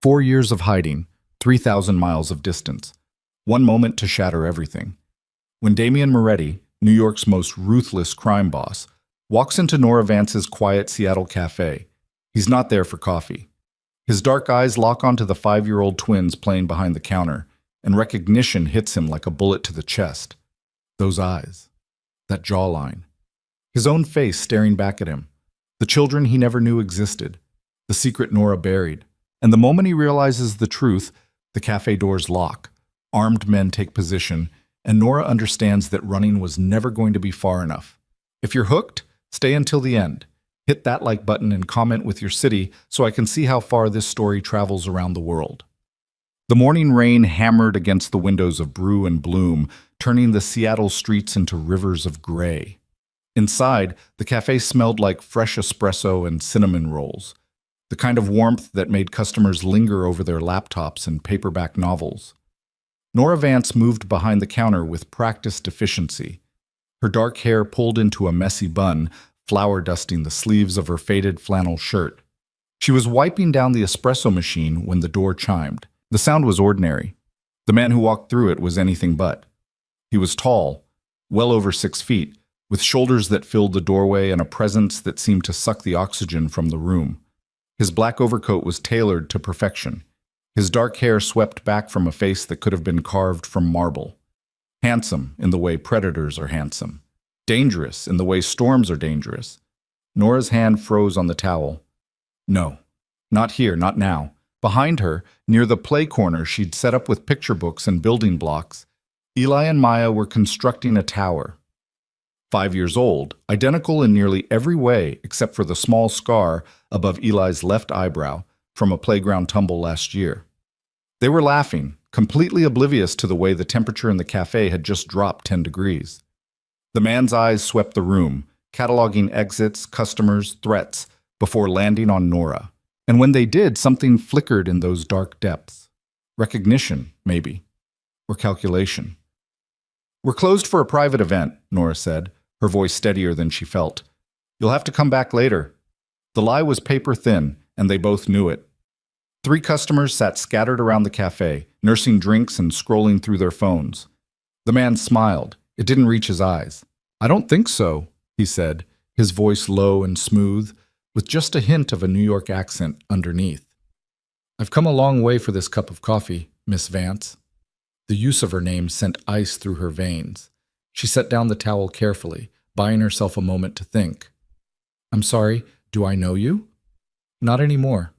4 years of hiding, 3,000 miles of distance. One moment to shatter everything. When Damian Moretti, New York's most ruthless crime boss, walks into Nora Vance's quiet Seattle cafe, he's not there for coffee. His dark eyes lock onto the 5-year-old twins playing behind the counter, and recognition hits him like a bullet to the chest. Those eyes. That jawline. His own face staring back at him. The children he never knew existed. The secret Nora buried. And the moment he realizes the truth, the cafe doors lock. Armed men take position, and Nora understands that running was never going to be far enough. If you're hooked, stay until the end. Hit that like button and comment with your city so I can see how far this story travels around the world. The morning rain hammered against the windows of Brew and Bloom, turning the Seattle streets into rivers of gray. Inside, the cafe smelled like fresh espresso and cinnamon rolls, the kind of warmth that made customers linger over their laptops and paperback novels. Nora Vance moved behind the counter with practiced efficiency, her dark hair pulled into a messy bun, flour dusting the sleeves of her faded flannel shirt. She was wiping down the espresso machine when the door chimed. The sound was ordinary. The man who walked through it was anything but. He was tall, well over 6 feet, with shoulders that filled the doorway and a presence that seemed to suck the oxygen from the room. His black overcoat was tailored to perfection. His dark hair swept back from a face that could have been carved from marble. Handsome in the way predators are handsome. Dangerous in the way storms are dangerous. Nora's hand froze on the towel. No, not here, not now. Behind her, near the play corner she'd set up with picture books and building blocks, Eli and Maya were constructing a tower. 5 years old, identical in nearly every way except for the small scar above Eli's left eyebrow from a playground tumble last year. They were laughing, completely oblivious to the way the temperature in the cafe had just dropped 10 degrees. The man's eyes swept the room, cataloging exits, customers, threats, before landing on Nora. And when they did, something flickered in those dark depths. Recognition, maybe. Or calculation. "We're closed for a private event," Nora said, her voice steadier than she felt. "You'll have to come back later." The lie was paper thin, and they both knew it. 3 customers sat scattered around the cafe, nursing drinks and scrolling through their phones. The man smiled. It didn't reach his eyes. "I don't think so," he said, his voice low and smooth, with just a hint of a New York accent underneath. "I've come a long way for this cup of coffee, Miss Vance." The use of her name sent ice through her veins. She set down the towel carefully, buying herself a moment to think. "I'm sorry, do I know you?" "Not anymore."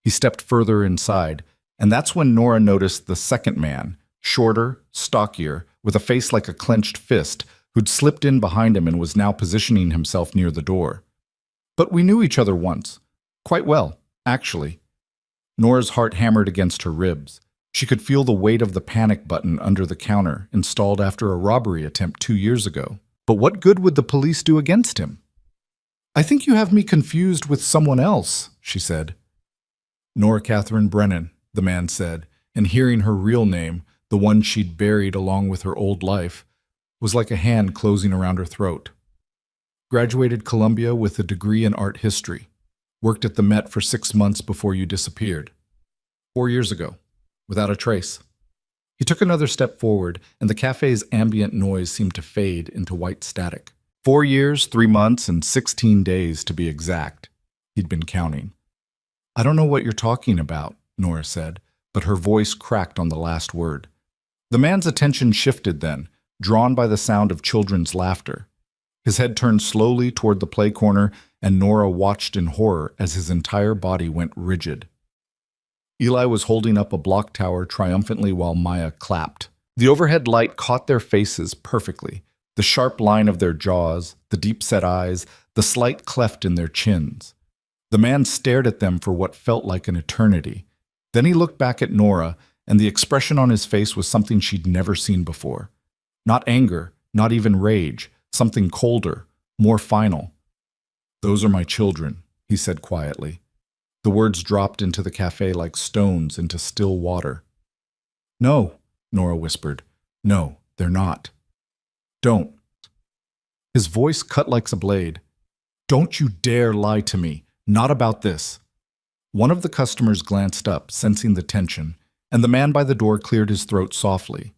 He stepped further inside, and that's when Nora noticed the second man, shorter, stockier, with a face like a clenched fist, who'd slipped in behind him and was now positioning himself near the door. "But we knew each other once. Quite well, actually." Nora's heart hammered against her ribs. She could feel the weight of the panic button under the counter, installed after a robbery attempt 2 years ago. But what good would the police do against him? "I think you have me confused with someone else," she said. "Nora Catherine Brennan," the man said, and hearing her real name, the one she'd buried along with her old life, was like a hand closing around her throat. "Graduated Columbia with a degree in art history. Worked at the Met for 6 months before you disappeared. 4 years ago. Without a trace." He took another step forward, and the cafe's ambient noise seemed to fade into white static. 4 years, 3 months, and 16 days to be exact. He'd been counting. "I don't know what you're talking about," Nora said, but her voice cracked on the last word. The man's attention shifted then, drawn by the sound of children's laughter. His head turned slowly toward the play corner, and Nora watched in horror as his entire body went rigid. Eli was holding up a block tower triumphantly while Maya clapped. The overhead light caught their faces perfectly, the sharp line of their jaws, the deep-set eyes, the slight cleft in their chins. The man stared at them for what felt like an eternity. Then he looked back at Nora, and the expression on his face was something she'd never seen before. Not anger, not even rage, something colder, more final. "Those are my children," he said quietly. The words dropped into the cafe like stones into still water. "No," Nora whispered. "No, they're not. Don't." His voice cut like a blade. "Don't you dare lie to me. Not about this." One of the customers glanced up, sensing the tension, and the man by the door cleared his throat softly.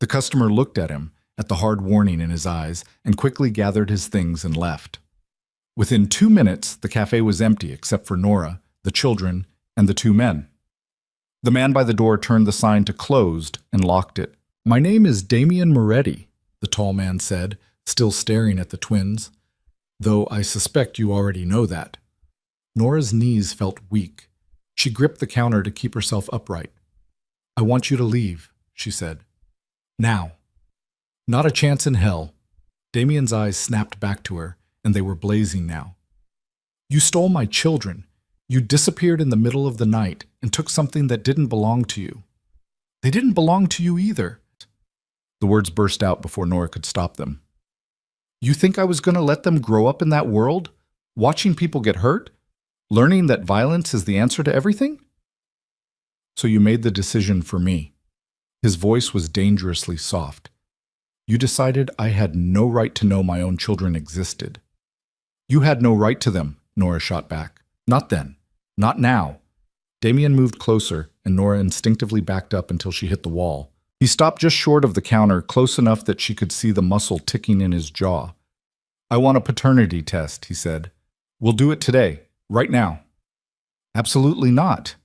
The customer looked at him, at the hard warning in his eyes, and quickly gathered his things and left. Within 2 minutes, the cafe was empty except for Nora, the children, and the two men. The man by the door turned the sign to closed and locked it. "My name is Damien Moretti," the tall man said, still staring at the twins. "Though I suspect you already know that." Nora's knees felt weak. She gripped the counter to keep herself upright. "I want you to leave," she said. "Now." "Not a chance in hell." Damien's eyes snapped back to her, and they were blazing now. "You stole my children. You disappeared in the middle of the night and took something that didn't belong to you." "They didn't belong to you either." The words burst out before Nora could stop them. "You think I was going to let them grow up in that world, watching people get hurt, learning that violence is the answer to everything? So you made the decision for me." His voice was dangerously soft. "You decided I had no right to know my own children existed." "You had no right to them," Nora shot back. "Not then. Not now." Damien moved closer, and Nora instinctively backed up until she hit the wall. He stopped just short of the counter, close enough that she could see the muscle ticking in his jaw. "I want a paternity test," he said. "We'll do it today, right now." "Absolutely not.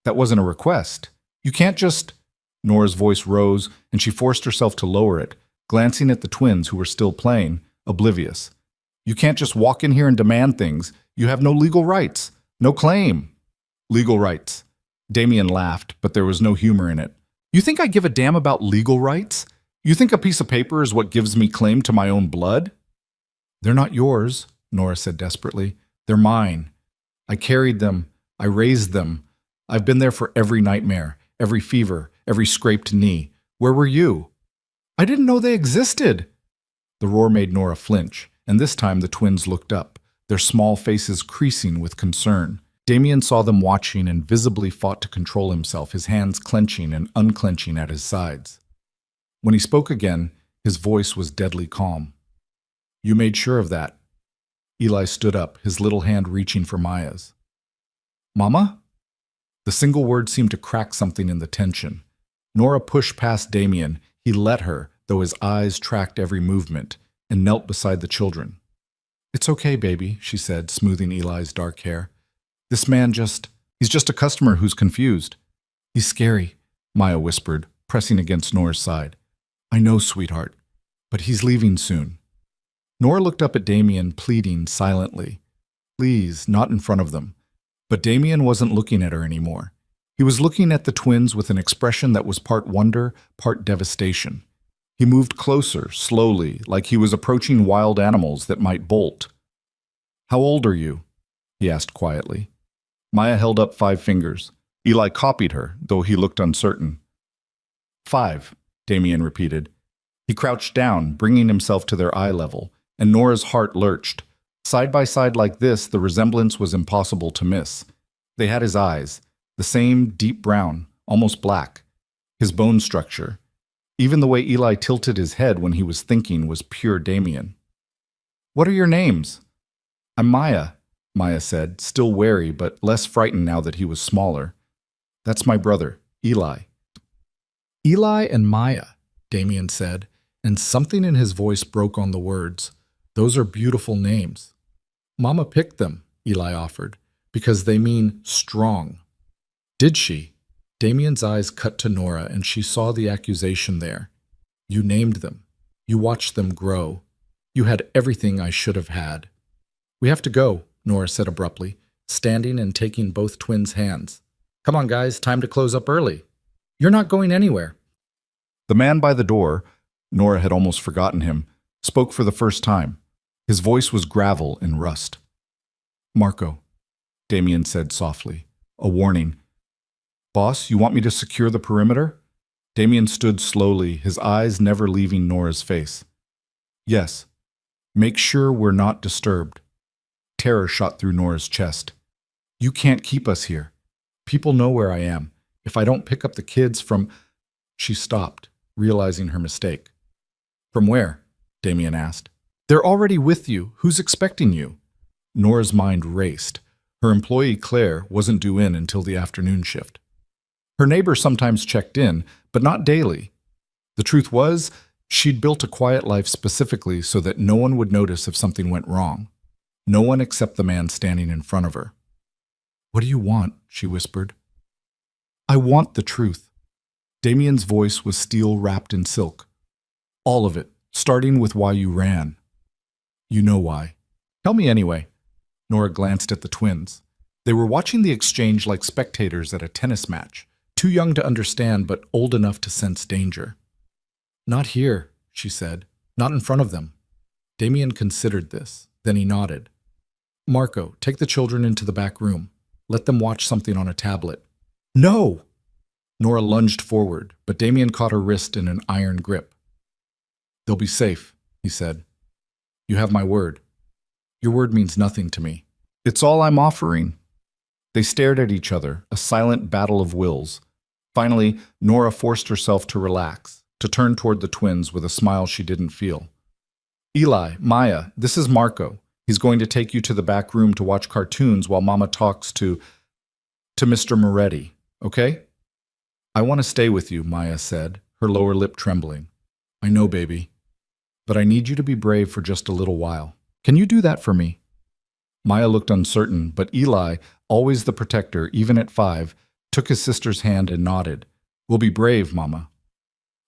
That wasn't a request. You can't just—" Nora's voice rose, and she forced herself to lower it, glancing at the twins who were still playing, oblivious. "You can't just walk in here and demand things. You have no legal rights. No claim." "Legal rights." Damien laughed, but there was no humor in it. "You think I give a damn about legal rights? You think a piece of paper is what gives me claim to my own blood?" "They're not yours," Nora said desperately. "They're mine. I carried them. I raised them. I've been there for every nightmare, every fever, every scraped knee. Where were you?" "I didn't know they existed." The roar made Nora flinch, and this time the twins looked up, their small faces creasing with concern. Damien saw them watching and visibly fought to control himself, his hands clenching and unclenching at his sides. When he spoke again, his voice was deadly calm. "You made sure of that." Eli stood up, his little hand reaching for Maya's. "Mama?" The single word seemed to crack something in the tension. Nora pushed past Damien. He let her, though his eyes tracked every movement, and knelt beside the children. "It's okay, baby," she said, smoothing Eli's dark hair. "This man he's just a customer who's confused." "He's scary," Maya whispered, pressing against Nora's side. "I know, sweetheart, but he's leaving soon." Nora looked up at Damien, pleading silently. Please, not in front of them. But Damien wasn't looking at her anymore. He was looking at the twins with an expression that was part wonder, part devastation. He moved closer, slowly, like he was approaching wild animals that might bolt. "How old are you?" he asked quietly. Maya held up 5 fingers. Eli copied her, though he looked uncertain. 5, Damien repeated. He crouched down, bringing himself to their eye level, and Nora's heart lurched. Side by side like this, the resemblance was impossible to miss. They had his eyes, the same deep brown, almost black. His bone structure. Even the way Eli tilted his head when he was thinking was pure Damien. "What are your names?" "I'm Maya," Maya said, still wary but less frightened now that he was smaller. "That's my brother, Eli." "Eli and Maya," Damien said, and something in his voice broke on the words. "Those are beautiful names." "Mama picked them," Eli offered, "because they mean strong." "Did she?" Damien's eyes cut to Nora, and she saw the accusation there. "You named them. You watched them grow. You had everything I should have had." "We have to go," Nora said abruptly, standing and taking both twins' hands. "Come on, guys, time to close up early." "You're not going anywhere." The man by the door, Nora had almost forgotten him, spoke for the first time. His voice was gravel and rust. "Marco," Damien said softly, a warning. "Boss, you want me to secure the perimeter?" Damien stood slowly, his eyes never leaving Nora's face. "Yes. Make sure we're not disturbed." Terror shot through Nora's chest. "You can't keep us here. People know where I am. If I don't pick up the kids from—" She stopped, realizing her mistake. "From where?" Damien asked. "They're already with you. Who's expecting you?" Nora's mind raced. Her employee, Claire, wasn't due in until the afternoon shift. Her neighbor sometimes checked in, but not daily. The truth was, she'd built a quiet life specifically so that no one would notice if something went wrong. No one except the man standing in front of her. "What do you want?" she whispered. "I want the truth." Damien's voice was steel wrapped in silk. "All of it, starting with why you ran." "You know why." "Tell me anyway." Nora glanced at the twins. They were watching the exchange like spectators at a tennis match, too young to understand but old enough to sense danger. "Not here," she said. "Not in front of them." Damien considered this. Then he nodded. "Marco, take the children into the back room. Let them watch something on a tablet." "No!" Nora lunged forward, but Damien caught her wrist in an iron grip. "They'll be safe," he said. "You have my word." "Your word means nothing to me." "It's all I'm offering." They stared at each other, a silent battle of wills. Finally, Nora forced herself to relax, to turn toward the twins with a smile she didn't feel. "Eli, Maya, this is Marco. He's going to take you to the back room to watch cartoons while Mama talks to Mr. Moretti, okay?" "I want to stay with you," Maya said, her lower lip trembling. "I know, baby. But I need you to be brave for just a little while. Can you do that for me?" Maya looked uncertain, but Eli, always the protector, even at 5, took his sister's hand and nodded. "We'll be brave, Mama."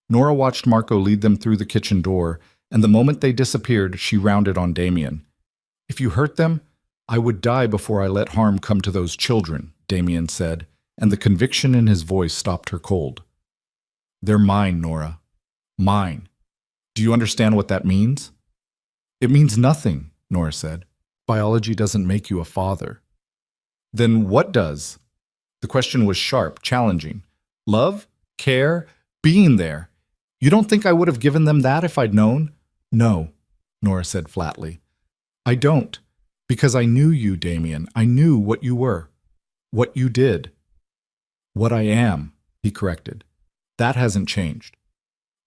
Nora watched Marco lead them through the kitchen door, and the moment they disappeared, she rounded on Damien. "If you hurt them, I would die before I let harm come to those children," Damien said, and the conviction in his voice stopped her cold. "They're mine, Nora. Mine. Do you understand what that means?" "It means nothing," Nora said. "Biology doesn't make you a father." "Then what does?" The question was sharp, challenging. "Love? Care? Being there? You don't think I would have given them that if I'd known?" "No," Nora said flatly. "I don't. Because I knew you, Damien. I knew what you were. What you did." "What I am," he corrected. "That hasn't changed."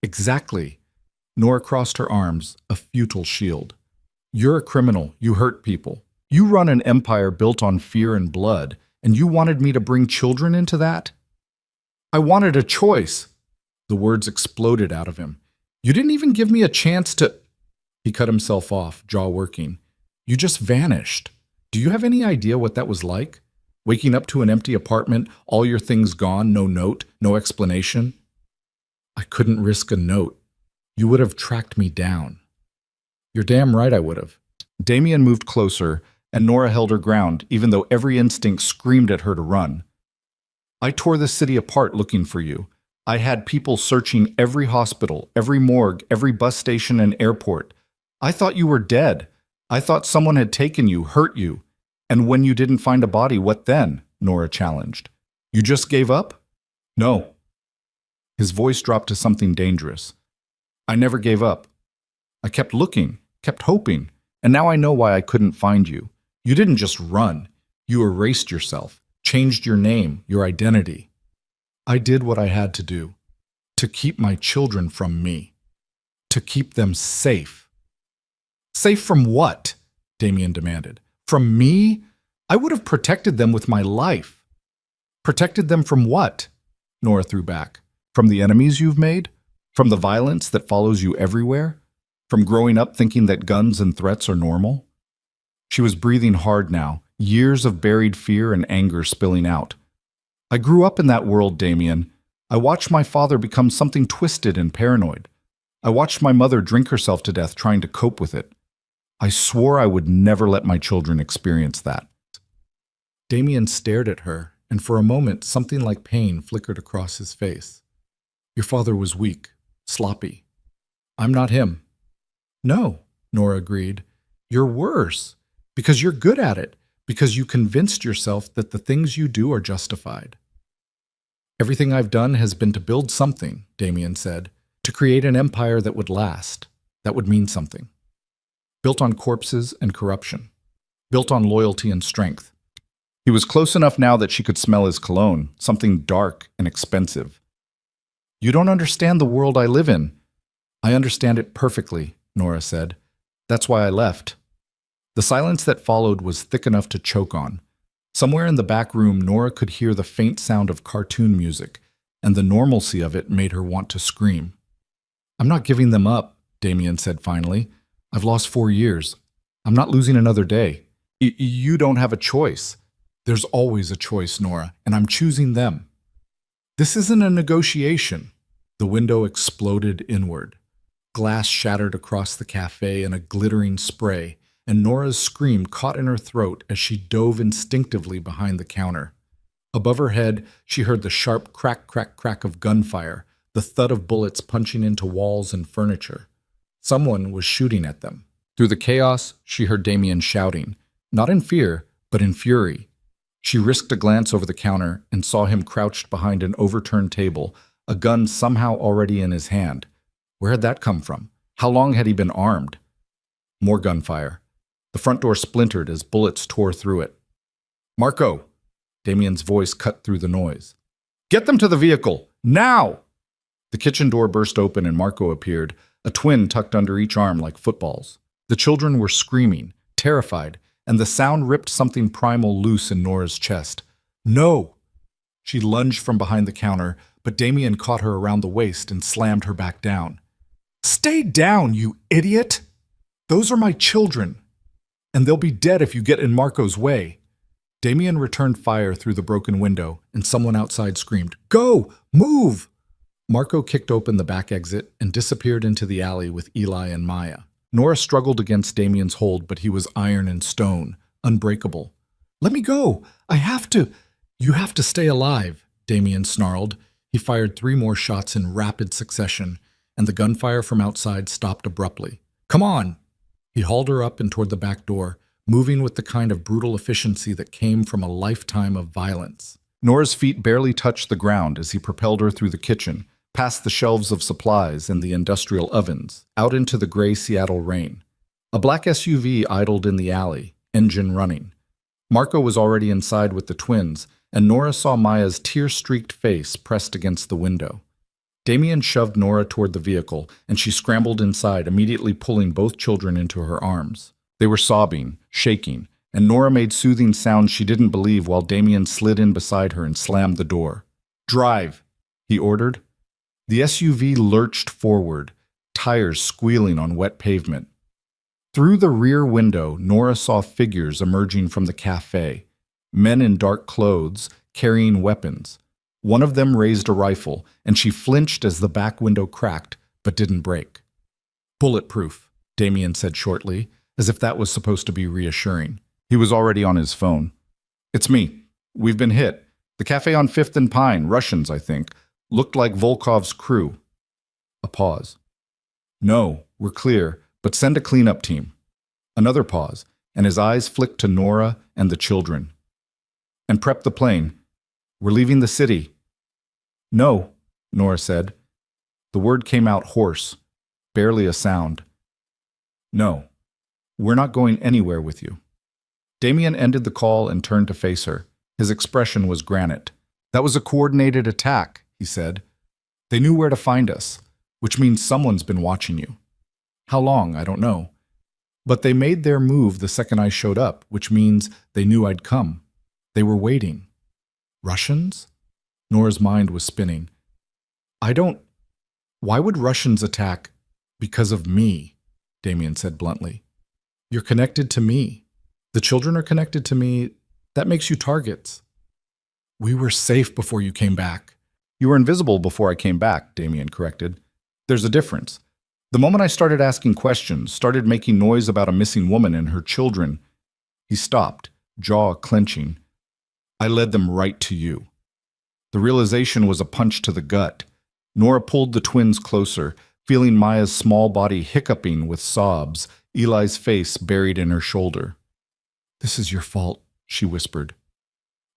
"Exactly." Nora crossed her arms, a futile shield. "You're a criminal. You hurt people. You run an empire built on fear and blood, and you wanted me to bring children into that?" "I wanted a choice." The words exploded out of him. "You didn't even give me a chance to—" He cut himself off, jaw working. "You just vanished. Do you have any idea what that was like? Waking up to an empty apartment, all your things gone, no note, no explanation?" "I couldn't risk a note. You would have tracked me down." "You're damn right I would have." Damien moved closer, and Nora held her ground, even though every instinct screamed at her to run. "I tore the city apart looking for you. I had people searching every hospital, every morgue, every bus station and airport. I thought you were dead. I thought someone had taken you, hurt you. And when you didn't find a body, what then?" Nora challenged. "You just gave up?" "No." His voice dropped to something dangerous. "I never gave up. I kept looking, kept hoping, and now I know why I couldn't find you. You didn't just run. You erased yourself, changed your name, your identity. I did what I had to do, to keep my children from me, to keep them safe." "Safe from what?" Damien demanded. "From me? I would have protected them with my life." "Protected them from what?" Nora threw back. "From the enemies you've made? From the violence that follows you everywhere? From growing up thinking that guns and threats are normal?" She was breathing hard now, years of buried fear and anger spilling out. "I grew up in that world, Damien. I watched my father become something twisted and paranoid. I watched my mother drink herself to death trying to cope with it. I swore I would never let my children experience that." Damien stared at her, and for a moment something like pain flickered across his face. "Your father was weak, sloppy. I'm not him." "No," Nora agreed. "You're worse, because you're good at it, because you convinced yourself that the things you do are justified." "Everything I've done has been to build something," Damien said, "to create an empire that would last, that would mean something. Built on corpses and corruption. Built on loyalty and strength." He was close enough now that she could smell his cologne, something dark and expensive. "You don't understand the world I live in." "I understand it perfectly," Nora said. "That's why I left." The silence that followed was thick enough to choke on. Somewhere in the back room, Nora could hear the faint sound of cartoon music, and the normalcy of it made her want to scream. "I'm not giving them up," Damien said finally. "I've lost 4 years. I'm not losing another day." You don't have a choice." "There's always a choice, Nora, and I'm choosing them." "This isn't a negotiation." The window exploded inward. Glass shattered across the cafe in a glittering spray, and Nora's scream caught in her throat as she dove instinctively behind the counter. Above her head, she heard the sharp crack, crack, crack of gunfire, the thud of bullets punching into walls and furniture. Someone was shooting at them. Through the chaos, she heard Damien shouting, not in fear, but in fury. She risked a glance over the counter and saw him crouched behind an overturned table, a gun somehow already in his hand. Where had that come from? How long had he been armed? More gunfire. The front door splintered as bullets tore through it. "Marco!" Damien's voice cut through the noise. "Get them to the vehicle! Now!" The kitchen door burst open and Marco appeared, a twin tucked under each arm like footballs. The children were screaming, terrified, and the sound ripped something primal loose in Nora's chest. "No!" She lunged from behind the counter, but Damien caught her around the waist and slammed her back down. "Stay down, you idiot! Those are my children, and they'll be dead if you get in Marco's way." Damien returned fire through the broken window, and someone outside screamed, "Go! Move!" Marco kicked open the back exit and disappeared into the alley with Eli and Maya. Nora struggled against Damien's hold, but he was iron and stone, unbreakable. "Let me go! I have to!" "You have to stay alive," Damien snarled. He fired 3 more shots in rapid succession, and the gunfire from outside stopped abruptly. "Come on!" He hauled her up and toward the back door, moving with the kind of brutal efficiency that came from a lifetime of violence. Nora's feet barely touched the ground as he propelled her through the kitchen, past the shelves of supplies and the industrial ovens, out into the gray Seattle rain. A black SUV idled in the alley, engine running. Marco was already inside with the twins, and Nora saw Maya's tear-streaked face pressed against the window. Damien shoved Nora toward the vehicle, and she scrambled inside, immediately pulling both children into her arms. They were sobbing, shaking, and Nora made soothing sounds she didn't believe while Damien slid in beside her and slammed the door. "Drive," he ordered. The SUV lurched forward, tires squealing on wet pavement. Through the rear window, Nora saw figures emerging from the cafe, men in dark clothes, carrying weapons. One of them raised a rifle, and she flinched as the back window cracked, but didn't break. "Bulletproof," Damien said shortly, as if that was supposed to be reassuring. He was already on his phone. "It's me. We've been hit. The cafe on 5th and Pine, Russians, I think. Looked like Volkov's crew." A pause. "No, we're clear, but send a cleanup team." Another pause, and his eyes flicked to Nora and the children. "And prep the plane. We're leaving the city." "No," Nora said. The word came out hoarse, barely a sound. "No, we're not going anywhere with you." Damien ended the call and turned to face her. His expression was granite. "That was a coordinated attack," he said. "They knew where to find us, which means someone's been watching you. How long, I don't know. But they made their move the second I showed up, which means they knew I'd come. They were waiting." "Russians?" Nora's mind was spinning. Why would Russians attack because of me?" Damien said bluntly. "You're connected to me. The children are connected to me. That makes you targets." "We were safe before you came back." "You were invisible before I came back," Damien corrected. "There's a difference. The moment I started asking questions, started making noise about a missing woman and her children." He stopped, jaw clenching. "I led them right to you." The realization was a punch to the gut. Nora pulled the twins closer, feeling Maya's small body hiccuping with sobs, Eli's face buried in her shoulder. "This is your fault," she whispered.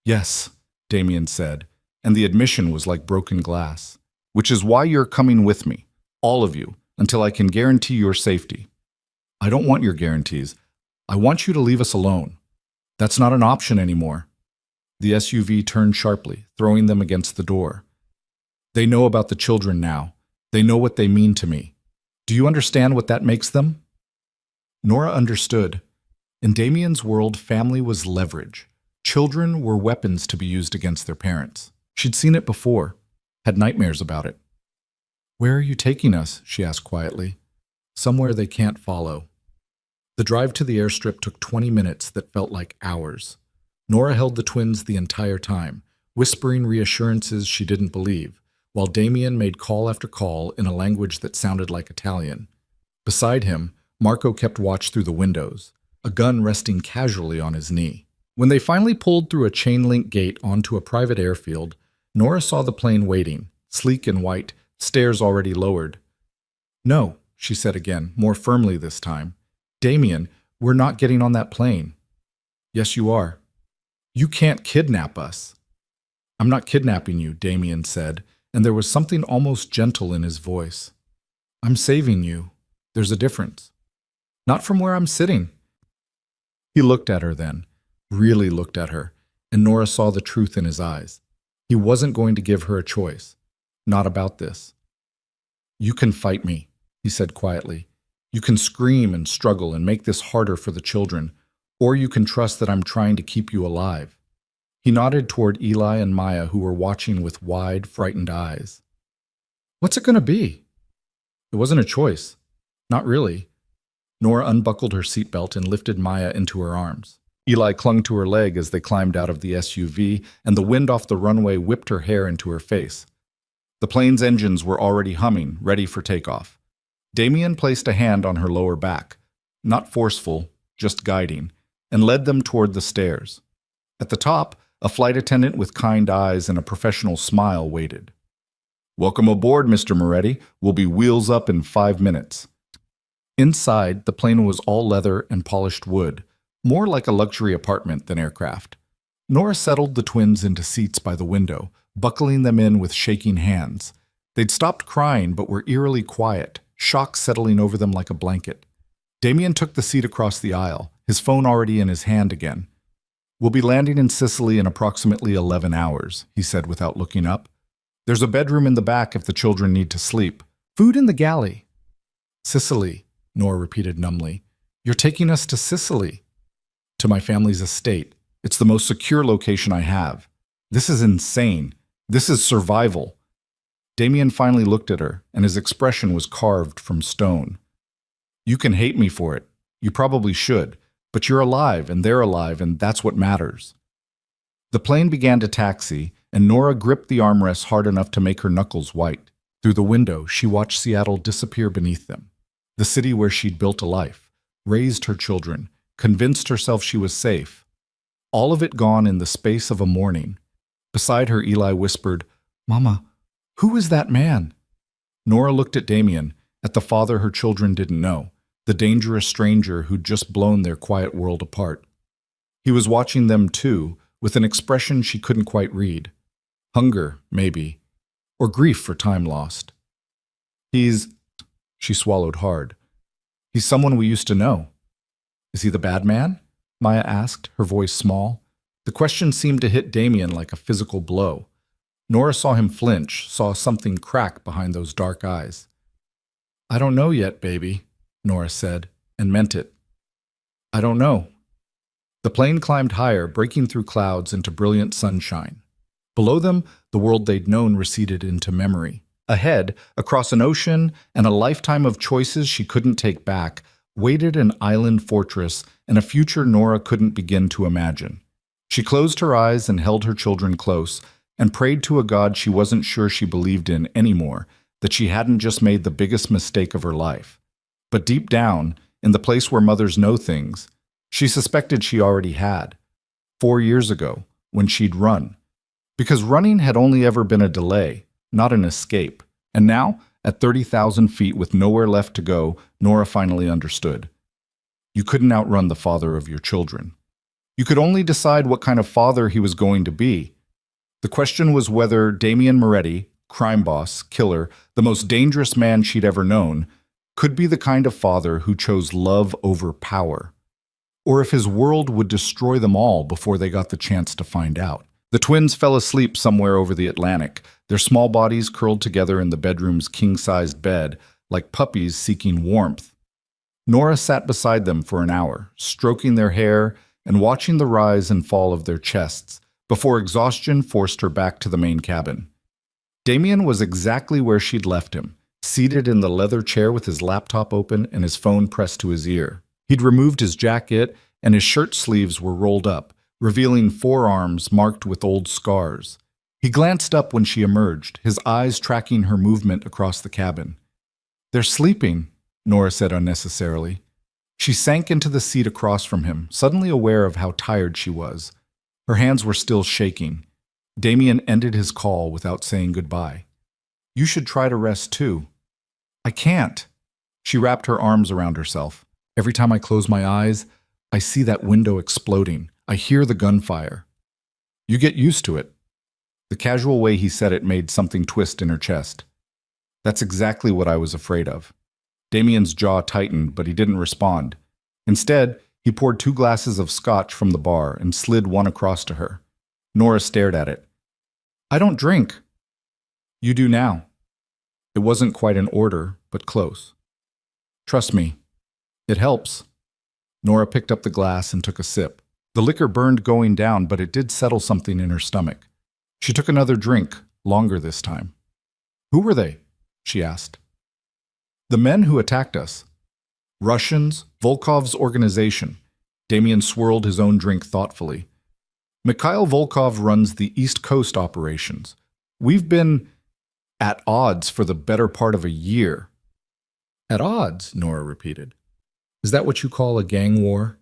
"Yes," Damien said, and the admission was like broken glass. "Which is why you're coming with me, all of you, until I can guarantee your safety." "I don't want your guarantees. I want you to leave us alone. That's not an option anymore." The SUV turned sharply, throwing them against the door. "They know about the children now. They know what they mean to me. Do you understand what that makes them?" Nora understood. In Damien's world, family was leverage. Children were weapons to be used against their parents. She'd seen it before, had nightmares about it. "Where are you taking us?" she asked quietly. "Somewhere they can't follow." The drive to the airstrip took 20 minutes that felt like hours. Nora held the twins the entire time, whispering reassurances she didn't believe, while Damien made call after call in a language that sounded like Italian. Beside him, Marco kept watch through the windows, a gun resting casually on his knee. When they finally pulled through a chain-link gate onto a private airfield, Nora saw the plane waiting, sleek and white, stairs already lowered. "No," she said again, more firmly this time. "Damien, we're not getting on that plane." "Yes, you are." "You can't kidnap us." "I'm not kidnapping you," Damien said, and there was something almost gentle in his voice. "I'm saving you. There's a difference." "Not from where I'm sitting." He looked at her then, really looked at her, and Nora saw the truth in his eyes. He wasn't going to give her a choice. Not about this. "You can fight me," he said quietly. "You can scream and struggle and make this harder for the children, or you can trust that I'm trying to keep you alive." He nodded toward Eli and Maya, who were watching with wide, frightened eyes. "What's it going to be?" It wasn't a choice. Not really. Nora unbuckled her seatbelt and lifted Maya into her arms. Eli clung to her leg as they climbed out of the SUV, and the wind off the runway whipped her hair into her face. The plane's engines were already humming, ready for takeoff. Damien placed a hand on her lower back, not forceful, just guiding, and led them toward the stairs. At the top, a flight attendant with kind eyes and a professional smile waited. "Welcome aboard, Mr. Moretti. We'll be wheels up in 5 minutes." Inside, the plane was all leather and polished wood, more like a luxury apartment than aircraft. Nora settled the twins into seats by the window, buckling them in with shaking hands. They'd stopped crying but were eerily quiet, shock settling over them like a blanket. Damien took the seat across the aisle, his phone already in his hand again. "We'll be landing in Sicily in approximately 11 hours, he said without looking up. "There's a bedroom in the back if the children need to sleep. Food in the galley." "Sicily," Nora repeated numbly. "You're taking us to Sicily." "To my family's estate. It's the most secure location I have. This is insane. This is survival." Damien finally looked at her, and his expression was carved from stone. "You can hate me for it. You probably should. But you're alive, and they're alive, and that's what matters." The plane began to taxi, and Nora gripped the armrests hard enough to make her knuckles white. Through the window, she watched Seattle disappear beneath them. The city where she'd built a life, raised her children, convinced herself she was safe. All of it gone in the space of a morning. Beside her, Eli whispered, "Mama, who is that man?" Nora looked at Damien, at the father her children didn't know, the dangerous stranger who'd just blown their quiet world apart. He was watching them too, with an expression she couldn't quite read. Hunger, maybe, or grief for time lost. She swallowed hard. "He's someone we used to know." "Is he the bad man?" Maya asked, her voice small. The question seemed to hit Damien like a physical blow. Nora saw him flinch, saw something crack behind those dark eyes. "I don't know yet, baby," Nora said, and meant it. "I don't know." The plane climbed higher, breaking through clouds into brilliant sunshine. Below them, the world they'd known receded into memory. Ahead, across an ocean and a lifetime of choices she couldn't take back, waited an island fortress and a future Nora couldn't begin to imagine. She closed her eyes and held her children close, and prayed to a God she wasn't sure she believed in anymore, that she hadn't just made the biggest mistake of her life. But deep down, in the place where mothers know things, she suspected she already had. 4 years ago, when she'd run. Because running had only ever been a delay, not an escape. And now, at 30,000 feet with nowhere left to go, Nora finally understood. You couldn't outrun the father of your children. You could only decide what kind of father he was going to be. The question was whether Damien Moretti, crime boss, killer, the most dangerous man she'd ever known, could be the kind of father who chose love over power. Or if his world would destroy them all before they got the chance to find out. The twins fell asleep somewhere over the Atlantic, their small bodies curled together in the bedroom's king-sized bed, like puppies seeking warmth. Nora sat beside them for an hour, stroking their hair and watching the rise and fall of their chests before exhaustion forced her back to the main cabin. Damien was exactly where she'd left him, seated in the leather chair with his laptop open and his phone pressed to his ear. He'd removed his jacket, and his shirt sleeves were rolled up, revealing forearms marked with old scars. He glanced up when she emerged, his eyes tracking her movement across the cabin. "They're sleeping," Nora said unnecessarily. She sank into the seat across from him, suddenly aware of how tired she was. Her hands were still shaking. Damien ended his call without saying goodbye. "You should try to rest too." "I can't." She wrapped her arms around herself. "Every time I close my eyes, I see that window exploding. I hear the gunfire." "You get used to it." The casual way he said it made something twist in her chest. "That's exactly what I was afraid of." Damien's jaw tightened, but he didn't respond. Instead, he poured 2 glasses of scotch from the bar and slid one across to her. Nora stared at it. "I don't drink." "You do now." It wasn't quite an order, but close. "Trust me. It helps." Nora picked up the glass and took a sip. The liquor burned going down, but it did settle something in her stomach. She took another drink, longer this time. "Who were they?" she asked. "The men who attacked us. Russians, Volkov's organization." Damien swirled his own drink thoughtfully. "Mikhail Volkov runs the East Coast operations. We've been at odds for the better part of a year." "At odds," Nora repeated. "Is that what you call a gang war?"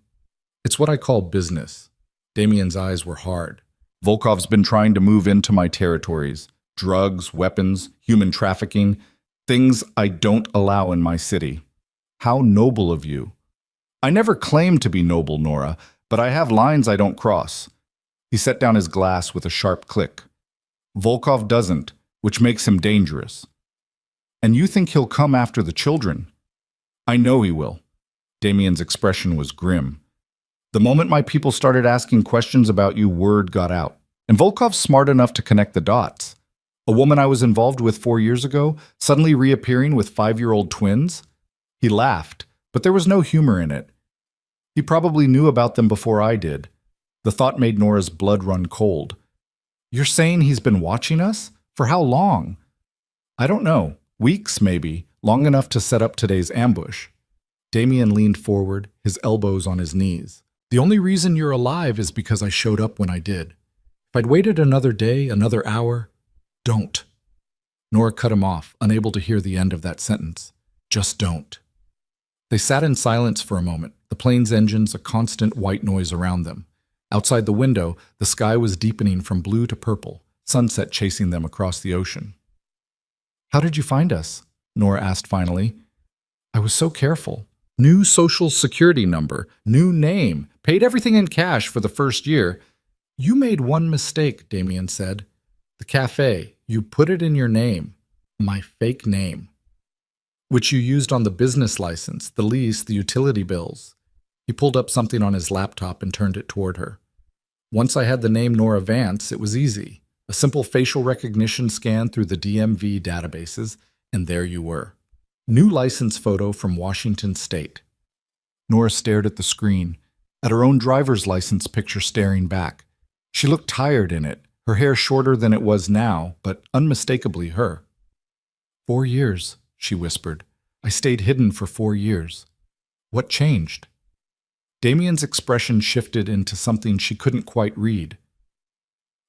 "It's what I call business." Damien's eyes were hard. "Volkov's been trying to move into my territories. Drugs, weapons, human trafficking, things I don't allow in my city." "How noble of you." "I never claimed to be noble, Nora, but I have lines I don't cross." He set down his glass with a sharp click. "Volkov doesn't, which makes him dangerous." "And you think he'll come after the children?" "I know he will." Damien's expression was grim. "The moment my people started asking questions about you, word got out. And Volkov's smart enough to connect the dots. A woman I was involved with 4 years ago, suddenly reappearing with 5-year-old twins?" He laughed, but there was no humor in it. "He probably knew about them before I did." The thought made Nora's blood run cold. "You're saying he's been watching us? For how long?" "I don't know. Weeks, maybe. Long enough to set up today's ambush." Damien leaned forward, his elbows on his knees. "The only reason you're alive is because I showed up when I did. If I'd waited another day, another hour, don't." Nora cut him off, unable to hear the end of that sentence. "Just don't." They sat in silence for a moment, the plane's engines a constant white noise around them. Outside the window, the sky was deepening from blue to purple, sunset chasing them across the ocean. "How did you find us?" Nora asked finally. "I was so careful. New social security number, new name, paid everything in cash for the first year." "You made one mistake," Damien said. "The Café, you put it in your name. My fake name. Which you used on the business license, the lease, the utility bills." He pulled up something on his laptop and turned it toward her. "Once I had the name Nora Vance, it was easy. A simple facial recognition scan through the DMV databases, and there you were. New license photo from Washington State." Nora stared at the screen, at her own driver's license picture staring back. She looked tired in it, her hair shorter than it was now, but unmistakably her. "4 years," she whispered. "I stayed hidden for 4 years. What changed?" Damien's expression shifted into something she couldn't quite read.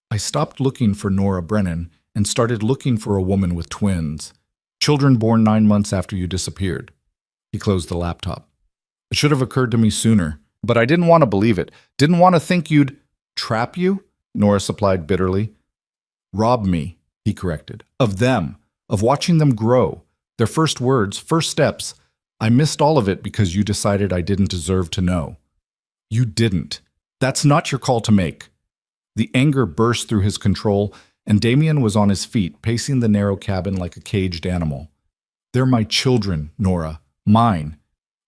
"I stopped looking for Nora Brennan and started looking for a woman with twins. Children born 9 months after you disappeared." He closed the laptop. "It should have occurred to me sooner, but I didn't want to believe it. Didn't want to think you'd—" "Trap you?" Nora supplied bitterly. "Rob me," he corrected. "Of them. Of watching them grow. Their first words, first steps. I missed all of it because you decided I didn't deserve to know." "You didn't. That's not your call to make." The anger burst through his control, and Damien was on his feet, pacing the narrow cabin like a caged animal. "They're my children, Nora. Mine.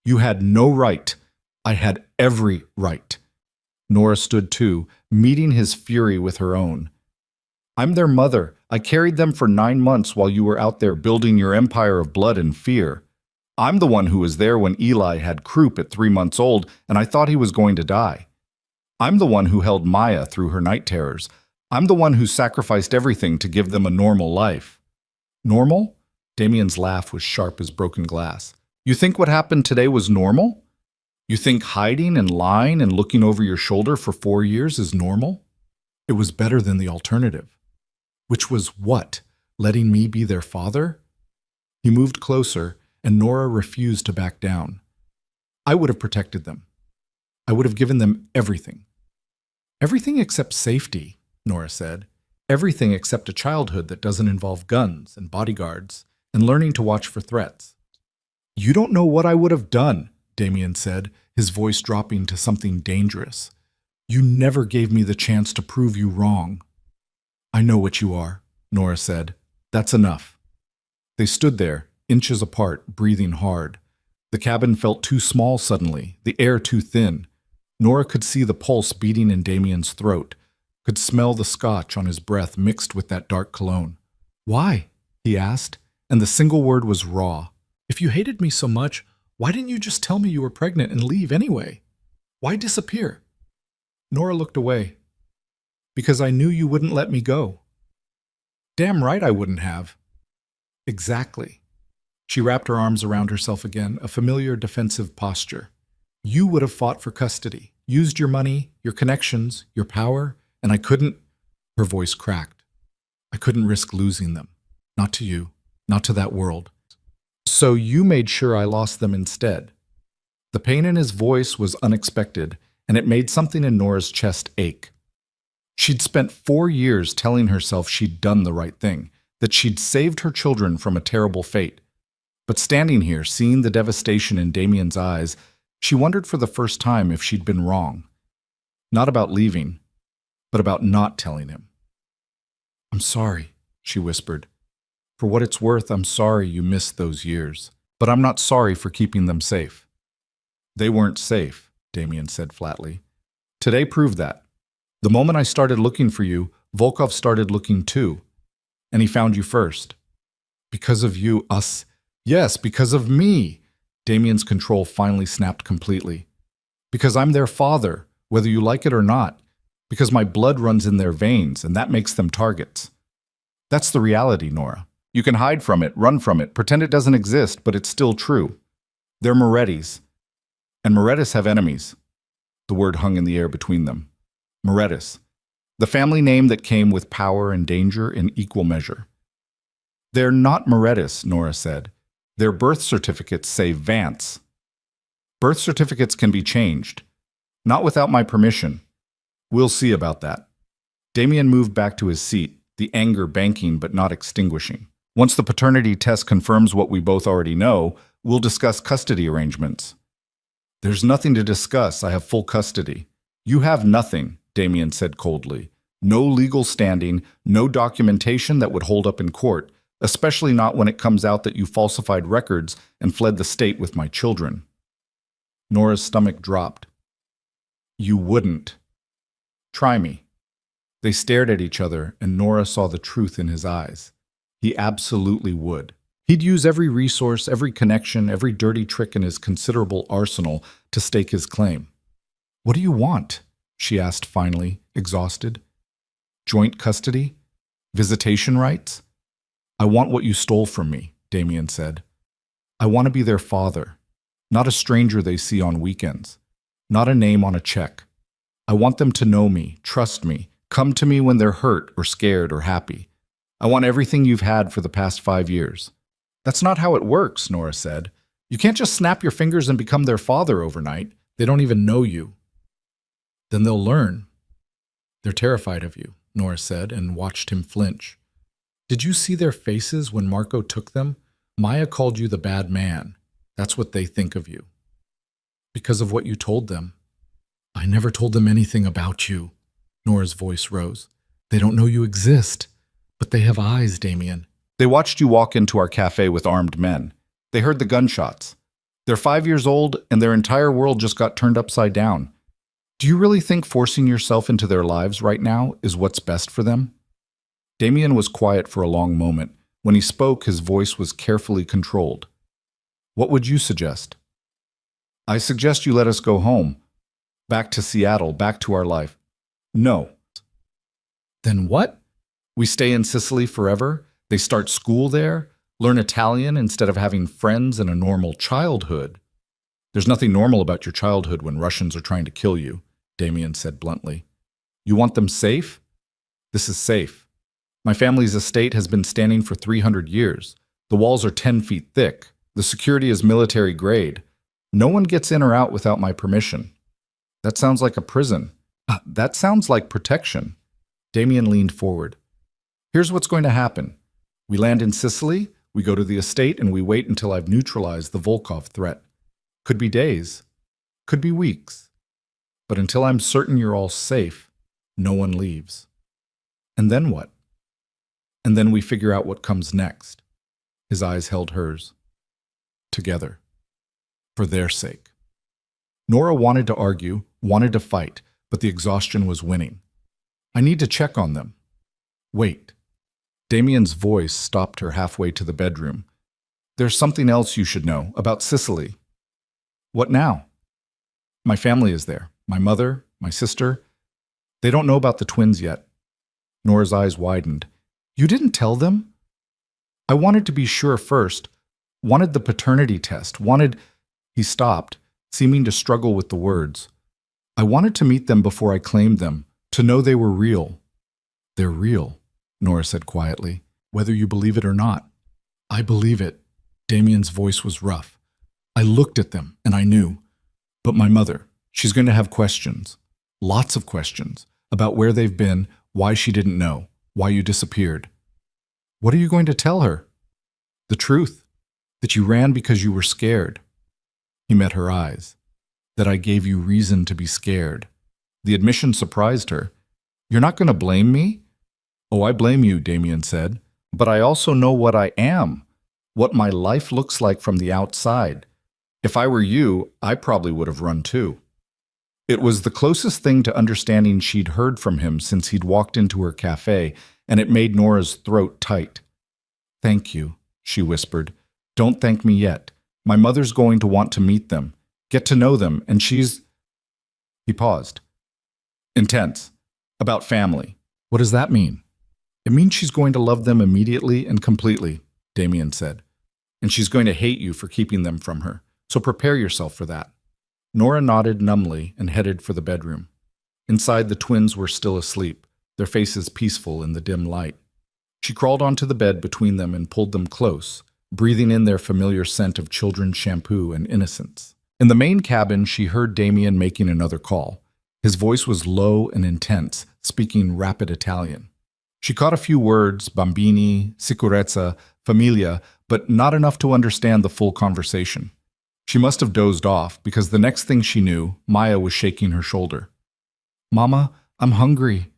You had no right. I had every right." Nora stood too, meeting his fury with her own. "I'm their mother. I carried them for 9 months while you were out there building your empire of blood and fear. I'm the one who was there when Eli had croup at 3 months old, and I thought he was going to die. I'm the one who held Maya through her night terrors. I'm the one who sacrificed everything to give them a normal life. Normal? Damien's laugh was sharp as broken glass. You think what happened today was normal? You think hiding and lying and looking over your shoulder for 4 years is normal? It was better than the alternative. Which was what? Letting me be their father? He moved closer, and Nora refused to back down. I would have protected them. I would have given them everything. Everything except safety, Nora said. Everything except a childhood that doesn't involve guns and bodyguards and learning to watch for threats. You don't know what I would have done, Damien said, his voice dropping to something dangerous. You never gave me the chance to prove you wrong. I know what you are, Nora said. That's enough. They stood there, inches apart, breathing hard. The cabin felt too small suddenly, the air too thin. Nora could see the pulse beating in Damien's throat, could smell the scotch on his breath mixed with that dark cologne. Why? He asked, and the single word was raw. If you hated me so much, why didn't you just tell me you were pregnant and leave anyway? Why disappear? Nora looked away. Because I knew you wouldn't let me go. Damn right I wouldn't have. Exactly. She wrapped her arms around herself again, a familiar defensive posture. You would have fought for custody, used your money, your connections, your power, and I couldn't. Her voice cracked. I couldn't risk losing them. Not to you, not to that world. So you made sure I lost them instead. The pain in his voice was unexpected, and it made something in Nora's chest ache. She'd spent 4 years telling herself she'd done the right thing, that she'd saved her children from a terrible fate. But standing here, seeing the devastation in Damien's eyes, she wondered for the first time if she'd been wrong. Not about leaving, but about not telling him. I'm sorry, she whispered. For what it's worth, I'm sorry you missed those years. But I'm not sorry for keeping them safe. They weren't safe, Damien said flatly. Today proved that. The moment I started looking for you, Volkov started looking too. And he found you first. Because of you, us. Yes, because of me. Damien's control finally snapped completely. Because I'm their father, whether you like it or not. Because my blood runs in their veins, and that makes them targets. That's the reality, Nora. You can hide from it, run from it, pretend it doesn't exist, but it's still true. They're Morettis. And Morettis have enemies. The word hung in the air between them. Morettis. The family name that came with power and danger in equal measure. They're not Morettis, Nora said. Their birth certificates say Vance. Birth certificates can be changed. Not without my permission. We'll see about that. Damien moved back to his seat, the anger banking but not extinguishing. Once the paternity test confirms what we both already know, we'll discuss custody arrangements. There's nothing to discuss. I have full custody. You have nothing, Damien said coldly. No legal standing, no documentation that would hold up in court, especially not when it comes out that you falsified records and fled the state with my children. Nora's stomach dropped. You wouldn't. Try me. They stared at each other, and Nora saw the truth in his eyes. He absolutely would. He'd use every resource, every connection, every dirty trick in his considerable arsenal to stake his claim. What do you want? She asked finally, exhausted. Joint custody? Visitation rights? I want what you stole from me, Damien said. I want to be their father, not a stranger they see on weekends, not a name on a check. I want them to know me, trust me, come to me when they're hurt or scared or happy. I want everything you've had for the past 5 years. That's not how it works, Nora said. You can't just snap your fingers and become their father overnight. They don't even know you. Then they'll learn. They're terrified of you, Nora said, and watched him flinch. Did you see their faces when Marco took them? Maya called you the bad man. That's what they think of you. Because of what you told them. I never told them anything about you. Nora's voice rose. They don't know you exist. But they have eyes, Damien. They watched you walk into our cafe with armed men. They heard the gunshots. They're 5 years old, and their entire world just got turned upside down. Do you really think forcing yourself into their lives right now is what's best for them? Damien was quiet for a long moment. When he spoke, his voice was carefully controlled. What would you suggest? I suggest you let us go home. Back to Seattle, back to our life. No. Then what? We stay in Sicily forever? They start school there? Learn Italian instead of having friends and a normal childhood? There's nothing normal about your childhood when Russians are trying to kill you, Damien said bluntly. You want them safe? This is safe. My family's estate has been standing for 300 years. The walls are 10 feet thick. The security is military grade. No one gets in or out without my permission. That sounds like a prison. That sounds like protection. Damien leaned forward. Here's what's going to happen. We land in Sicily, we go to the estate, and we wait until I've neutralized the Volkov threat. Could be days. Could be weeks. But until I'm certain you're all safe, no one leaves. And then what? And then we figure out what comes next. His eyes held hers. Together. For their sake. Nora wanted to argue, wanted to fight, but the exhaustion was winning. I need to check on them. Wait. Damien's voice stopped her halfway to the bedroom. There's something else you should know about Sicily. What now? My family is there. My mother, my sister. They don't know about the twins yet. Nora's eyes widened. You didn't tell them? I wanted to be sure first. Wanted the paternity test. He stopped, seeming to struggle with the words. I wanted to meet them before I claimed them, to know they were real. They're real, Nora said quietly, whether you believe it or not. I believe it. Damien's voice was rough. I looked at them, and I knew. But my mother, she's going to have questions. Lots of questions. About where they've been, why she didn't know, why you disappeared. What are you going to tell her? The truth. That you ran because you were scared. He met her eyes. That I gave you reason to be scared. The admission surprised her. You're not going to blame me? Oh, I blame you, Damien said. But I also know what I am. What my life looks like from the outside. If I were you, I probably would have run too. It was the closest thing to understanding she'd heard from him since he'd walked into her cafe, and it made Nora's throat tight. Thank you, she whispered. Don't thank me yet. My mother's going to want to meet them, get to know them, and she's... He paused. Intense. About family. What does that mean? It means she's going to love them immediately and completely, Damien said. And she's going to hate you for keeping them from her. So prepare yourself for that. Nora nodded numbly and headed for the bedroom. Inside, the twins were still asleep, their faces peaceful in the dim light. She crawled onto the bed between them and pulled them close, breathing in their familiar scent of children's shampoo and innocence. In the main cabin, she heard Damien making another call. His voice was low and intense, speaking rapid Italian. She caught a few words, bambini, sicurezza, famiglia, but not enough to understand the full conversation. She must have dozed off, because the next thing she knew, Maya was shaking her shoulder. Mama, I'm hungry.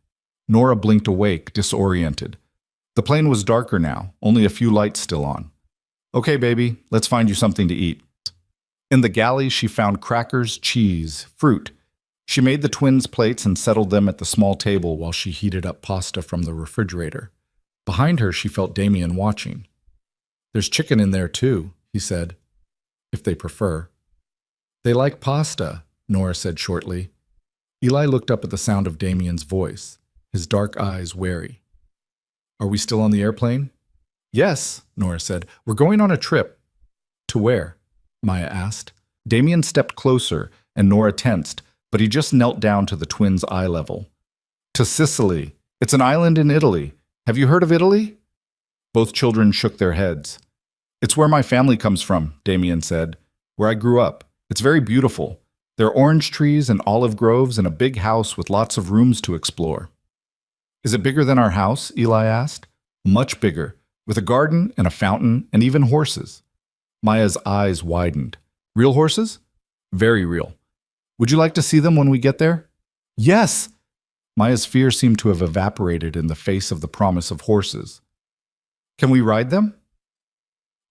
Nora blinked awake, disoriented. The plane was darker now, only a few lights still on. Okay, baby, let's find you something to eat. In the galley, she found crackers, cheese, fruit. She made the twins' plates and settled them at the small table while she heated up pasta from the refrigerator. Behind her, she felt Damien watching. There's chicken in there too, he said. If they prefer. They like pasta, Nora said shortly. Eli looked up at the sound of Damien's voice, his dark eyes wary. Are we still on the airplane? Yes, Nora said. We're going on a trip. To where? Maya asked. Damien stepped closer, and Nora tensed, but he just knelt down to the twins' eye level. To Sicily. It's an island in Italy. Have you heard of Italy? Both children shook their heads. It's where my family comes from, Damien said. Where I grew up. It's very beautiful. There are orange trees and olive groves and a big house with lots of rooms to explore. Is it bigger than our house? Eli asked. Much bigger, with a garden and a fountain and even horses. Maya's eyes widened. Real horses? Very real. Would you like to see them when we get there? Yes! Maya's fear seemed to have evaporated in the face of the promise of horses. Can we ride them?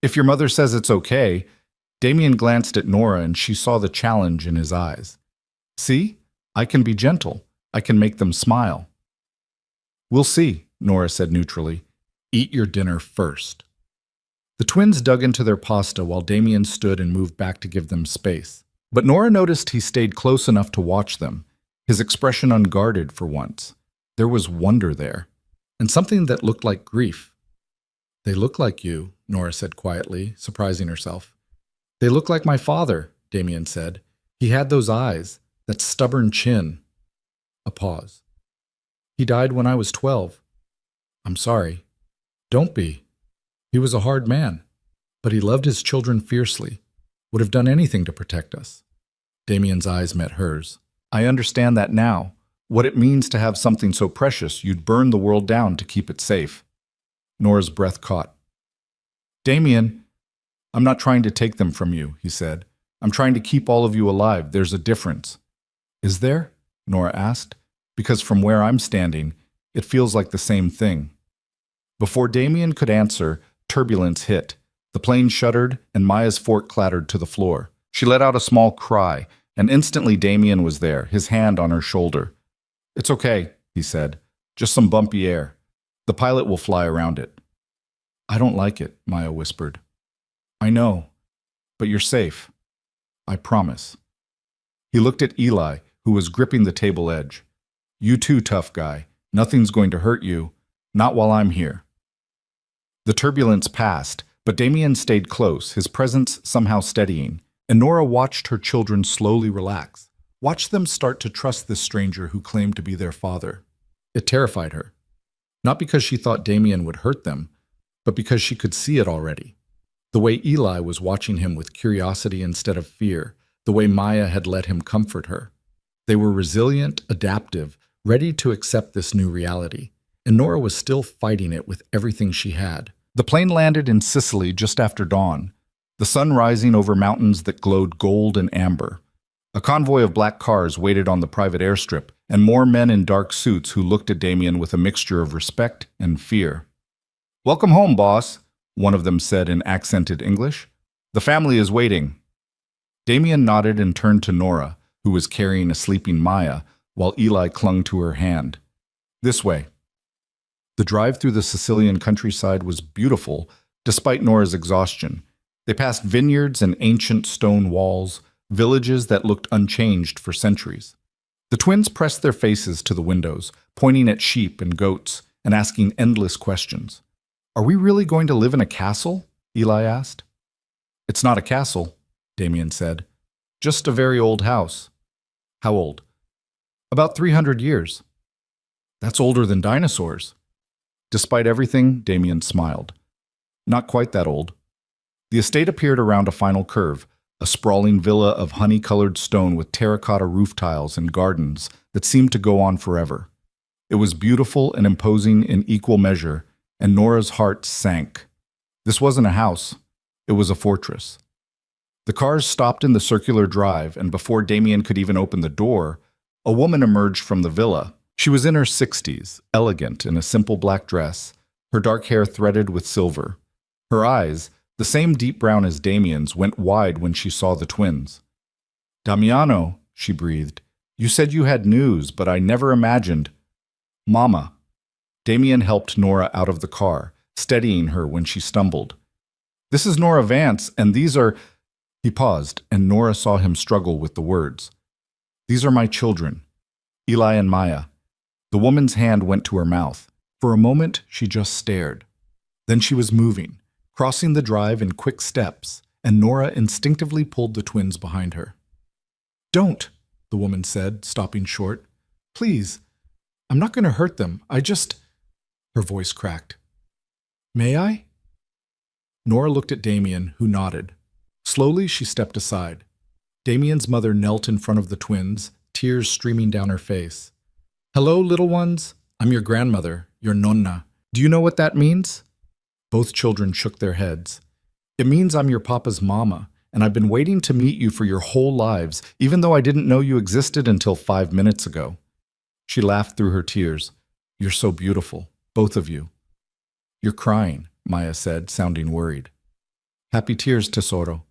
If your mother says it's okay. Damien glanced at Nora and she saw the challenge in his eyes. See? I can be gentle. I can make them smile. We'll see, Nora said neutrally. Eat your dinner first. The twins dug into their pasta while Damien stood and moved back to give them space. But Nora noticed he stayed close enough to watch them, his expression unguarded for once. There was wonder there, and something that looked like grief. "They look like you," Nora said quietly, surprising herself. "They look like my father," Damien said. "He had those eyes, that stubborn chin." A pause. "He died when I was 12. I'm sorry." "Don't be. He was a hard man, but he loved his children fiercely, would have done anything to protect us." Damien's eyes met hers. "I understand that now, what it means to have something so precious you'd burn the world down to keep it safe." Nora's breath caught. "Damien, I'm not trying to take them from you," he said. "I'm trying to keep all of you alive. There's a difference." "Is there?" Nora asked. "Because from where I'm standing, it feels like the same thing." Before Damien could answer, turbulence hit. The plane shuddered, and Maya's fork clattered to the floor. She let out a small cry, and instantly Damien was there, his hand on her shoulder. "It's okay," he said. "Just some bumpy air. The pilot will fly around it." "I don't like it," Maya whispered. "I know, but you're safe. I promise." He looked at Eli, who was gripping the table edge. "You too, tough guy. Nothing's going to hurt you. Not while I'm here." The turbulence passed, but Damien stayed close, his presence somehow steadying, and Nora watched her children slowly relax, watched them start to trust this stranger who claimed to be their father. It terrified her. Not because she thought Damien would hurt them, but because she could see it already. The way Eli was watching him with curiosity instead of fear, the way Maya had let him comfort her. They were resilient, adaptive, ready to accept this new reality, and Nora was still fighting it with everything she had. The plane landed in Sicily just after dawn, the sun rising over mountains that glowed gold and amber. A convoy of black cars waited on the private airstrip, and more men in dark suits who looked at Damien with a mixture of respect and fear. "Welcome home, boss," one of them said in accented English. "The family is waiting." Damien nodded and turned to Nora, who was carrying a sleeping Maya, while Eli clung to her hand. "This way." The drive through the Sicilian countryside was beautiful, despite Nora's exhaustion. They passed vineyards and ancient stone walls, villages that looked unchanged for centuries. The twins pressed their faces to the windows, pointing at sheep and goats, and asking endless questions. "Are we really going to live in a castle?" Eli asked. "It's not a castle," Damien said. "Just a very old house." "How old?" "About 300 years. "That's older than dinosaurs." Despite everything, Damien smiled. "Not quite that old." The estate appeared around a final curve, a sprawling villa of honey-colored stone with terracotta roof tiles and gardens that seemed to go on forever. It was beautiful and imposing in equal measure, and Nora's heart sank. This wasn't a house. It was a fortress. The cars stopped in the circular drive, and before Damien could even open the door, a woman emerged from the villa. She was in her 60s, elegant in a simple black dress, her dark hair threaded with silver. Her eyes, the same deep brown as Damien's, went wide when she saw the twins. "Damiano," she breathed, "you said you had news, but I never imagined—" "Mama." Damien helped Nora out of the car, steadying her when she stumbled. "This is Nora Vance, and these are—" He paused, and Nora saw him struggle with the words. "These are my children, Eli and Maya." The woman's hand went to her mouth. For a moment, she just stared. Then she was moving, crossing the drive in quick steps, and Nora instinctively pulled the twins behind her. "Don't," the woman said, stopping short. "Please, I'm not going to hurt them. I just—" Her voice cracked. "May I?" Nora looked at Damien, who nodded. Slowly, she stepped aside. Damien's mother knelt in front of the twins, tears streaming down her face. "Hello, little ones. I'm your grandmother, your nonna. Do you know what that means?" Both children shook their heads. "It means I'm your papa's mama, and I've been waiting to meet you for your whole lives, even though I didn't know you existed until 5 minutes ago." She laughed through her tears. "You're so beautiful, both of you." "You're crying," Maya said, sounding worried. "Happy tears, tesoro.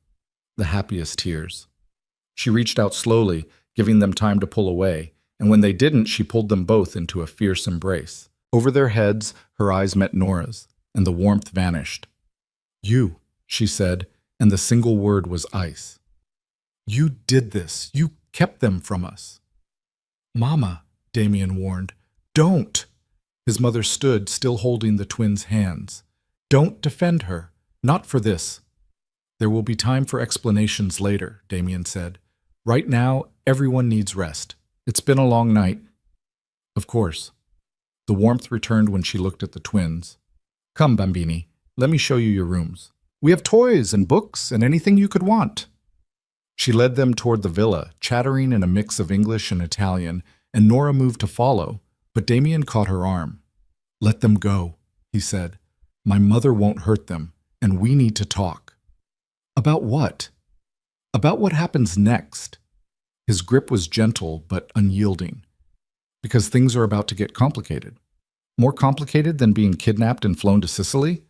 The happiest tears." She reached out slowly, giving them time to pull away, and when they didn't, she pulled them both into a fierce embrace. Over their heads, her eyes met Nora's, and the warmth vanished. "You," she said, and the single word was ice. You did this. You kept them from us. Mama, Damien warned. Don't. His mother stood, still holding the twins' hands. Don't defend her. Not for this. There will be time for explanations later, Damien said. Right now, everyone needs rest. It's been a long night. Of course. The warmth returned when she looked at the twins. Come, Bambini. Let me show you your rooms. We have toys and books and anything you could want. She led them toward the villa, chattering in a mix of English and Italian, and Nora moved to follow, but Damien caught her arm. Let them go, he said. My mother won't hurt them, and we need to talk. About what? About what happens next. His grip was gentle but unyielding. Because things are about to get complicated. More complicated than being kidnapped and flown to Sicily?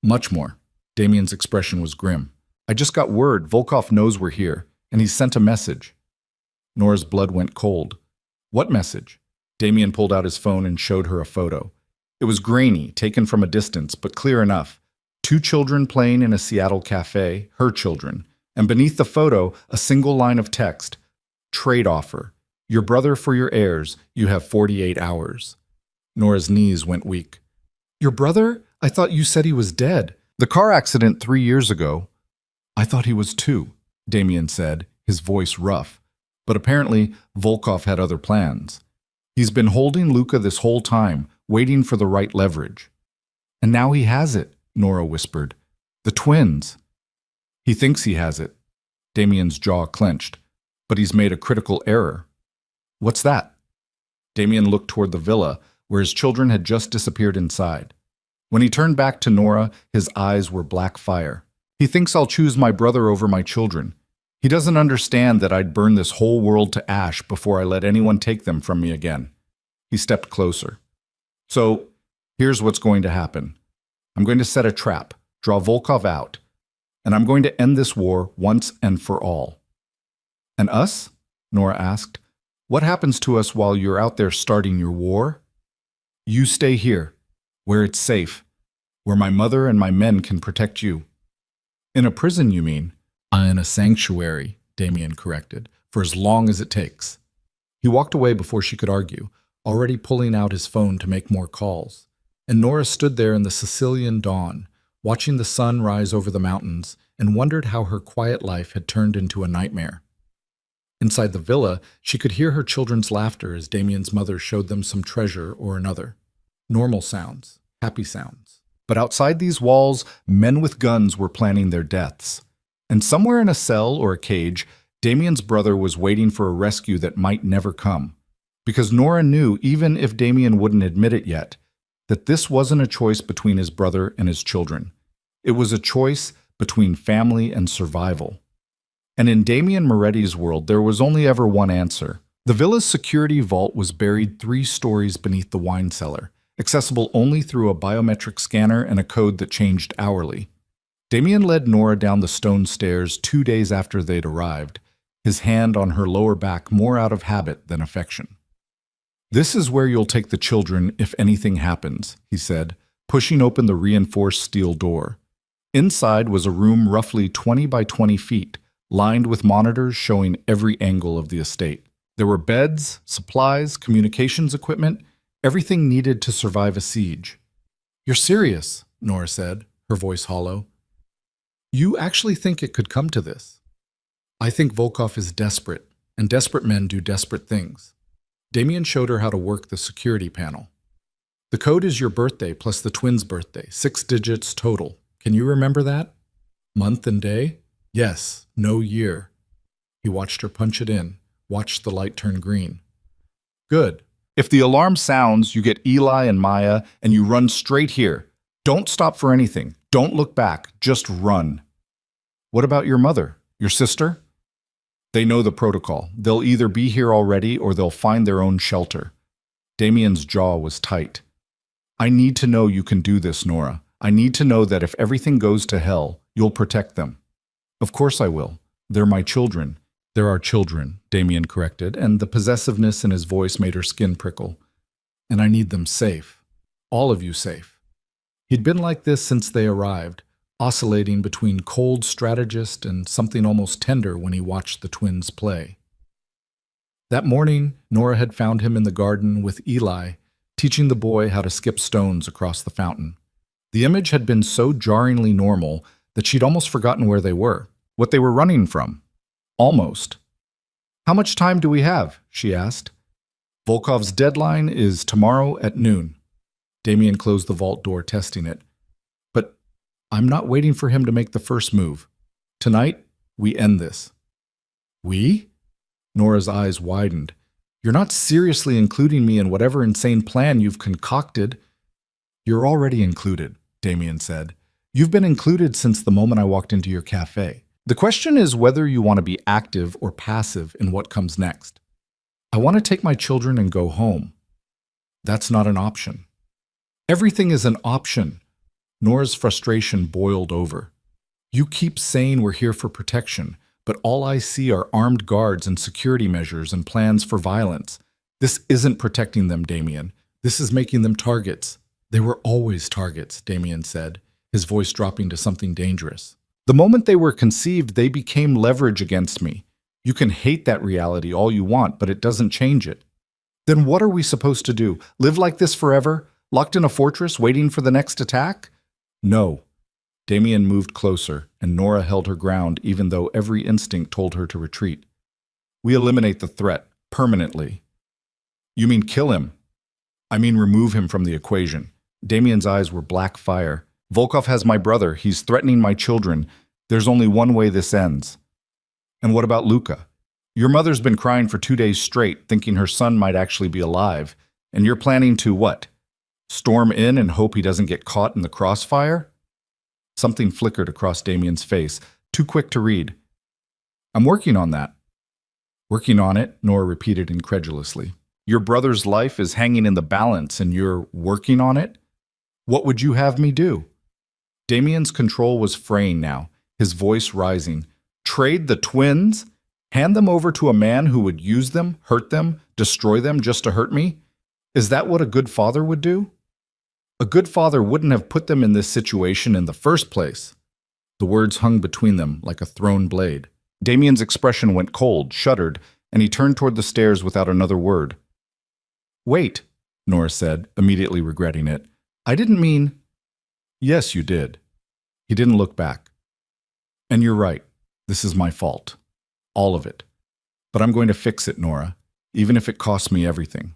Much more. Damien's expression was grim. I just got word Volkov knows we're here, and he's sent a message. Nora's blood went cold. What message? Damien pulled out his phone and showed her a photo. It was grainy, taken from a distance, but clear enough. 2 children playing in a Seattle cafe, her children, and beneath the photo, a single line of text. Trade offer. Your brother for your heirs. You have 48 hours. Nora's knees went weak. Your brother? I thought you said he was dead. The car accident 3 years ago. I thought he was 2, Damien said, his voice rough. But apparently, Volkov had other plans. He's been holding Luca this whole time, waiting for the right leverage. And now he has it, Nora whispered. The twins. He thinks he has it. Damien's jaw clenched. But he's made a critical error. What's that? Damien looked toward the villa, where his children had just disappeared inside. When he turned back to Nora, his eyes were black fire. He thinks I'll choose my brother over my children. He doesn't understand that I'd burn this whole world to ash before I let anyone take them from me again. He stepped closer. So, here's what's going to happen. I'm going to set a trap, draw Volkov out, and I'm going to end this war once and for all. And us? Nora asked. What happens to us while you're out there starting your war? You stay here, where it's safe, where my mother and my men can protect you. In a prison, you mean? In a sanctuary, Damien corrected, for as long as it takes. He walked away before she could argue, already pulling out his phone to make more calls. And Nora stood there in the Sicilian dawn, watching the sun rise over the mountains, and wondered how her quiet life had turned into a nightmare. Inside the villa, she could hear her children's laughter as Damien's mother showed them some treasure or another. Normal sounds, happy sounds. But outside these walls, men with guns were planning their deaths. And somewhere in a cell or a cage, Damien's brother was waiting for a rescue that might never come. Because Nora knew, even if Damien wouldn't admit it yet, that this wasn't a choice between his brother and his children. It was a choice between family and survival. And in Damien Moretti's world, there was only ever one answer. The villa's security vault was buried 3 stories beneath the wine cellar, accessible only through a biometric scanner and a code that changed hourly. Damien led Nora down the stone stairs 2 days after they'd arrived, his hand on her lower back more out of habit than affection. This is where you'll take the children if anything happens, he said, pushing open the reinforced steel door. Inside was a room roughly 20 by 20 feet, lined with monitors showing every angle of the estate. There were beds, supplies, communications equipment, everything needed to survive a siege. You're serious, Nora said, her voice hollow. You actually think it could come to this? I think Volkov is desperate, and desperate men do desperate things. Damien showed her how to work the security panel. The code is your birthday plus the twins' birthday, 6 digits total. Can you remember that? Month and day? Yes, no year. He watched her punch it in, watched the light turn green. Good. If the alarm sounds, you get Eli and Maya, and you run straight here. Don't stop for anything. Don't look back. Just run. What about your mother? Your sister? They know the protocol. They'll either be here already or they'll find their own shelter. Damien's jaw was tight. I need to know you can do this, Nora. I need to know that if everything goes to hell, you'll protect them. Of course I will. They're my children. There are children, Damien corrected, and the possessiveness in his voice made her skin prickle. And I need them safe. All of you safe. He'd been like this since they arrived, oscillating between cold strategist and something almost tender when he watched the twins play. That morning, Nora had found him in the garden with Eli, teaching the boy how to skip stones across the fountain. The image had been so jarringly normal that she'd almost forgotten where they were, what they were running from. Almost. "How much time do we have?" she asked. "Volkov's deadline is tomorrow at noon." Damien closed the vault door, testing it. "But I'm not waiting for him to make the first move. Tonight, we end this." "We?" Nora's eyes widened. "You're not seriously including me in whatever insane plan you've concocted." "You're already included," Damien said. "You've been included since the moment I walked into your cafe. The question is whether you want to be active or passive in what comes next. I want to take my children and go home. That's not an option." "Everything is an option." Nora's frustration boiled over. "You keep saying we're here for protection, but all I see are armed guards and security measures and plans for violence. This isn't protecting them, Damien. This is making them targets." "They were always targets," Damien said, his voice dropping to something dangerous. "The moment they were conceived, they became leverage against me. You can hate that reality all you want, but it doesn't change it." "Then what are we supposed to do? Live like this forever? Locked in a fortress, waiting for the next attack?" "No." Damien moved closer, and Nora held her ground even though every instinct told her to retreat. "We eliminate the threat, permanently." "You mean kill him?" "I mean remove him from the equation." Damien's eyes were black fire. "Volkov has my brother. He's threatening my children. There's only one way this ends." "And what about Luca? Your mother's been crying for 2 days straight, thinking her son might actually be alive. And you're planning to what? Storm in and hope he doesn't get caught in the crossfire?" Something flickered across Damien's face, too quick to read. "I'm working on that." "Working on it?" Nora repeated incredulously. "Your brother's life is hanging in the balance and you're working on it? What would you have me do?" Damien's control was fraying now, his voice rising. "Trade the twins? Hand them over to a man who would use them, hurt them, destroy them just to hurt me? Is that what a good father would do? A good father wouldn't have put them in this situation in the first place." The words hung between them like a thrown blade. Damien's expression went cold, shuddered, and he turned toward the stairs without another word. "Wait," Nora said, immediately regretting it. "I didn't mean—" "Yes, you did." He didn't look back. "And you're right. This is my fault. All of it. But I'm going to fix it, Nora, even if it costs me everything."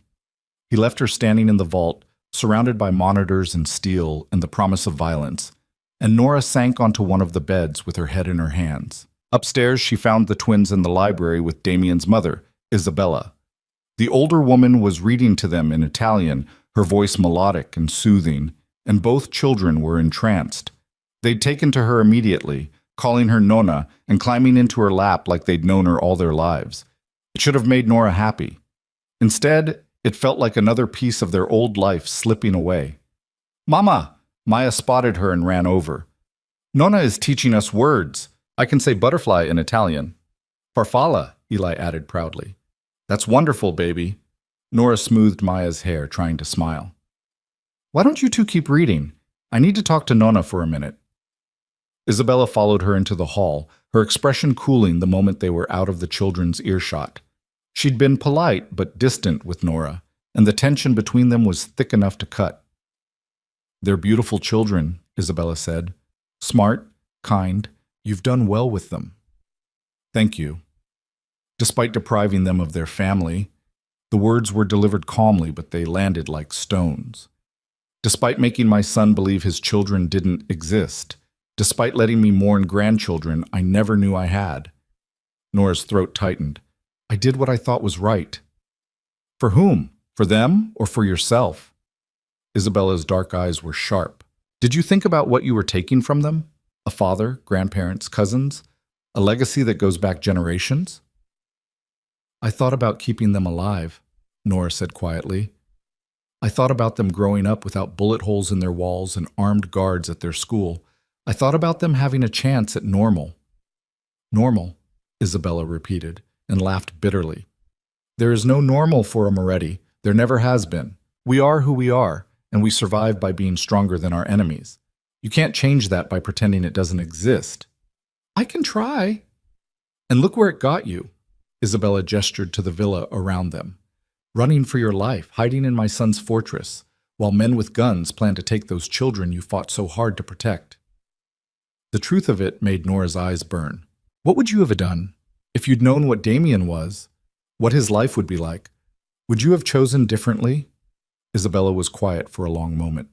He left her standing in the vault, surrounded by monitors and steel and the promise of violence, and Nora sank onto one of the beds with her head in her hands. Upstairs, she found the twins in the library with Damien's mother, Isabella. The older woman was reading to them in Italian, her voice melodic and soothing, and both children were entranced. They'd taken to her immediately, calling her Nonna and climbing into her lap like they'd known her all their lives. It should have made Nora happy. Instead, it felt like another piece of their old life slipping away. "Mama!" Maya spotted her and ran over. "Nonna is teaching us words. I can say butterfly in Italian." "Farfalla," Eli added proudly. "That's wonderful, baby." Nora smoothed Maya's hair, trying to smile. "Why don't you two keep reading? I need to talk to Nonna for a minute." Isabella followed her into the hall, her expression cooling the moment they were out of the children's earshot. She'd been polite but distant with Nora, and the tension between them was thick enough to cut. "They're beautiful children," Isabella said. "Smart, kind. You've done well with them." "Thank you." Despite depriving them of their family, the words were delivered calmly, but they landed like stones. Despite making my son believe his children didn't exist, despite letting me mourn grandchildren I never knew I had. Nora's throat tightened. "I did what I thought was right." "For whom? For them or for yourself?" Isabella's dark eyes were sharp. "Did you think about what you were taking from them? A father, grandparents, cousins? A legacy that goes back generations?" "I thought about keeping them alive," Nora said quietly. "I thought about them growing up without bullet holes in their walls and armed guards at their school. I thought about them having a chance at normal." "Normal," Isabella repeated, and laughed bitterly. "There is no normal for a Moretti. There never has been. We are who we are, and we survive by being stronger than our enemies. You can't change that by pretending it doesn't exist. I can try. And look where it got you. Isabella gestured to the villa around them. Running for your life, hiding in my son's fortress, while men with guns plan to take those children you fought so hard to protect. The truth of it made Nora's eyes burn. What would you have done if you'd known what Damien was, what his life would be like? Would you have chosen differently? Isabella was quiet for a long moment.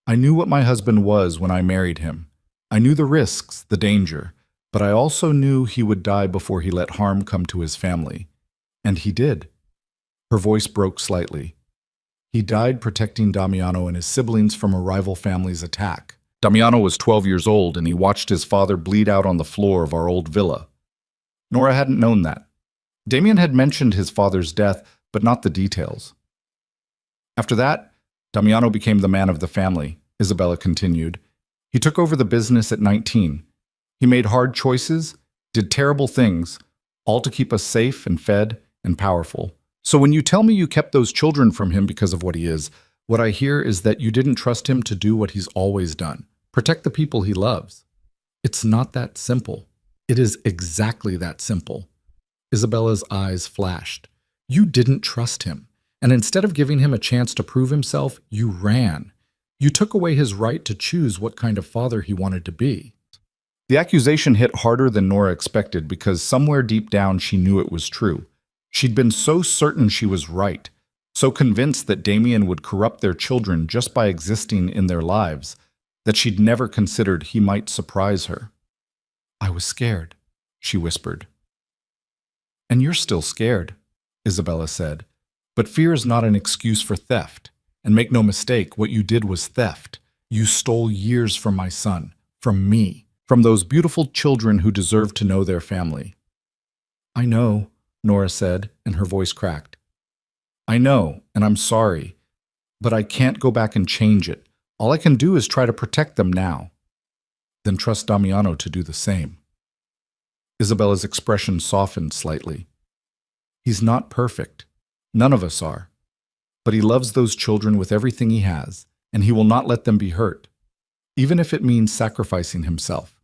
I knew what my husband was when I married him. I knew the risks, the danger, but I also knew he would die before he let harm come to his family. And he did. Her voice broke slightly. He died protecting Damiano and his siblings from a rival family's attack. Damiano was 12 years old, and he watched his father bleed out on the floor of our old villa. Nora hadn't known that. Damien had mentioned his father's death, but not the details. After that, Damiano became the man of the family, Isabella continued. He took over the business at 19. He made hard choices, did terrible things, all to keep us safe and fed and powerful. So when you tell me you kept those children from him because of what he is, what I hear is that you didn't trust him to do what he's always done. Protect the people he loves. It's not that simple. It is exactly that simple. Isabella's eyes flashed. You didn't trust him. And instead of giving him a chance to prove himself, you ran. You took away his right to choose what kind of father he wanted to be. The accusation hit harder than Nora expected because somewhere deep down she knew it was true. She'd been so certain she was right, so convinced that Damien would corrupt their children just by existing in their lives, that she'd never considered he might surprise her. I was scared, she whispered. And you're still scared, Isabella said. But fear is not an excuse for theft. And make no mistake, what you did was theft. You stole years from my son, from me, from those beautiful children who deserve to know their family. I know, Nora said, and her voice cracked. I know, and I'm sorry, but I can't go back and change it. All I can do is try to protect them now. Then trust Damiano to do the same. Isabella's expression softened slightly. He's not perfect. None of us are. But he loves those children with everything he has, and he will not let them be hurt, even if it means sacrificing himself.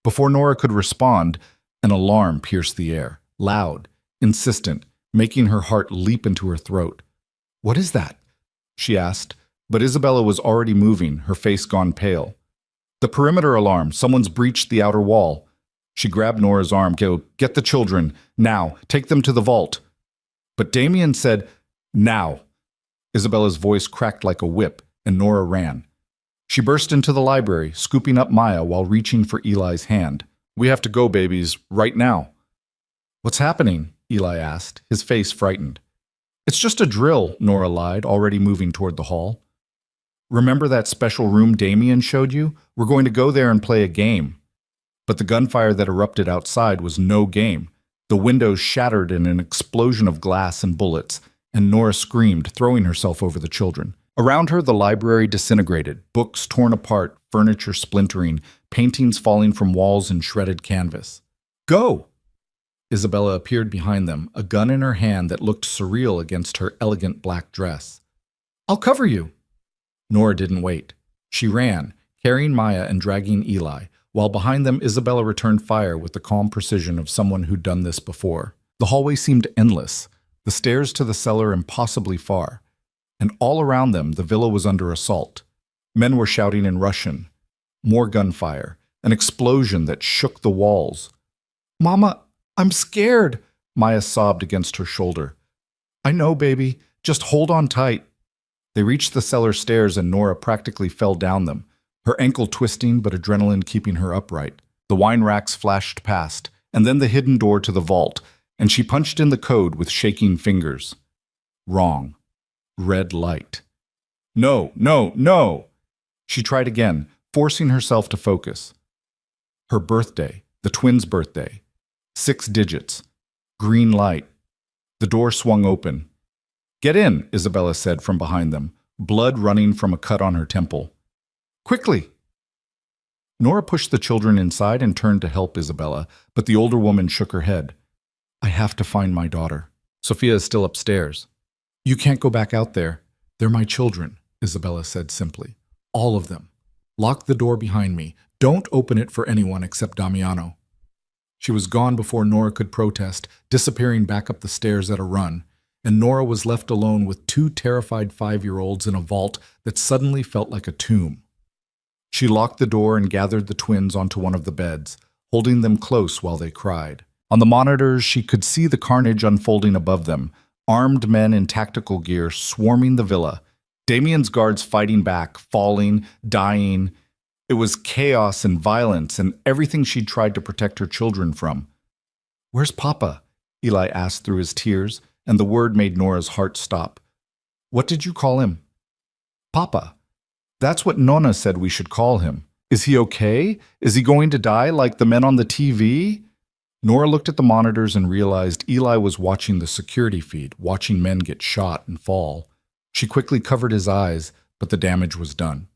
Before Nora could respond, an alarm pierced the air, loud, insistent, making her heart leap into her throat. What is that? She asked, but Isabella was already moving, her face gone pale. The perimeter alarm. Someone's breached the outer wall. She grabbed Nora's arm. Go, get the children. Now. Take them to the vault. But Damien said, now. Isabella's voice cracked like a whip, and Nora ran. She burst into the library, scooping up Maya while reaching for Eli's hand. We have to go, babies, right now. What's happening? Eli asked, his face frightened. It's just a drill, Nora lied, already moving toward the hall. Remember that special room Damien showed you? We're going to go there and play a game. But the gunfire that erupted outside was no game. The windows shattered in an explosion of glass and bullets, and Nora screamed, throwing herself over the children. Around her, the library disintegrated, books torn apart, furniture splintering, paintings falling from walls and shredded canvas. Go! Isabella appeared behind them, a gun in her hand that looked surreal against her elegant black dress. I'll cover you! Nora didn't wait. She ran, carrying Maya and dragging Eli, while behind them Isabella returned fire with the calm precision of someone who'd done this before. The hallway seemed endless, the stairs to the cellar impossibly far, and all around them the villa was under assault. Men were shouting in Russian. More gunfire, an explosion that shook the walls. Mama, I'm scared, Maya sobbed against her shoulder. I know, baby. Just hold on tight. They reached the cellar stairs and Nora practically fell down them, her ankle twisting but adrenaline keeping her upright. The wine racks flashed past, and then the hidden door to the vault, and she punched in the code with shaking fingers. Wrong. Red light. No, no, no! She tried again, forcing herself to focus. Her birthday, the twins' birthday. 6 digits. Green light. The door swung open. Get in, Isabella said from behind them, blood running from a cut on her temple. Quickly! Nora pushed the children inside and turned to help Isabella, but the older woman shook her head. I have to find my daughter. Sophia is still upstairs. You can't go back out there. They're my children, Isabella said simply. All of them. Lock the door behind me. Don't open it for anyone except Damiano." She was gone before Nora could protest, disappearing back up the stairs at a run, and Nora was left alone with two terrified 5-year-olds in a vault that suddenly felt like a tomb. She locked the door and gathered the twins onto one of the beds, holding them close while they cried. On the monitors, she could see the carnage unfolding above them, armed men in tactical gear swarming the villa, Damien's guards fighting back, falling, dying. It was chaos and violence and everything she'd tried to protect her children from. "Where's Papa?" Eli asked through his tears, and the word made Nora's heart stop. "What did you call him?" "Papa. That's what Nonna said we should call him. Is he okay? Is he going to die like the men on the TV?" Nora looked at the monitors and realized Eli was watching the security feed, watching men get shot and fall. She quickly covered his eyes, but the damage was done.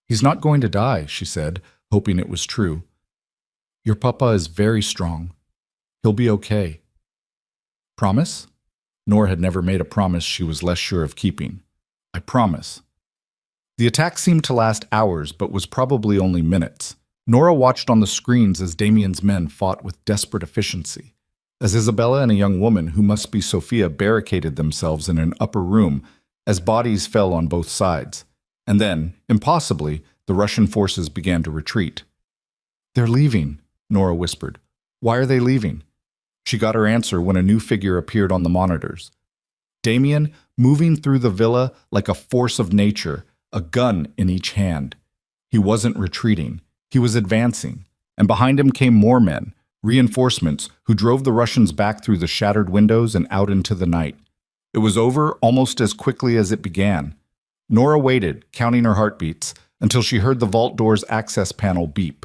"He's not going to die," she said, hoping it was true. "Your papa is very strong. He'll be okay." "Promise?" Nora had never made a promise she was less sure of keeping. "I promise." The attack seemed to last hours, but was probably only minutes. Nora watched on the screens as Damien's men fought with desperate efficiency, as Isabella and a young woman who must be Sophia barricaded themselves in an upper room as bodies fell on both sides. And then, impossibly, the Russian forces began to retreat. "They're leaving," Nora whispered. "Why are they leaving?" She got her answer when a new figure appeared on the monitors. Damien, moving through the villa like a force of nature, a gun in each hand. He wasn't retreating. He was advancing, and behind him came more men, reinforcements, who drove the Russians back through the shattered windows and out into the night. It was over almost as quickly as it began. Nora waited, counting her heartbeats, until she heard the vault door's access panel beep.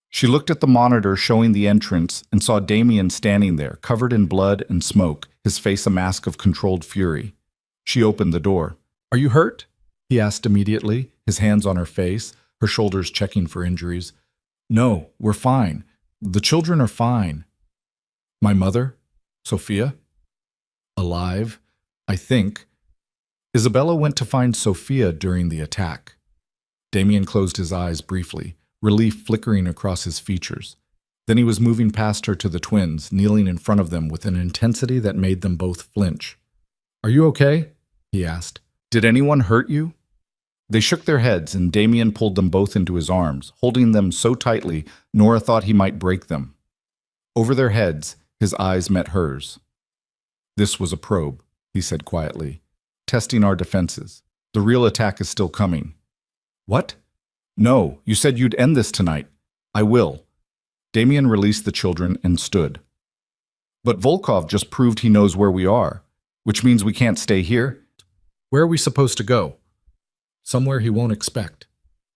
She looked at the monitor showing the entrance and saw Damien standing there, covered in blood and smoke, his face a mask of controlled fury. She opened the door. "Are you hurt?" he asked immediately, his hands on her face, her shoulders checking for injuries. "No, we're fine. The children are fine." "My mother? Sophia?" "Alive, I think." Isabella went to find Sophia during the attack. Damien closed his eyes briefly, relief flickering across his features. Then he was moving past her to the twins, kneeling in front of them with an intensity that made them both flinch. "Are you okay?" he asked. "Did anyone hurt you?" They shook their heads, and Damien pulled them both into his arms, holding them so tightly Nora thought he might break them. Over their heads, his eyes met hers. "This was a probe," he said quietly. "Testing our defenses. The real attack is still coming." "What?" "No, you said you'd end this tonight." "I will." Damien released the children and stood. "But Volkov just proved he knows where we are, which means we can't stay here." "Where are we supposed to go?" "Somewhere he won't expect."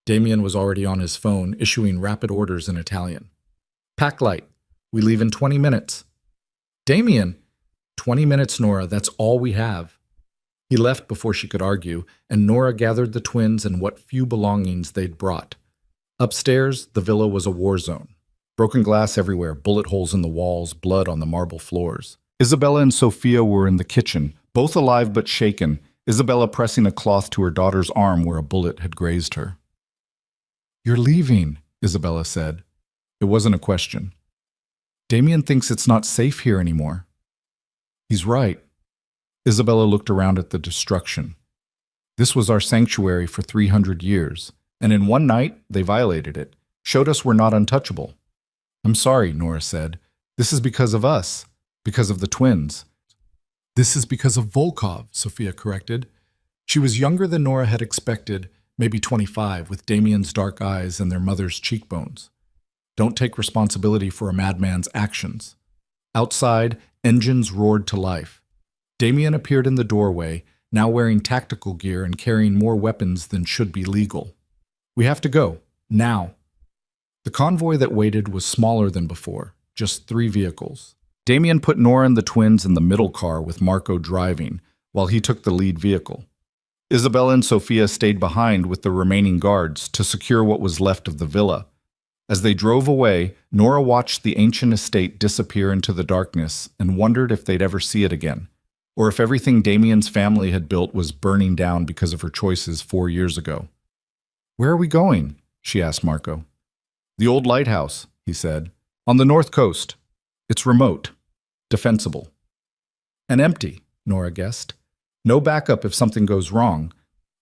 Damien was already on his phone, issuing rapid orders in Italian. "Pack light. We leave in 20 minutes. "Damien!" 20 minutes, Nora. That's all we have." He left before she could argue, and Nora gathered the twins and what few belongings they'd brought. Upstairs, the villa was a war zone. Broken glass everywhere, bullet holes in the walls, blood on the marble floors. Isabella and Sophia were in the kitchen, both alive but shaken, Isabella pressing a cloth to her daughter's arm where a bullet had grazed her. "You're leaving," Isabella said. It wasn't a question. "Damien thinks it's not safe here anymore." "He's right." Isabella looked around at the destruction. "This was our sanctuary for 300 years, and in one night they violated it, showed us we're not untouchable." "I'm sorry," Nora said. "This is because of us, because of the twins." "This is because of Volkov," Sophia corrected. She was younger than Nora had expected, maybe 25, with Damien's dark eyes and their mother's cheekbones. Don't take responsibility for a madman's actions. Outside, engines roared to life. Damien appeared in the doorway, now wearing tactical gear and carrying more weapons than should be legal. "We have to go, now." The convoy that waited was smaller than before, just 3 vehicles. Damien put Nora and the twins in the middle car with Marco driving, while he took the lead vehicle. Isabella and Sophia stayed behind with the remaining guards to secure what was left of the villa. As they drove away, Nora watched the ancient estate disappear into the darkness and wondered if they'd ever see it again, or if everything Damien's family had built was burning down because of her choices 4 years ago. Where are we going? She asked Marco. The old lighthouse, he said. On the north coast. It's remote. Defensible. And empty, Nora guessed. No backup if something goes wrong.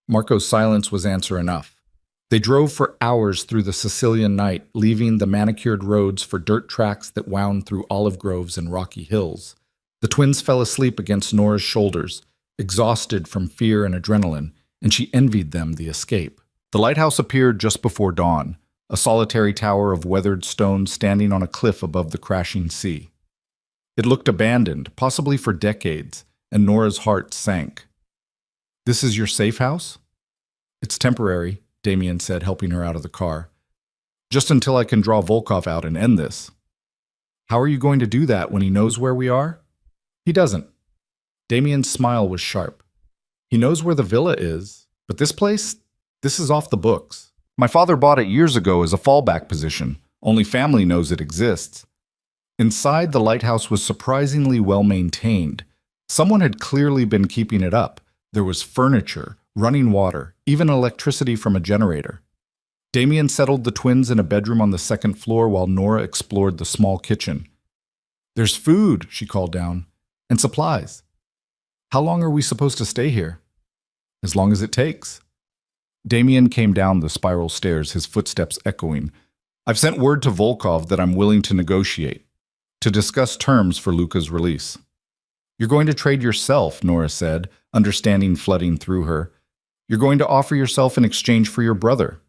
Marco's silence was answer enough. They drove for hours through the Sicilian night, leaving the manicured roads for dirt tracks that wound through olive groves and rocky hills. The twins fell asleep against Nora's shoulders, exhausted from fear and adrenaline, and she envied them the escape. The lighthouse appeared just before dawn, a solitary tower of weathered stone standing on a cliff above the crashing sea. It looked abandoned, possibly for decades, and Nora's heart sank. This is your safe house? It's temporary, Damien said, helping her out of the car. Just until I can draw Volkov out and end this. How are you going to do that when he knows where we are? He doesn't. Damien's smile was sharp. He knows where the villa is, but this place, this is off the books. My father bought it years ago as a fallback position. Only family knows it exists. Inside, the lighthouse was surprisingly well maintained. Someone had clearly been keeping it up. There was furniture, running water, even electricity from a generator. Damien settled the twins in a bedroom on the second floor while Nora explored the small kitchen. There's food, she called down, and supplies. How long are we supposed to stay here? As long as it takes. Damien came down the spiral stairs, his footsteps echoing. I've sent word to Volkov that I'm willing to negotiate, to discuss terms for Luca's release. You're going to trade yourself, Nora said, understanding flooding through her. You're going to offer yourself in exchange for your brother.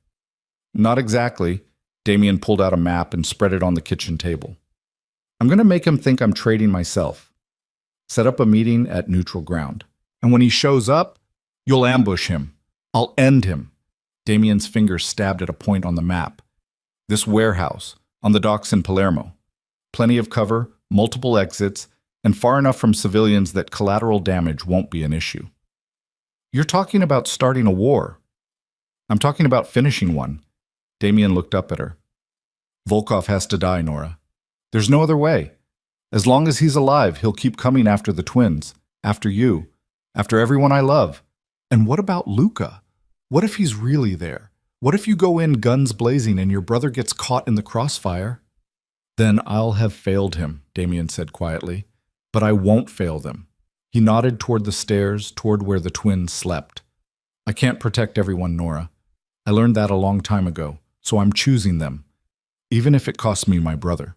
Not exactly. Damien pulled out a map and spread it on the kitchen table. I'm going to make him think I'm trading myself. Set up a meeting at neutral ground. And when he shows up, you'll ambush him. I'll end him. Damien's finger stabbed at a point on the map. This warehouse, on the docks in Palermo. Plenty of cover, multiple exits, and far enough from civilians that collateral damage won't be an issue. You're talking about starting a war. I'm talking about finishing one. Damien looked up at her. Volkov has to die, Nora. There's no other way. As long as he's alive, he'll keep coming after the twins, after you, after everyone I love. And what about Luca? What if he's really there? What if you go in guns blazing and your brother gets caught in the crossfire? Then I'll have failed him, Damien said quietly. But I won't fail them. He nodded toward the stairs, toward where the twins slept. I can't protect everyone, Nora. I learned that a long time ago, so I'm choosing them, even if it costs me my brother.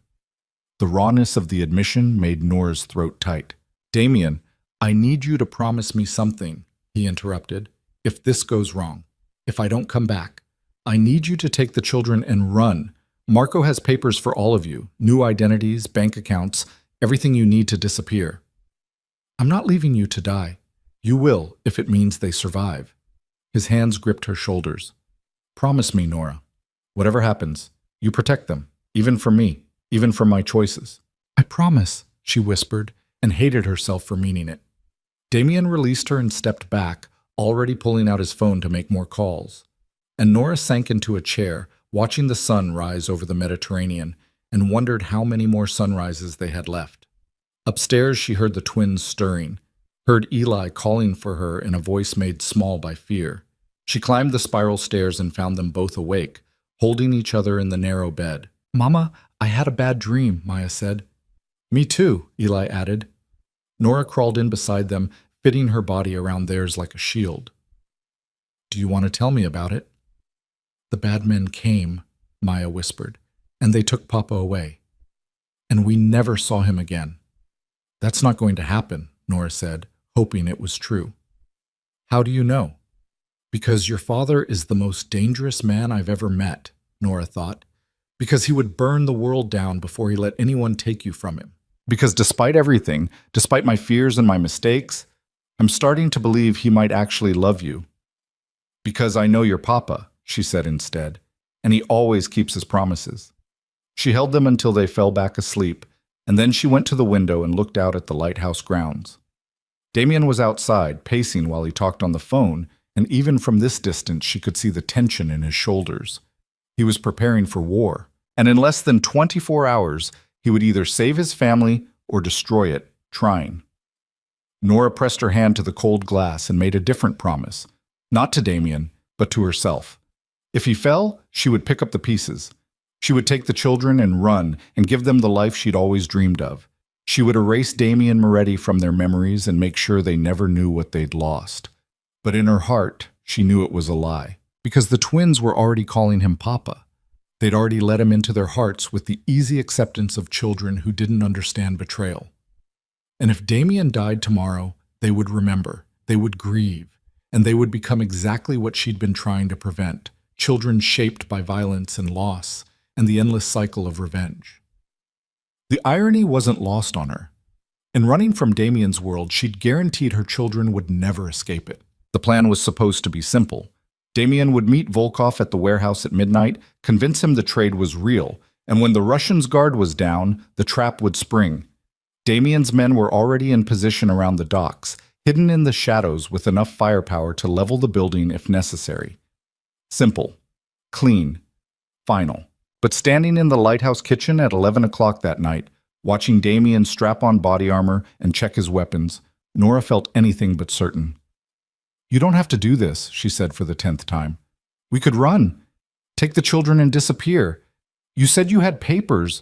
The rawness of the admission made Nora's throat tight. Damien, I need you to promise me something, he interrupted. If this goes wrong, if I don't come back, I need you to take the children and run. Marco has papers for all of you, new identities, bank accounts, everything you need to disappear. I'm not leaving you to die. You will, if it means they survive. His hands gripped her shoulders. Promise me, Nora. Whatever happens, you protect them, even for me, even for my choices. I promise, she whispered, and hated herself for meaning it. Damien released her and stepped back, already pulling out his phone to make more calls. And Nora sank into a chair, watching the sun rise over the Mediterranean, and wondered how many more sunrises they had left. Upstairs, she heard the twins stirring, heard Eli calling for her in a voice made small by fear. She climbed the spiral stairs and found them both awake, holding each other in the narrow bed. Mama, I had a bad dream, Maya said. Me too, Eli added. Nora crawled in beside them, fitting her body around theirs like a shield. Do you want to tell me about it? The bad men came, Maya whispered, and they took Papa away. And we never saw him again. That's not going to happen, Nora said, hoping it was true. How do you know? Because your father is the most dangerous man I've ever met, Nora thought. Because he would burn the world down before he let anyone take you from him. Because despite everything, despite my fears and my mistakes, I'm starting to believe he might actually love you. Because I know your papa, she said instead, and he always keeps his promises. She held them until they fell back asleep, and then she went to the window and looked out at the lighthouse grounds. Damien was outside, pacing while he talked on the phone, and even from this distance she could see the tension in his shoulders. He was preparing for war, and in less than 24 hours, he would either save his family or destroy it, trying. Nora pressed her hand to the cold glass and made a different promise, not to Damien, but to herself. If he fell, she would pick up the pieces. She would take the children and run and give them the life she'd always dreamed of. She would erase Damien Moretti from their memories and make sure they never knew what they'd lost. But in her heart, she knew it was a lie, because the twins were already calling him Papa. They'd already let him into their hearts with the easy acceptance of children who didn't understand betrayal. And if Damien died tomorrow, they would remember, they would grieve, and they would become exactly what she'd been trying to prevent, children shaped by violence and loss, and the endless cycle of revenge. The irony wasn't lost on her. In running from Damien's world, she'd guaranteed her children would never escape it. The plan was supposed to be simple. Damien would meet Volkov at the warehouse at midnight, convince him the trade was real, and when the Russians' guard was down, the trap would spring. Damien's men were already in position around the docks, hidden in the shadows with enough firepower to level the building if necessary. Simple, clean, final. But standing in the lighthouse kitchen at 11 o'clock that night, watching Damien strap on body armor and check his weapons, Nora felt anything but certain. "You don't have to do this," she said for the 10th time. "We could run, take the children and disappear. You said you had papers."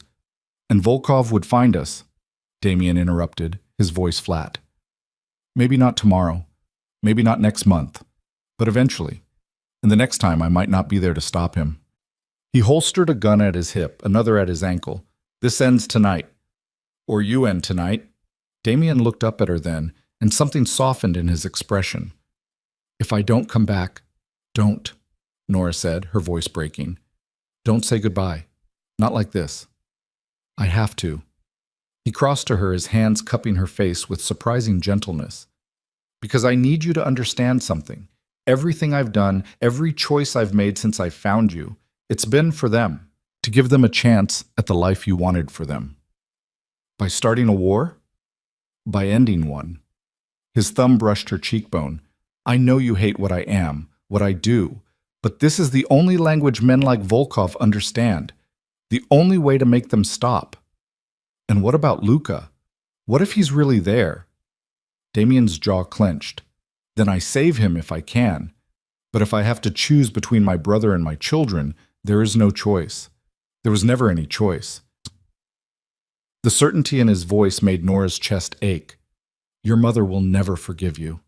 "And Volkov would find us," Damien interrupted, his voice flat. "Maybe not tomorrow, maybe not next month, but eventually. And the next time I might not be there to stop him." He holstered a gun at his hip, another at his ankle. "This ends tonight. Or you end tonight." Damien looked up at her then, and something softened in his expression. "If I don't come back, don't," Nora said, her voice breaking. "Don't say goodbye. Not like this. I have to." He crossed to her, his hands cupping her face with surprising gentleness. "Because I need you to understand something. Everything I've done, every choice I've made since I found you, it's been for them, to give them a chance at the life you wanted for them. By starting a war? By ending one." His thumb brushed her cheekbone. "I know you hate what I am, what I do, but this is the only language men like Volkov understand, the only way to make them stop. And what about Luca? What if he's really there?" Damien's jaw clenched. "Then I save him if I can. But if I have to choose between my brother and my children, there is no choice. There was never any choice." The certainty in his voice made Nora's chest ache. "Your mother will never forgive you."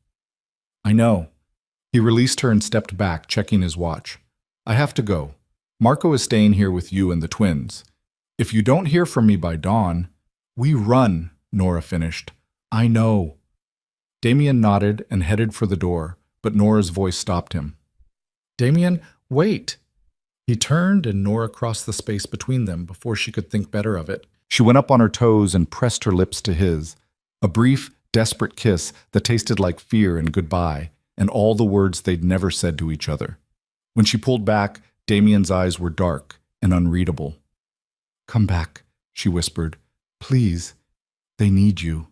"I know." He released her and stepped back, checking his watch. "I have to go. Marco is staying here with you and the twins. If you don't hear from me by dawn—" "We run," Nora finished. "I know." Damien nodded and headed for the door, but Nora's voice stopped him. "Damien, wait!" He turned and Nora crossed the space between them before she could think better of it. She went up on her toes and pressed her lips to his. A brief, desperate kiss that tasted like fear and goodbye, and all the words they'd never said to each other. When she pulled back, Damien's eyes were dark and unreadable. "Come back," she whispered. "Please. They need you."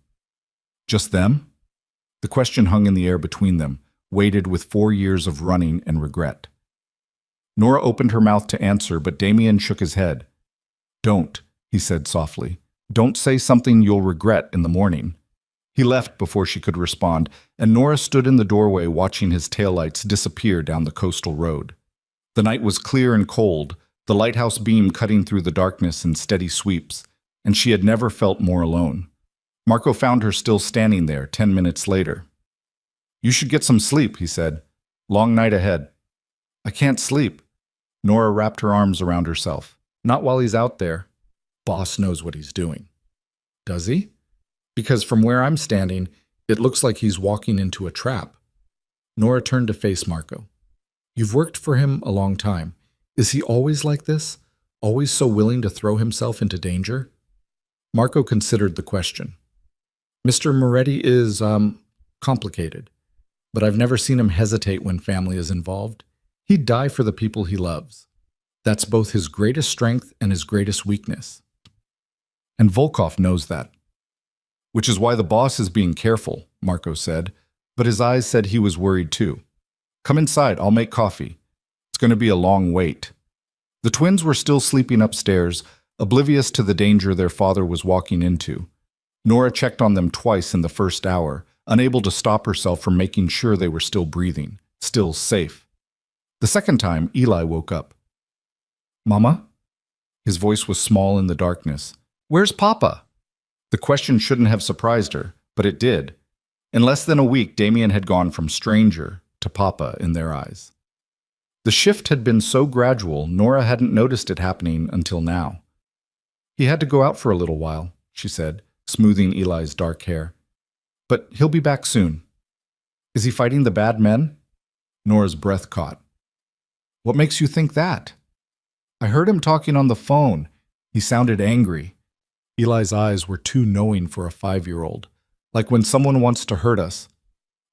"Just them?" The question hung in the air between them, weighted with 4 years of running and regret. Nora opened her mouth to answer, but Damien shook his head. "Don't," he said softly. "Don't say something you'll regret in the morning." He left before she could respond, and Nora stood in the doorway watching his taillights disappear down the coastal road. The night was clear and cold, the lighthouse beam cutting through the darkness in steady sweeps, and she had never felt more alone. Marco found her still standing there 10 minutes later. "You should get some sleep," he said. "Long night ahead." "I can't sleep." Nora wrapped her arms around herself. "Not while he's out there. Boss knows what he's doing." "Does he?" "Because from where I'm standing, it looks like he's walking into a trap." Nora turned to face Marco. "You've worked for him a long time. Is he always like this? Always so willing to throw himself into danger?" Marco considered the question. "Mr. Moretti is, complicated. But I've never seen him hesitate when family is involved. He'd die for the people he loves. That's both his greatest strength and his greatest weakness. And Volkov knows that. Which is why the boss is being careful," Marco said, but his eyes said he was worried too. "Come inside, I'll make coffee. It's going to be a long wait." The twins were still sleeping upstairs, oblivious to the danger their father was walking into. Nora checked on them twice in the first hour, unable to stop herself from making sure they were still breathing, still safe. The second time, Eli woke up. Mama? His voice was small in the darkness. Where's Papa? The question shouldn't have surprised her, but it did. In less than a week, Damien had gone from stranger to Papa in their eyes. The shift had been so gradual, Nora hadn't noticed it happening until now. He had to go out for a little while, she said, smoothing Eli's dark hair. But he'll be back soon. Is he fighting the bad men? Nora's breath caught. What makes you think that? I heard him talking on the phone. He sounded angry. Eli's eyes were too knowing for a 5-year-old, like when someone wants to hurt us.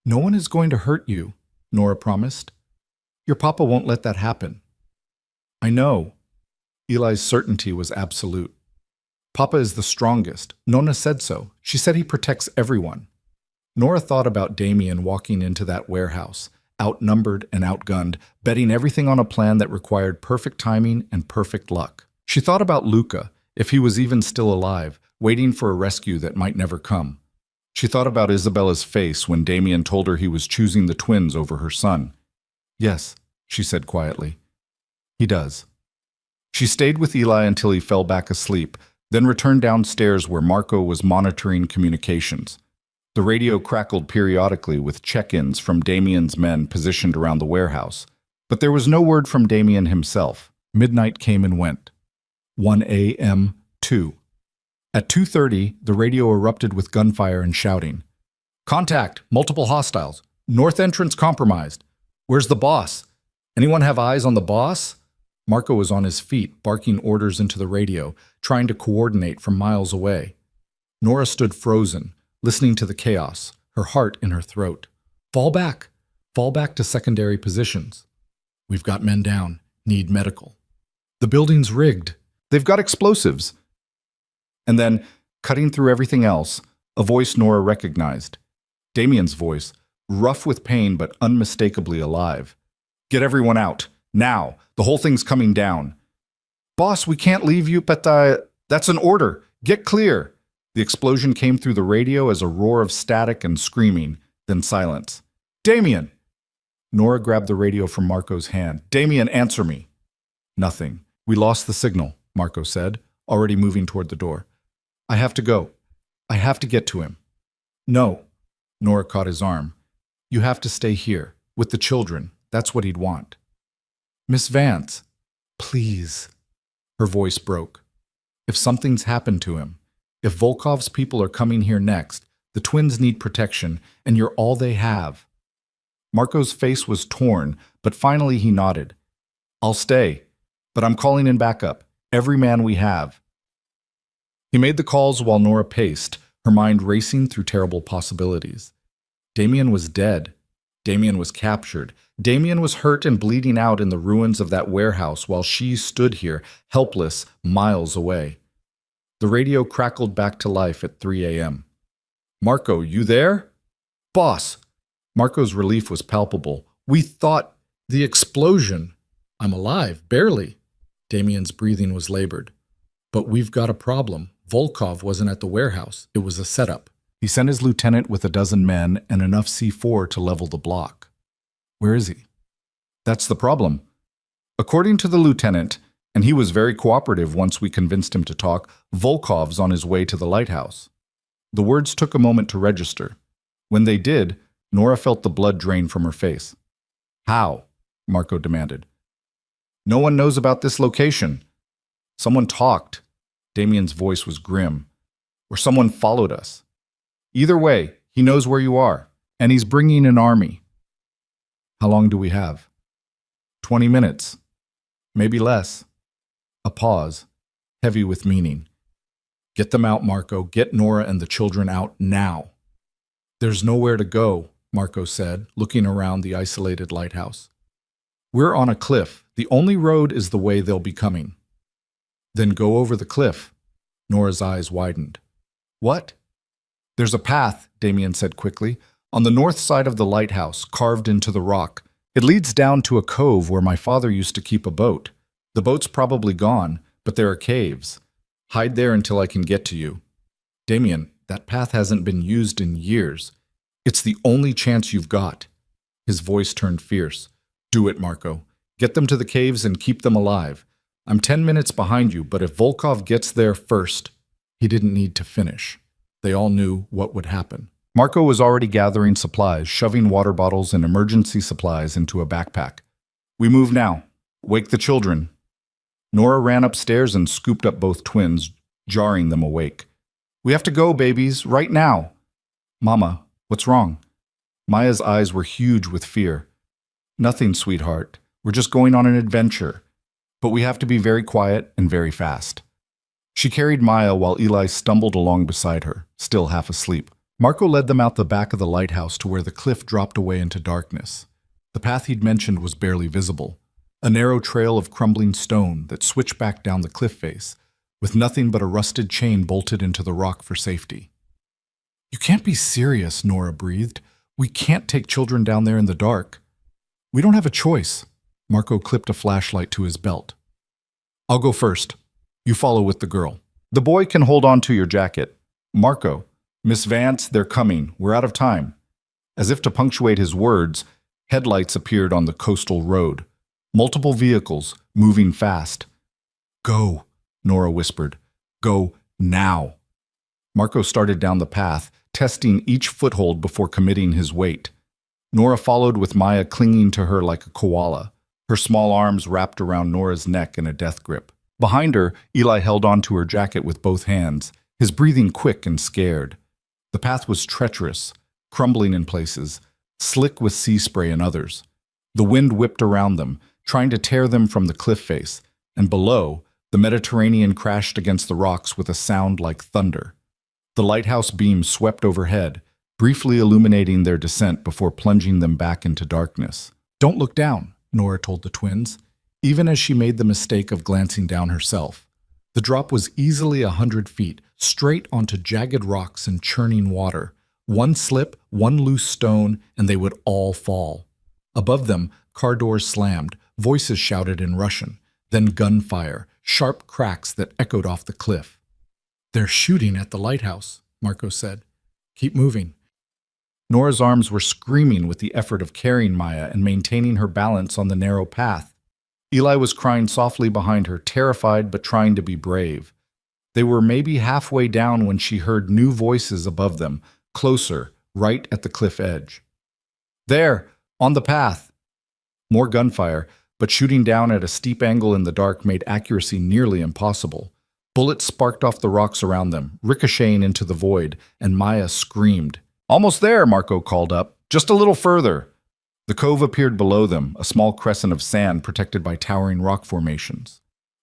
No one is going to hurt you, Nora promised. Your papa won't let that happen. I know. Eli's certainty was absolute. Papa is the strongest. Nona said so. She said he protects everyone. Nora thought about Damien walking into that warehouse, outnumbered and outgunned, betting everything on a plan that required perfect timing and perfect luck. She thought about Luca, if he was even still alive, waiting for a rescue that might never come. She thought about Isabella's face when Damien told her he was choosing the twins over her son. Yes, she said quietly. He does. She stayed with Eli until he fell back asleep, then returned downstairs where Marco was monitoring communications. The radio crackled periodically with check-ins from Damien's men positioned around the warehouse. But there was no word from Damien himself. Midnight came and went. 1 a.m., 2. At 2:30, the radio erupted with gunfire and shouting. Contact! Multiple hostiles! North entrance compromised! Where's the boss? Anyone have eyes on the boss? Marco was on his feet, barking orders into the radio, trying to coordinate from miles away. Nora stood frozen, listening to the chaos, her heart in her throat. Fall back! Fall back to secondary positions. We've got men down. Need medical. The building's rigged. They've got explosives. And then, cutting through everything else, a voice Nora recognized. Damien's voice, rough with pain but unmistakably alive. Get everyone out. Now. The whole thing's coming down. Boss, we can't leave you, but that's an order. Get clear. The explosion came through the radio as a roar of static and screaming, then silence. Damien! Nora grabbed the radio from Marco's hand. Damien, answer me. Nothing. We lost the signal, Marco said, already moving toward the door. I have to go. I have to get to him. No. Nora caught his arm. You have to stay here, with the children. That's what he'd want. Miss Vance, please. Her voice broke. If something's happened to him, if Volkov's people are coming here next, the twins need protection, and you're all they have. Marco's face was torn, but finally he nodded. I'll stay, but I'm calling in backup. Every man we have. He made the calls while Nora paced, her mind racing through terrible possibilities. Damien was dead. Damien was captured. Damien was hurt and bleeding out in the ruins of that warehouse while she stood here, helpless, miles away. The radio crackled back to life at 3 a.m. Marco, you there? Boss! Marco's relief was palpable. We thought the explosion. I'm alive, barely. Damien's breathing was labored. But we've got a problem. Volkov wasn't at the warehouse. It was a setup. He sent his lieutenant with 12 men and enough C4 to level the block. Where is he? That's the problem. According to the lieutenant, and he was very cooperative once we convinced him to talk, Volkov's on his way to the lighthouse. The words took a moment to register. When they did, Nora felt the blood drain from her face. How? Marco demanded. No one knows about this location. Someone talked. Damien's voice was grim. Or someone followed us. Either way, he knows where you are, and he's bringing an army. How long do we have? 20 minutes. Maybe less. A pause, heavy with meaning. Get them out, Marco. Get Nora and the children out now. There's nowhere to go, Marco said, looking around the isolated lighthouse. We're on a cliff. The only road is the way they'll be coming. Then go over the cliff. Nora's eyes widened. What? There's a path, Damien said quickly, on the north side of the lighthouse, carved into the rock. It leads down to a cove where my father used to keep a boat. The boat's probably gone, but there are caves. Hide there until I can get to you. Damien, that path hasn't been used in years. It's the only chance you've got. His voice turned fierce. Do it, Marco. Get them to the caves and keep them alive. I'm 10 minutes behind you, but if Volkov gets there first—" He didn't need to finish. They all knew what would happen. Marco was already gathering supplies, shoving water bottles and emergency supplies into a backpack. "We move now. Wake the children." Nora ran upstairs and scooped up both twins, jarring them awake. "We have to go, babies, right now." "Mama, what's wrong?" Maya's eyes were huge with fear. "Nothing, sweetheart. We're just going on an adventure. But we have to be very quiet and very fast." She carried Maya while Eli stumbled along beside her, still half asleep. Marco led them out the back of the lighthouse to where the cliff dropped away into darkness. The path he'd mentioned was barely visible, a narrow trail of crumbling stone that switched back down the cliff face, with nothing but a rusted chain bolted into the rock for safety. "You can't be serious," Nora breathed. "We can't take children down there in the dark." "We don't have a choice." Marco clipped a flashlight to his belt. "I'll go first. You follow with the girl. The boy can hold on to your jacket. Marco, Miss Vance, they're coming. We're out of time." As if to punctuate his words, headlights appeared on the coastal road. Multiple vehicles, moving fast. "Go," Nora whispered. "Go now." Marco started down the path, testing each foothold before committing his weight. Nora followed with Maya clinging to her like a koala, her small arms wrapped around Nora's neck in a death grip. Behind her, Eli held onto her jacket with both hands, his breathing quick and scared. The path was treacherous, crumbling in places, slick with sea spray in others. The wind whipped around them, trying to tear them from the cliff face, and below, the Mediterranean crashed against the rocks with a sound like thunder. The lighthouse beam swept overhead, briefly illuminating their descent before plunging them back into darkness. "Don't look down," Nora told the twins, even as she made the mistake of glancing down herself. The drop was easily 100 feet, straight onto jagged rocks and churning water. One slip, one loose stone, and they would all fall. Above them, car doors slammed, voices shouted in Russian, then gunfire, sharp cracks that echoed off the cliff. "They're shooting at the lighthouse," Marco said. "Keep moving." Nora's arms were screaming with the effort of carrying Maya and maintaining her balance on the narrow path. Eli was crying softly behind her, terrified but trying to be brave. They were maybe halfway down when she heard new voices above them, closer, right at the cliff edge. "There, on the path!" More gunfire, but shooting down at a steep angle in the dark made accuracy nearly impossible. Bullets sparked off the rocks around them, ricocheting into the void, and Maya screamed. "Almost there," Marco called up. "Just a little further." The cove appeared below them, a small crescent of sand protected by towering rock formations.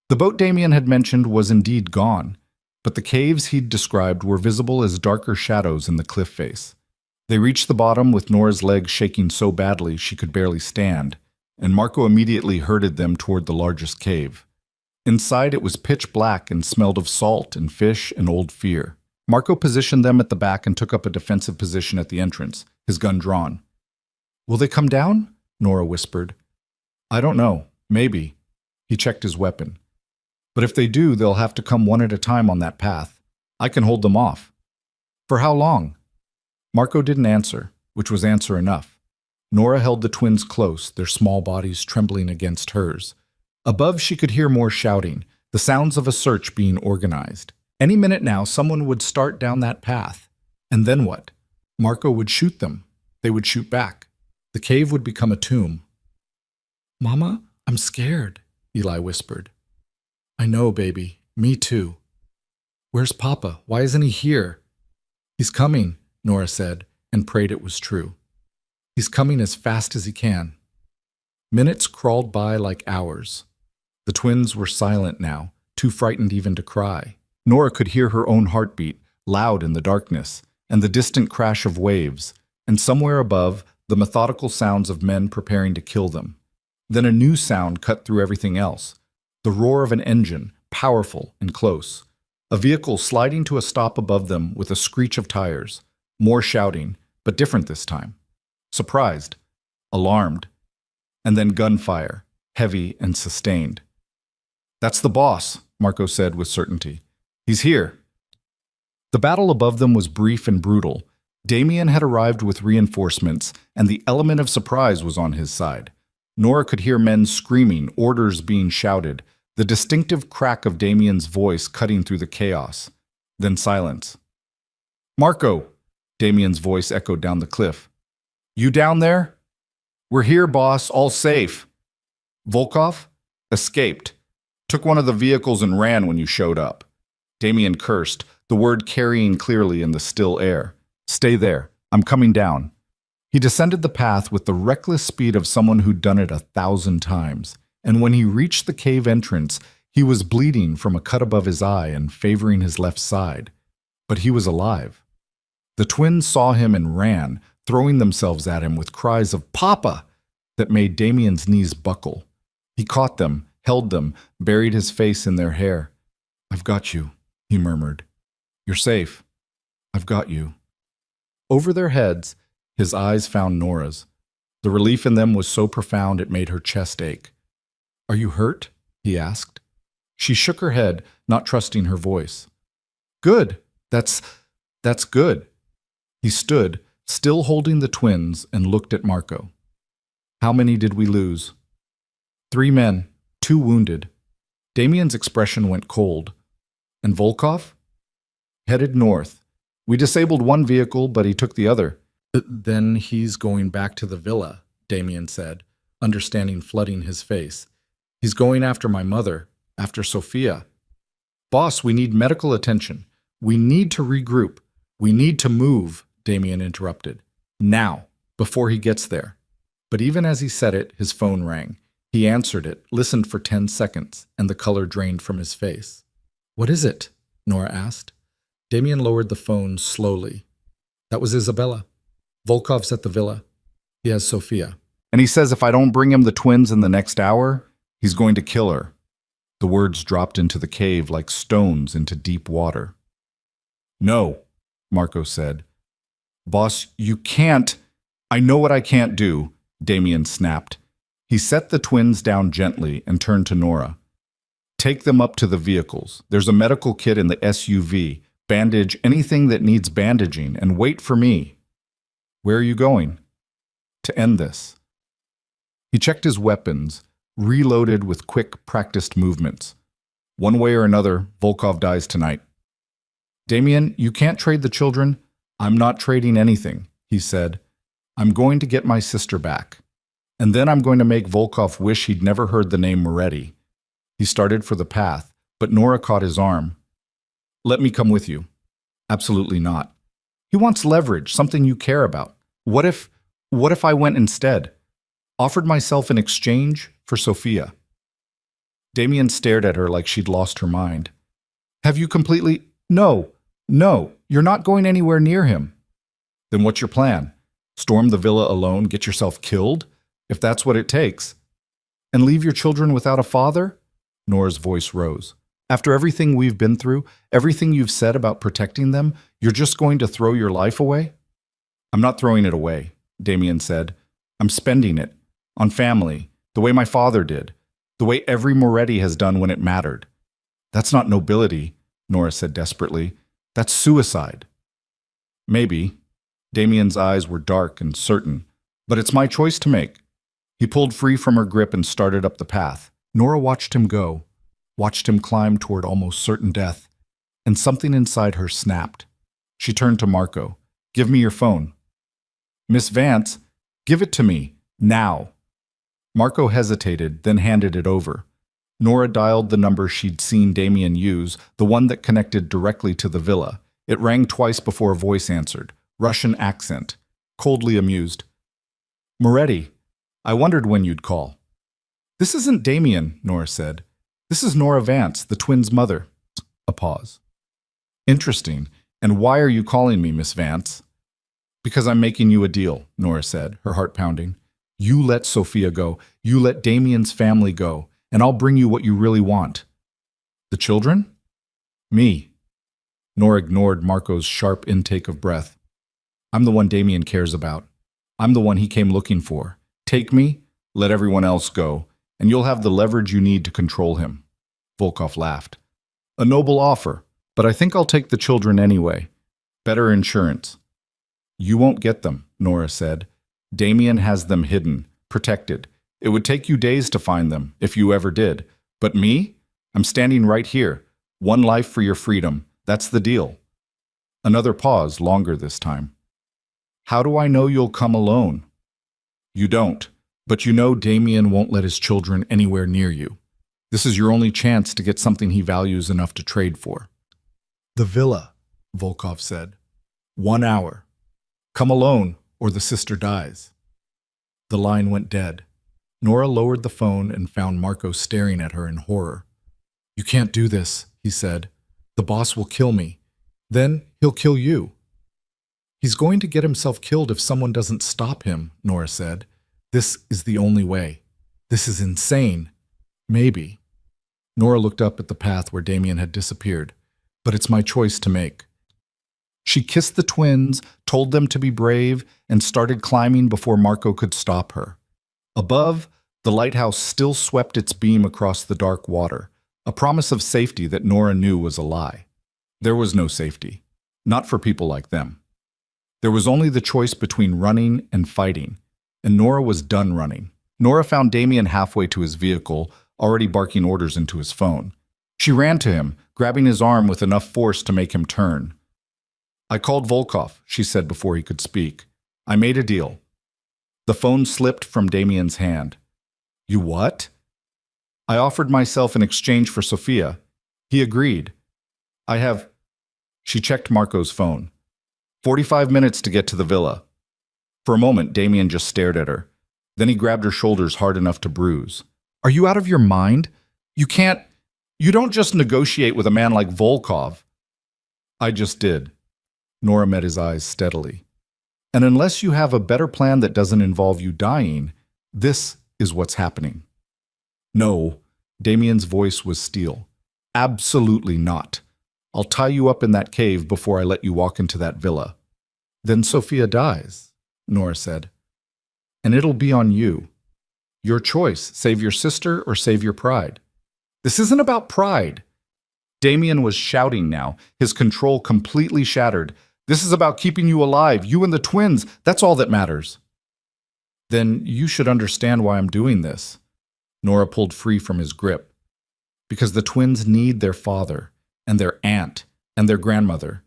The boat Damien had mentioned was indeed gone, but the caves he'd described were visible as darker shadows in the cliff face. They reached the bottom with Nora's legs shaking so badly she could barely stand, and Marco immediately herded them toward the largest cave. Inside it was pitch black and smelled of salt and fish and old fear. Marco positioned them at the back and took up a defensive position at the entrance, his gun drawn. "Will they come down?" Nora whispered. "I don't know. Maybe." He checked his weapon. "But if they do, they'll have to come one at a time on that path. I can hold them off." "For how long?" Marco didn't answer, which was answer enough. Nora held the twins close, their small bodies trembling against hers. Above, she could hear more shouting, the sounds of a search being organized. Any minute now, someone would start down that path. And then what? Marco would shoot them. They would shoot back. The cave would become a tomb. "Mama, I'm scared," Eli whispered. "I know, baby. Me too." "Where's Papa? Why isn't he here?" "He's coming," Nora said, and prayed it was true. "He's coming as fast as he can." Minutes crawled by like hours. The twins were silent now, too frightened even to cry. Nora could hear her own heartbeat, loud in the darkness, and the distant crash of waves, and somewhere above, the methodical sounds of men preparing to kill them. Then a new sound cut through everything else, the roar of an engine, powerful and close. A vehicle sliding to a stop above them with a screech of tires. More shouting, but different this time. Surprised, alarmed, and then gunfire, heavy and sustained. "That's the boss," Marco said with certainty. "He's here." The battle above them was brief and brutal. Damien had arrived with reinforcements, and the element of surprise was on his side. Nora could hear men screaming, orders being shouted, the distinctive crack of Damien's voice cutting through the chaos. Then silence. "Marco!" Damien's voice echoed down the cliff. "You down there?" "We're here, boss, all safe." "Volkov?" "Escaped. Took one of the vehicles and ran when you showed up." Damien cursed, the word carrying clearly in the still air. "Stay there. I'm coming down." He descended the path with the reckless speed of someone who'd done it 1,000 times, and when he reached the cave entrance, he was bleeding from a cut above his eye and favoring his left side. But he was alive. The twins saw him and ran, throwing themselves at him with cries of "Papa!" that made Damien's knees buckle. He caught them, held them, buried his face in their hair. "I've got you," he murmured. "You're safe. I've got you." Over their heads, his eyes found Nora's. The relief in them was so profound it made her chest ache. "Are you hurt?" he asked. She shook her head, not trusting her voice. "Good. That's good." He stood, still holding the twins, and looked at Marco. "How many did we lose?" 3 men, 2 wounded." Damien's expression went cold. "And Volkov?" "Headed north. We disabled one vehicle, but he took the other." "Then he's going back to the villa," Damien said, understanding flooding his face. "He's going after my mother, after Sophia." "Boss, we need medical attention. We need to regroup. We need to move," Damien interrupted. "Now, before he gets there." But even as he said it, his phone rang. He answered it, listened for 10 seconds, and the color drained from his face. "What is it?" Nora asked. Damien lowered the phone slowly. "That was Isabella. Volkov's at the villa. He has Sophia. And he says if I don't bring him the twins in the next hour, he's going to kill her." The words dropped into the cave like stones into deep water. "No," Marco said. "Boss, you can't." "I know what I can't do," Damien snapped. He set the twins down gently and turned to Nora. "Take them up to the vehicles. There's a medical kit in the SUV. Bandage anything that needs bandaging, and wait for me." "Where are you going?" "To end this." He checked his weapons, reloaded with quick, practiced movements. "One way or another, Volkov dies tonight." "Damien, you can't trade the children." "I'm not trading anything," he said. "I'm going to get my sister back. And then I'm going to make Volkov wish he'd never heard the name Moretti." He started for the path, but Nora caught his arm. "Let me come with you." "Absolutely not." "He wants leverage, something you care about. What if I went instead? Offered myself in exchange for Sophia?" Damien stared at her like she'd lost her mind. "Have you completely—" No, you're not going anywhere near him." "Then what's your plan? Storm the villa alone, get yourself killed? If that's what it takes." "And leave your children without a father?" Nora's voice rose. "After everything we've been through, everything you've said about protecting them, you're just going to throw your life away?" "I'm not throwing it away," Damien said. "I'm spending it. On family, the way my father did. The way every Moretti has done when it mattered." "That's not nobility," Nora said desperately. "That's suicide." "Maybe." Damien's eyes were dark and certain. "But it's my choice to make." He pulled free from her grip and started up the path. Nora watched him go, watched him climb toward almost certain death, and something inside her snapped. She turned to Marco. "Give me your phone." "Miss Vance, give it to me, now." Marco hesitated, then handed it over. Nora dialed the number she'd seen Damien use, the one that connected directly to the villa. It rang twice before a voice answered, Russian accent, coldly amused. "Moretti, I wondered when you'd call." "This isn't Damien," Nora said. "This is Nora Vance, the twins' mother." A pause. "Interesting. And why are you calling me, Miss Vance?" "Because I'm making you a deal," Nora said, her heart pounding. "You let Sophia go. You let Damien's family go. And I'll bring you what you really want." "The children?" "Me." Nora ignored Marco's sharp intake of breath. "I'm the one Damien cares about. I'm the one he came looking for. Take me, let everyone else go, and you'll have the leverage you need to control him." Volkov laughed. "A noble offer, but I think I'll take the children anyway. Better insurance." "You won't get them," Nora said. "Damien has them hidden, protected. It would take you days to find them, if you ever did. But me? I'm standing right here. One life for your freedom. That's the deal. Another pause, longer this time. How do I know you'll come alone? You don't, but you know Damien won't let his children anywhere near you. This is your only chance to get something he values enough to trade for. The villa, Volkov said. 1 hour. Come alone, or the sister dies. The line went dead. Nora lowered the phone and found Marco staring at her in horror. You can't do this, he said. The boss will kill me. Then he'll kill you. He's going to get himself killed if someone doesn't stop him, Nora said. This is the only way. This is insane. Maybe. Nora looked up at the path where Damien had disappeared. But it's my choice to make. She kissed the twins, told them to be brave, and started climbing before Marco could stop her. Above, the lighthouse still swept its beam across the dark water, a promise of safety that Nora knew was a lie. There was no safety, not for people like them. There was only the choice between running and fighting, and Nora was done running. Nora found Damien halfway to his vehicle, already barking orders into his phone. She ran to him, grabbing his arm with enough force to make him turn. I called Volkov, she said before he could speak. I made a deal. The phone slipped from Damien's hand. You what? I offered myself in exchange for Sofia. He agreed. I have... She checked Marco's phone. 45 minutes to get to the villa. For a moment, Damien just stared at her. Then he grabbed her shoulders hard enough to bruise. Are you out of your mind? You don't just negotiate with a man like Volkov. I just did. Nora met his eyes steadily. And unless you have a better plan that doesn't involve you dying, this is what's happening. No, Damien's voice was steel. Absolutely not. I'll tie you up in that cave before I let you walk into that villa. Then Sofia dies, Nora said. And it'll be on you. Your choice, save your sister or save your pride. This isn't about pride. Damien was shouting now, his control completely shattered. This is about keeping you alive, you and the twins. That's all that matters. Then you should understand why I'm doing this. Nora pulled free from his grip. Because the twins need their father, and their aunt, and their grandmother.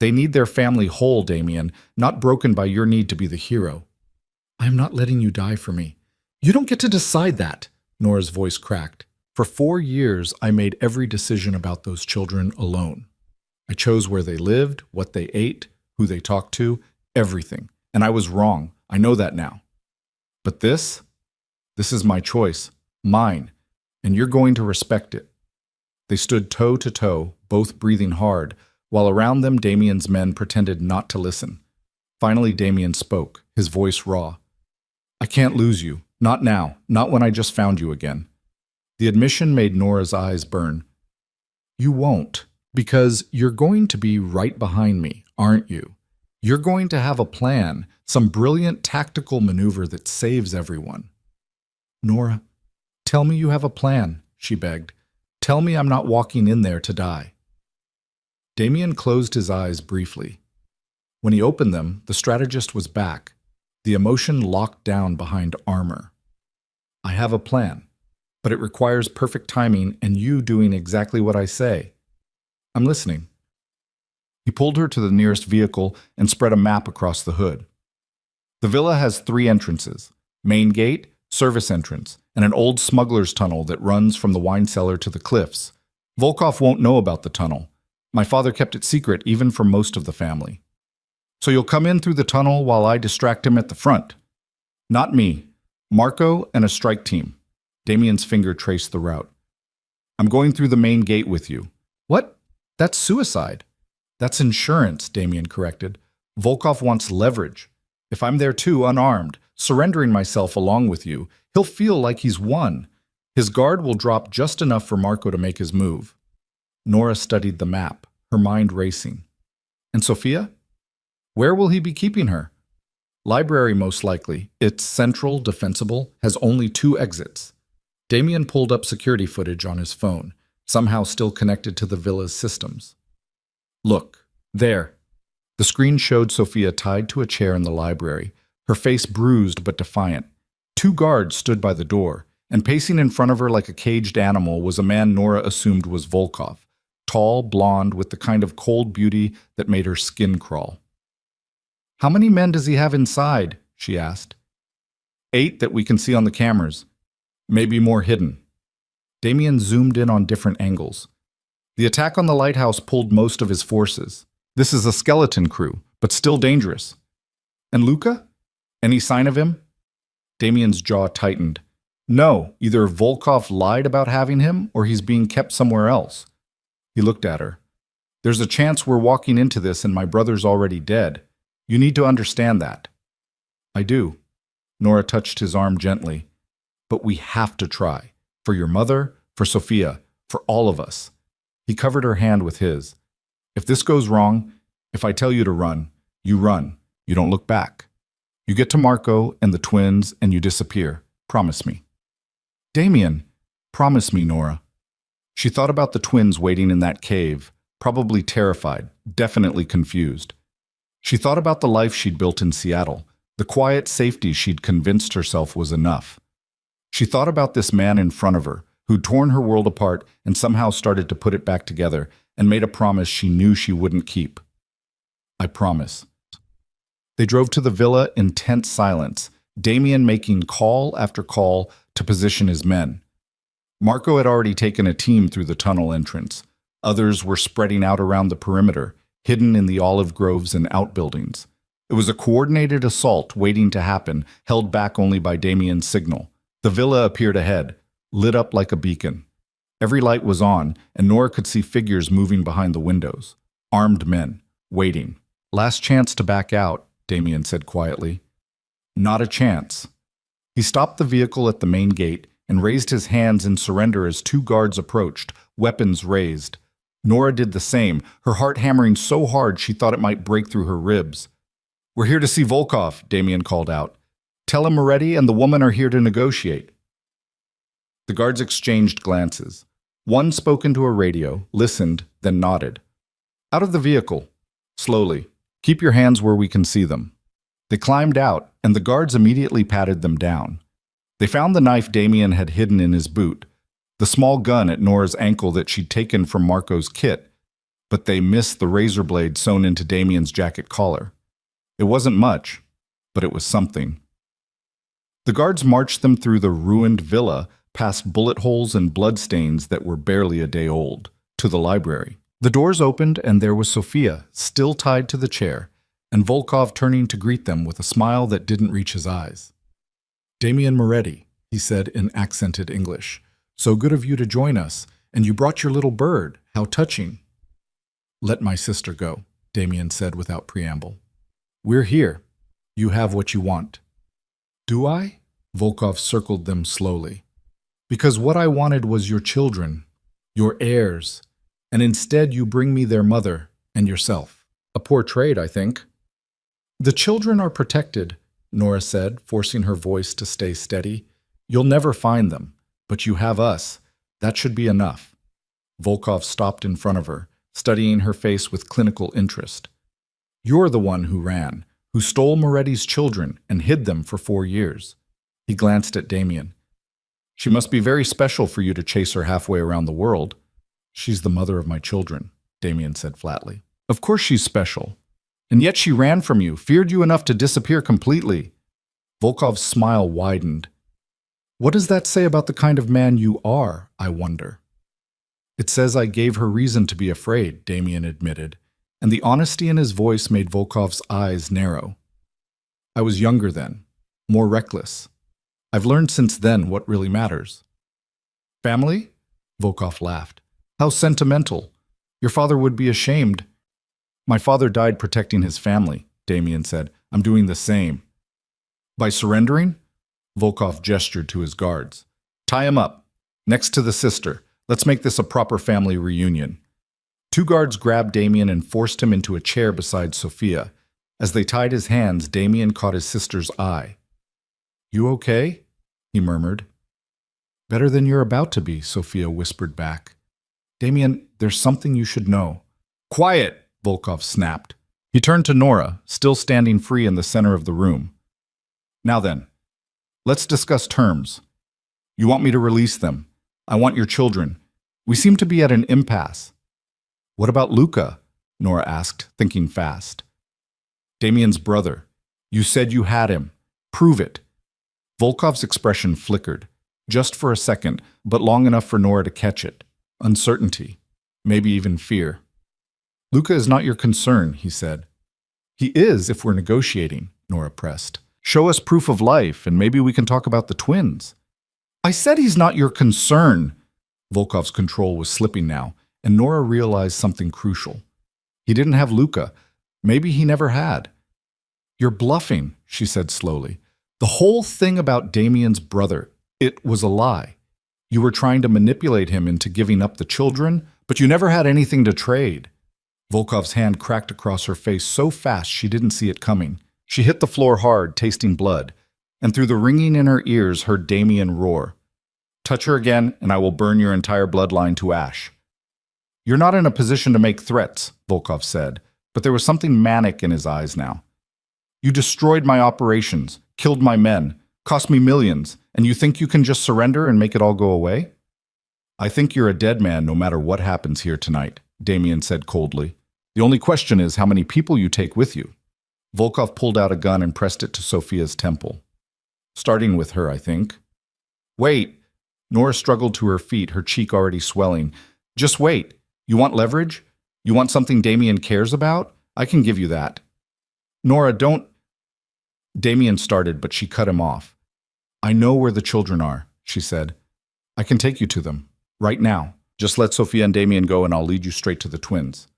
They need their family whole, Damien, not broken by your need to be the hero. I'm not letting you die for me. You don't get to decide that, Nora's voice cracked. For 4 years, I made every decision about those children alone. I chose where they lived, what they ate, who they talked to, everything. And I was wrong. I know that now. But this is my choice, mine, and you're going to respect it. They stood toe to toe, both breathing hard, while around them Damien's men pretended not to listen. Finally, Damien spoke, his voice raw. I can't lose you. Not now. Not when I just found you again. The admission made Nora's eyes burn. You won't, because you're going to be right behind me, aren't you? You're going to have a plan, some brilliant tactical maneuver that saves everyone. Nora, tell me you have a plan, she begged. Tell me I'm not walking in there to die. Damien closed his eyes briefly. When he opened them, the strategist was back, the emotion locked down behind armor. I have a plan, but it requires perfect timing and you doing exactly what I say. I'm listening. He pulled her to the nearest vehicle and spread a map across the hood. The villa has 3 entrances: main gate, service entrance, and an old smuggler's tunnel that runs from the wine cellar to the cliffs. Volkov won't know about the tunnel. My father kept it secret even from most of the family. So you'll come in through the tunnel while I distract him at the front. Not me. Marco and a strike team. Damien's finger traced the route. I'm going through the main gate with you. What? That's suicide. That's insurance, Damien corrected. Volkov wants leverage. If I'm there too, unarmed, surrendering myself along with you, he'll feel like he's won. His guard will drop just enough for Marco to make his move. Nora studied the map, her mind racing. And Sofia? Where will he be keeping her? Library, most likely. It's central, defensible, has only 2 exits. Damien pulled up security footage on his phone, somehow still connected to the villa's systems. Look, there. The screen showed Sofia tied to a chair in the library, her face bruised but defiant. Two guards stood by the door, and pacing in front of her like a caged animal was a man Nora assumed was Volkov, tall, blonde, with the kind of cold beauty that made her skin crawl. "How many men does he have inside?" she asked. "8 that we can see on the cameras. Maybe more hidden." Damien zoomed in on different angles. The attack on the lighthouse pulled most of his forces. This is a skeleton crew, but still dangerous. And Luca? Any sign of him? Damien's jaw tightened. No, either Volkov lied about having him, or he's being kept somewhere else. He looked at her. "There's a chance we're walking into this and my brother's already dead. You need to understand that." "I do." Nora touched his arm gently. "But we have to try. For your mother, for Sophia, for all of us." He covered her hand with his. "If this goes wrong, if I tell you to run, you run. You don't look back. You get to Marco and the twins and you disappear. Promise me." "Damien, promise me, Nora." She thought about the twins waiting in that cave, probably terrified, definitely confused. She thought about the life she'd built in Seattle, the quiet safety she'd convinced herself was enough. She thought about this man in front of her, who'd torn her world apart and somehow started to put it back together, and made a promise she knew she wouldn't keep. "I promise." They drove to the villa in tense silence, Damien making call after call to position his men. Marco had already taken a team through the tunnel entrance. Others were spreading out around the perimeter, hidden in the olive groves and outbuildings. It was a coordinated assault waiting to happen, held back only by Damien's signal. The villa appeared ahead, lit up like a beacon. Every light was on, and Nora could see figures moving behind the windows. Armed men, waiting. "Last chance to back out," Damien said quietly. "Not a chance." He stopped the vehicle at the main gate and raised his hands in surrender as two guards approached, weapons raised. Nora did the same, her heart hammering so hard she thought it might break through her ribs. "We're here to see Volkov," Damien called out. "Tell him Moretti and the woman are here to negotiate." The guards exchanged glances. One spoke into a radio, listened, then nodded. "Out of the vehicle. Slowly. Keep your hands where we can see them." They climbed out, and the guards immediately patted them down. They found the knife Damien had hidden in his boot, the small gun at Nora's ankle that she'd taken from Marco's kit, but they missed the razor blade sewn into Damien's jacket collar. It wasn't much, but it was something. The guards marched them through the ruined villa, past bullet holes and bloodstains that were barely a day old, to the library. The doors opened, and there was Sophia, still tied to the chair, and Volkov turning to greet them with a smile that didn't reach his eyes. "Damien Moretti," he said in accented English. "So good of you to join us, and you brought your little bird. How touching." "Let my sister go," Damien said without preamble. "We're here. You have what you want." "Do I?" Volkov circled them slowly. "Because what I wanted was your children, your heirs, and instead you bring me their mother and yourself. A poor trade, I think." "The children are protected," Nora said, forcing her voice to stay steady. "You'll never find them, but you have us. That should be enough." Volkov stopped in front of her, studying her face with clinical interest. "You're the one who ran, who stole Moretti's children and hid them for 4 years. He glanced at Damien. "She must be very special for you to chase her halfway around the world." "She's the mother of my children," Damien said flatly. "Of course she's special. And yet she ran from you, feared you enough to disappear completely." Volkov's smile widened. "What does that say about the kind of man you are, I wonder?" "It says I gave her reason to be afraid," Damien admitted, and the honesty in his voice made Volkov's eyes narrow. "I was younger then, more reckless. I've learned since then what really matters." "Family?" Volkov laughed. "How sentimental. Your father would be ashamed." "My father died protecting his family," Damien said. "I'm doing the same." "By surrendering?" Volkov gestured to his guards. "Tie him up. Next to the sister. Let's make this a proper family reunion." 2 guards grabbed Damien and forced him into a chair beside Sophia. As they tied his hands, Damien caught his sister's eye. "You okay?" he murmured. "Better than you're about to be," Sophia whispered back. "Damien, there's something you should know." "Quiet!" Volkov snapped. He turned to Nora, still standing free in the center of the room. "Now then, Let's discuss terms. You want me to release them. I want your children. We seem to be at an impasse. What about Luca? Nora asked, thinking fast. Damien's brother. You said you had him. Prove it. Volkov's expression flickered, just for a second, but long enough for Nora to catch it. Uncertainty. Maybe even fear. Luca is not your concern, he said. He is if we're negotiating, Nora pressed. Show us proof of life, and maybe we can talk about the twins. I said he's not your concern. Volkov's control was slipping now, and Nora realized something crucial. He didn't have Luca. Maybe he never had. You're bluffing, she said slowly. The whole thing about Damien's brother, it was a lie. You were trying to manipulate him into giving up the children, but you never had anything to trade. Volkov's hand cracked across her face so fast she didn't see it coming. She hit the floor hard, tasting blood, and through the ringing in her ears heard Damien roar. Touch her again, and I will burn your entire bloodline to ash. You're not in a position to make threats, Volkov said, but there was something manic in his eyes now. You destroyed my operations, killed my men, cost me millions, and you think you can just surrender and make it all go away? I think you're a dead man no matter what happens here tonight, Damien said coldly. The only question is how many people you take with you. Volkov pulled out a gun and pressed it to Sophia's temple. Starting with her, I think. Wait. Nora struggled to her feet, her cheek already swelling. Just wait. You want leverage? You want something Damien cares about? I can give you that. Nora, don't... Damien started, but she cut him off. I know where the children are, she said. I can take you to them. Right now. Just let Sophia and Damien go and I'll lead you straight to the twins.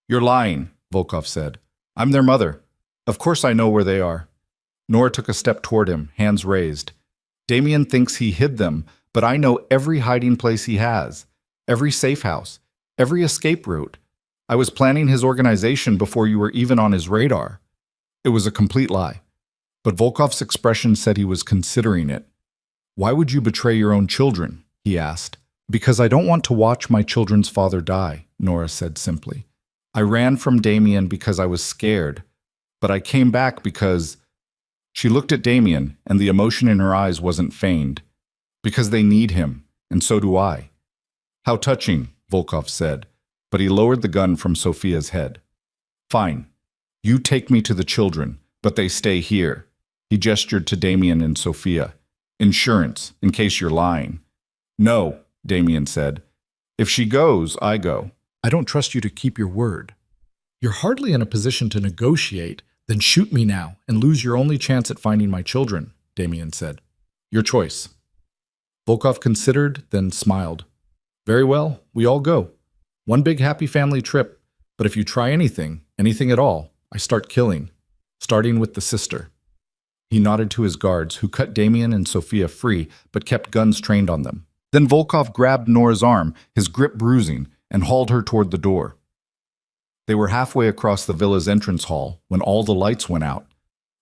You're lying, Volkov said. I'm their mother. Of course I know where they are. Nora took a step toward him, hands raised. Damien thinks he hid them, but I know every hiding place he has, every safe house, every escape route. I was planning his organization before you were even on his radar. It was a complete lie. But Volkov's expression said he was considering it. Why would you betray your own children? He asked. Because I don't want to watch my children's father die, Nora said simply. I ran from Damien because I was scared, but I came back because... She looked at Damien, and the emotion in her eyes wasn't feigned. Because they need him, and so do I. How touching, Volkov said, but he lowered the gun from Sophia's head. Fine. You take me to the children, but they stay here. He gestured to Damien and Sophia. Insurance, in case you're lying. No, Damien said. If she goes, I go. I don't trust you to keep your word. You're hardly in a position to negotiate. Then shoot me now and lose your only chance at finding my children, Damien said. Your choice. Volkov considered, then smiled. Very well, we all go. One big happy family trip. But if you try anything at all, I start killing. Starting with the sister. He nodded to his guards, who cut Damien and Sophia free, but kept guns trained on them. Then Volkov grabbed Nora's arm, his grip bruising, and hauled her toward the door. They were halfway across the villa's entrance hall when all the lights went out.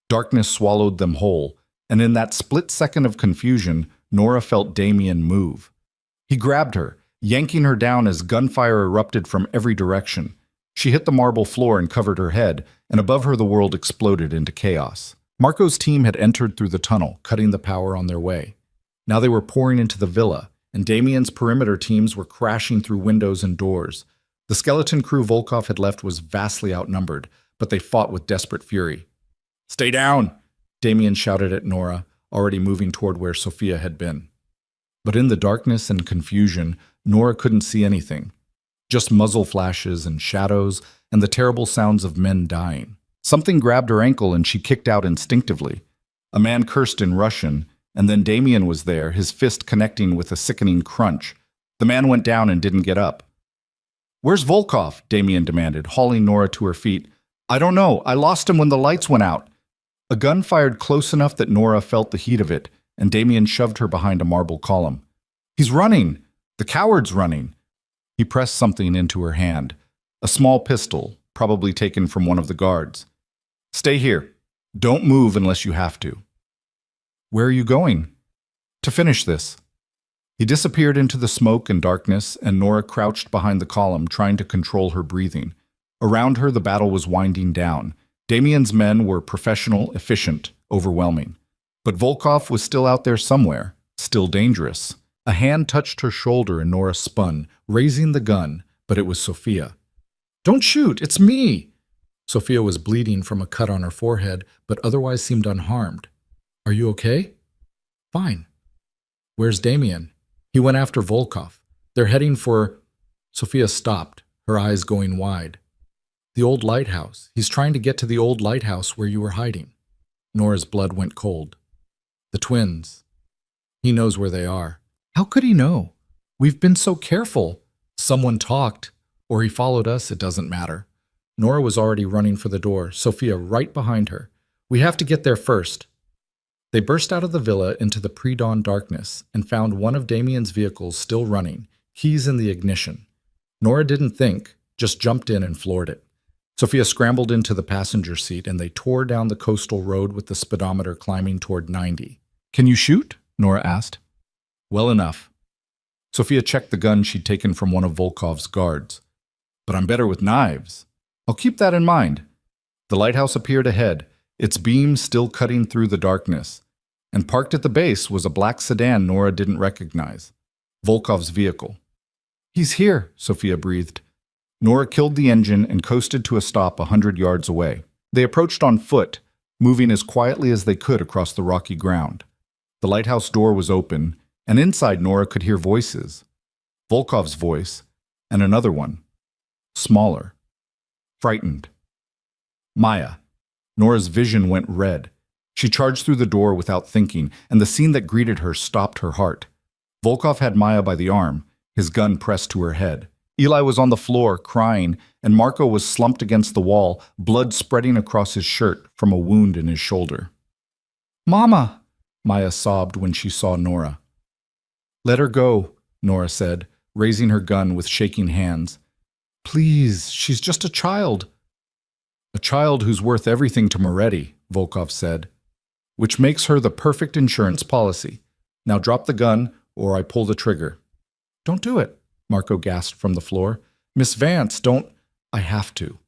Darkness swallowed them whole, and in that split second of confusion, Nora felt Damien move. He grabbed her, yanking her down as gunfire erupted from every direction. She hit the marble floor and covered her head, and above her the world exploded into chaos. Marco's team had entered through the tunnel, cutting the power on their way. Now they were pouring into the villa, and Damien's perimeter teams were crashing through windows and doors. The skeleton crew Volkov had left was vastly outnumbered, but they fought with desperate fury. Stay down, Damien shouted at Nora, already moving toward where Sophia had been. But in the darkness and confusion, Nora couldn't see anything. Just muzzle flashes and shadows and the terrible sounds of men dying. Something grabbed her ankle and she kicked out instinctively. A man cursed in Russian, and then Damien was there, his fist connecting with a sickening crunch. The man went down and didn't get up. Where's Volkov? Damien demanded, hauling Nora to her feet. I don't know. I lost him when the lights went out. A gun fired close enough that Nora felt the heat of it, and Damien shoved her behind a marble column. He's running! The coward's running! He pressed something into her hand. A small pistol, probably taken from one of the guards. Stay here. Don't move unless you have to. Where are you going? To finish this. He disappeared into the smoke and darkness, and Nora crouched behind the column, trying to control her breathing. Around her, the battle was winding down. Damien's men were professional, efficient, overwhelming. But Volkov was still out there somewhere, still dangerous. A hand touched her shoulder and Nora spun, raising the gun, but it was Sophia. "Don't shoot, it's me!" Sophia was bleeding from a cut on her forehead, but otherwise seemed unharmed. "Are you okay?" "Fine." "Where's Damien?" "He went after Volkov. They're heading for—" Sophia stopped, her eyes going wide. "The old lighthouse. He's trying to get to the old lighthouse where you were hiding." Nora's blood went cold. "The twins. He knows where they are." "How could he know? We've been so careful." "Someone talked, or he followed us, it doesn't matter." Nora was already running for the door, Sophia right behind her. "We have to get there first." They burst out of the villa into the pre-dawn darkness and found one of Damien's vehicles still running, keys in the ignition. Nora didn't think, just jumped in and floored it. Sophia scrambled into the passenger seat and they tore down the coastal road with the speedometer climbing toward 90. "Can you shoot?" Nora asked. "Well enough." Sophia checked the gun she'd taken from one of Volkov's guards. "But I'm better with knives." "I'll keep that in mind." The lighthouse appeared ahead, its beams still cutting through the darkness. And parked at the base was a black sedan Nora didn't recognize. Volkov's vehicle. "He's here," Sophia breathed. Nora killed the engine and coasted to a stop 100 yards away. They approached on foot, moving as quietly as they could across the rocky ground. The lighthouse door was open, and inside Nora could hear voices. Volkov's voice, and another one. Smaller. Frightened. Maya. Nora's vision went red. She charged through the door without thinking, and the scene that greeted her stopped her heart. Volkov had Maya by the arm, his gun pressed to her head. Eli was on the floor, crying, and Marco was slumped against the wall, blood spreading across his shirt from a wound in his shoulder. "Mama!" Maya sobbed when she saw Nora. "Let her go," Nora said, raising her gun with shaking hands. "Please, she's just a child." "A child who's worth everything to Moretti," Volkov said. "Which makes her the perfect insurance policy. Now drop the gun, or I pull the trigger." "Don't do it," Marco gasped from the floor. "Miss Vance, don't—" "I have to."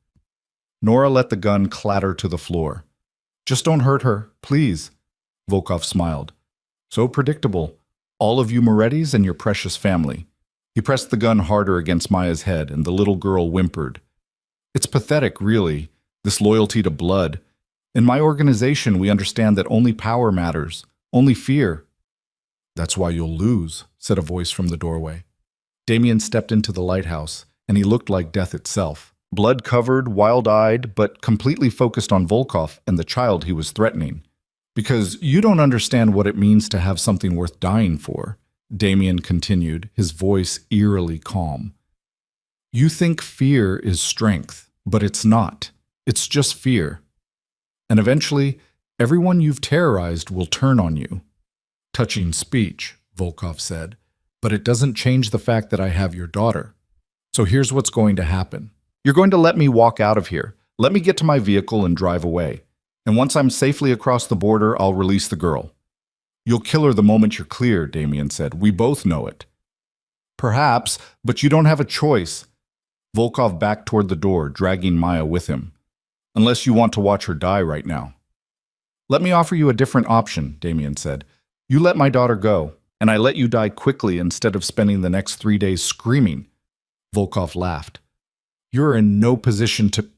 Nora let the gun clatter to the floor. "Just don't hurt her, please." Volkov smiled. "So predictable. All of you Morettis and your precious family." He pressed the gun harder against Maya's head, and the little girl whimpered. "It's pathetic, really, this loyalty to blood. In my organization, we understand that only power matters, only fear." "That's why you'll lose," said a voice from the doorway. Damien stepped into the lighthouse, and he looked like death itself. Blood-covered, wild-eyed, but completely focused on Volkov and the child he was threatening. "Because you don't understand what it means to have something worth dying for," Damien continued, his voice eerily calm. "You think fear is strength, but it's not. It's just fear. And eventually, everyone you've terrorized will turn on you." "Touching speech," Volkov said, "but it doesn't change the fact that I have your daughter. So here's what's going to happen. You're going to let me walk out of here. Let me get to my vehicle and drive away. And once I'm safely across the border, I'll release the girl." "You'll kill her the moment you're clear," Damien said. "We both know it." "Perhaps, but you don't have a choice." Volkov backed toward the door, dragging Maya with him. "Unless you want to watch her die right now." "Let me offer you a different option," Damien said. "You let my daughter go, and I let you die quickly instead of spending the next 3 days screaming." Volkov laughed. "You're in no position to—"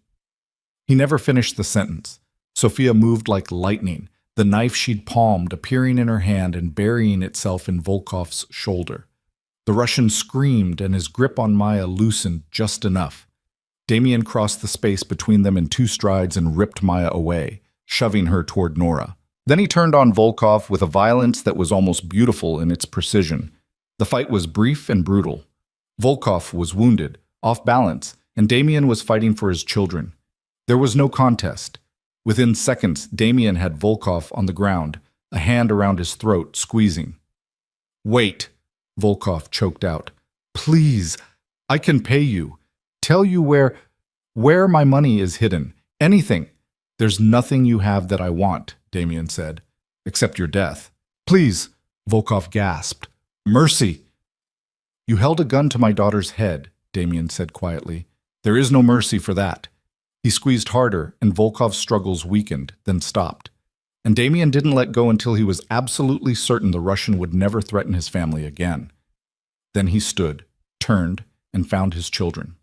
He never finished the sentence. Sophia moved like lightning, the knife she'd palmed appearing in her hand and burying itself in Volkov's shoulder. The Russian screamed, and his grip on Maya loosened just enough. Damien crossed the space between them in 2 strides and ripped Maya away, shoving her toward Nora. Then he turned on Volkov with a violence that was almost beautiful in its precision. The fight was brief and brutal. Volkov was wounded, off balance, and Damien was fighting for his children. There was no contest. Within seconds, Damien had Volkov on the ground, a hand around his throat, squeezing. "Wait," Volkov choked out. "Please, I can pay you. Tell you where my money is hidden. Anything." "There's nothing you have that I want," Damien said, "except your death." "Please," Volkov gasped. "Mercy." "You held a gun to my daughter's head," Damien said quietly. "There is no mercy for that." He squeezed harder, and Volkov's struggles weakened, then stopped. And Damien didn't let go until he was absolutely certain the Russian would never threaten his family again. Then he stood, turned, and found his children.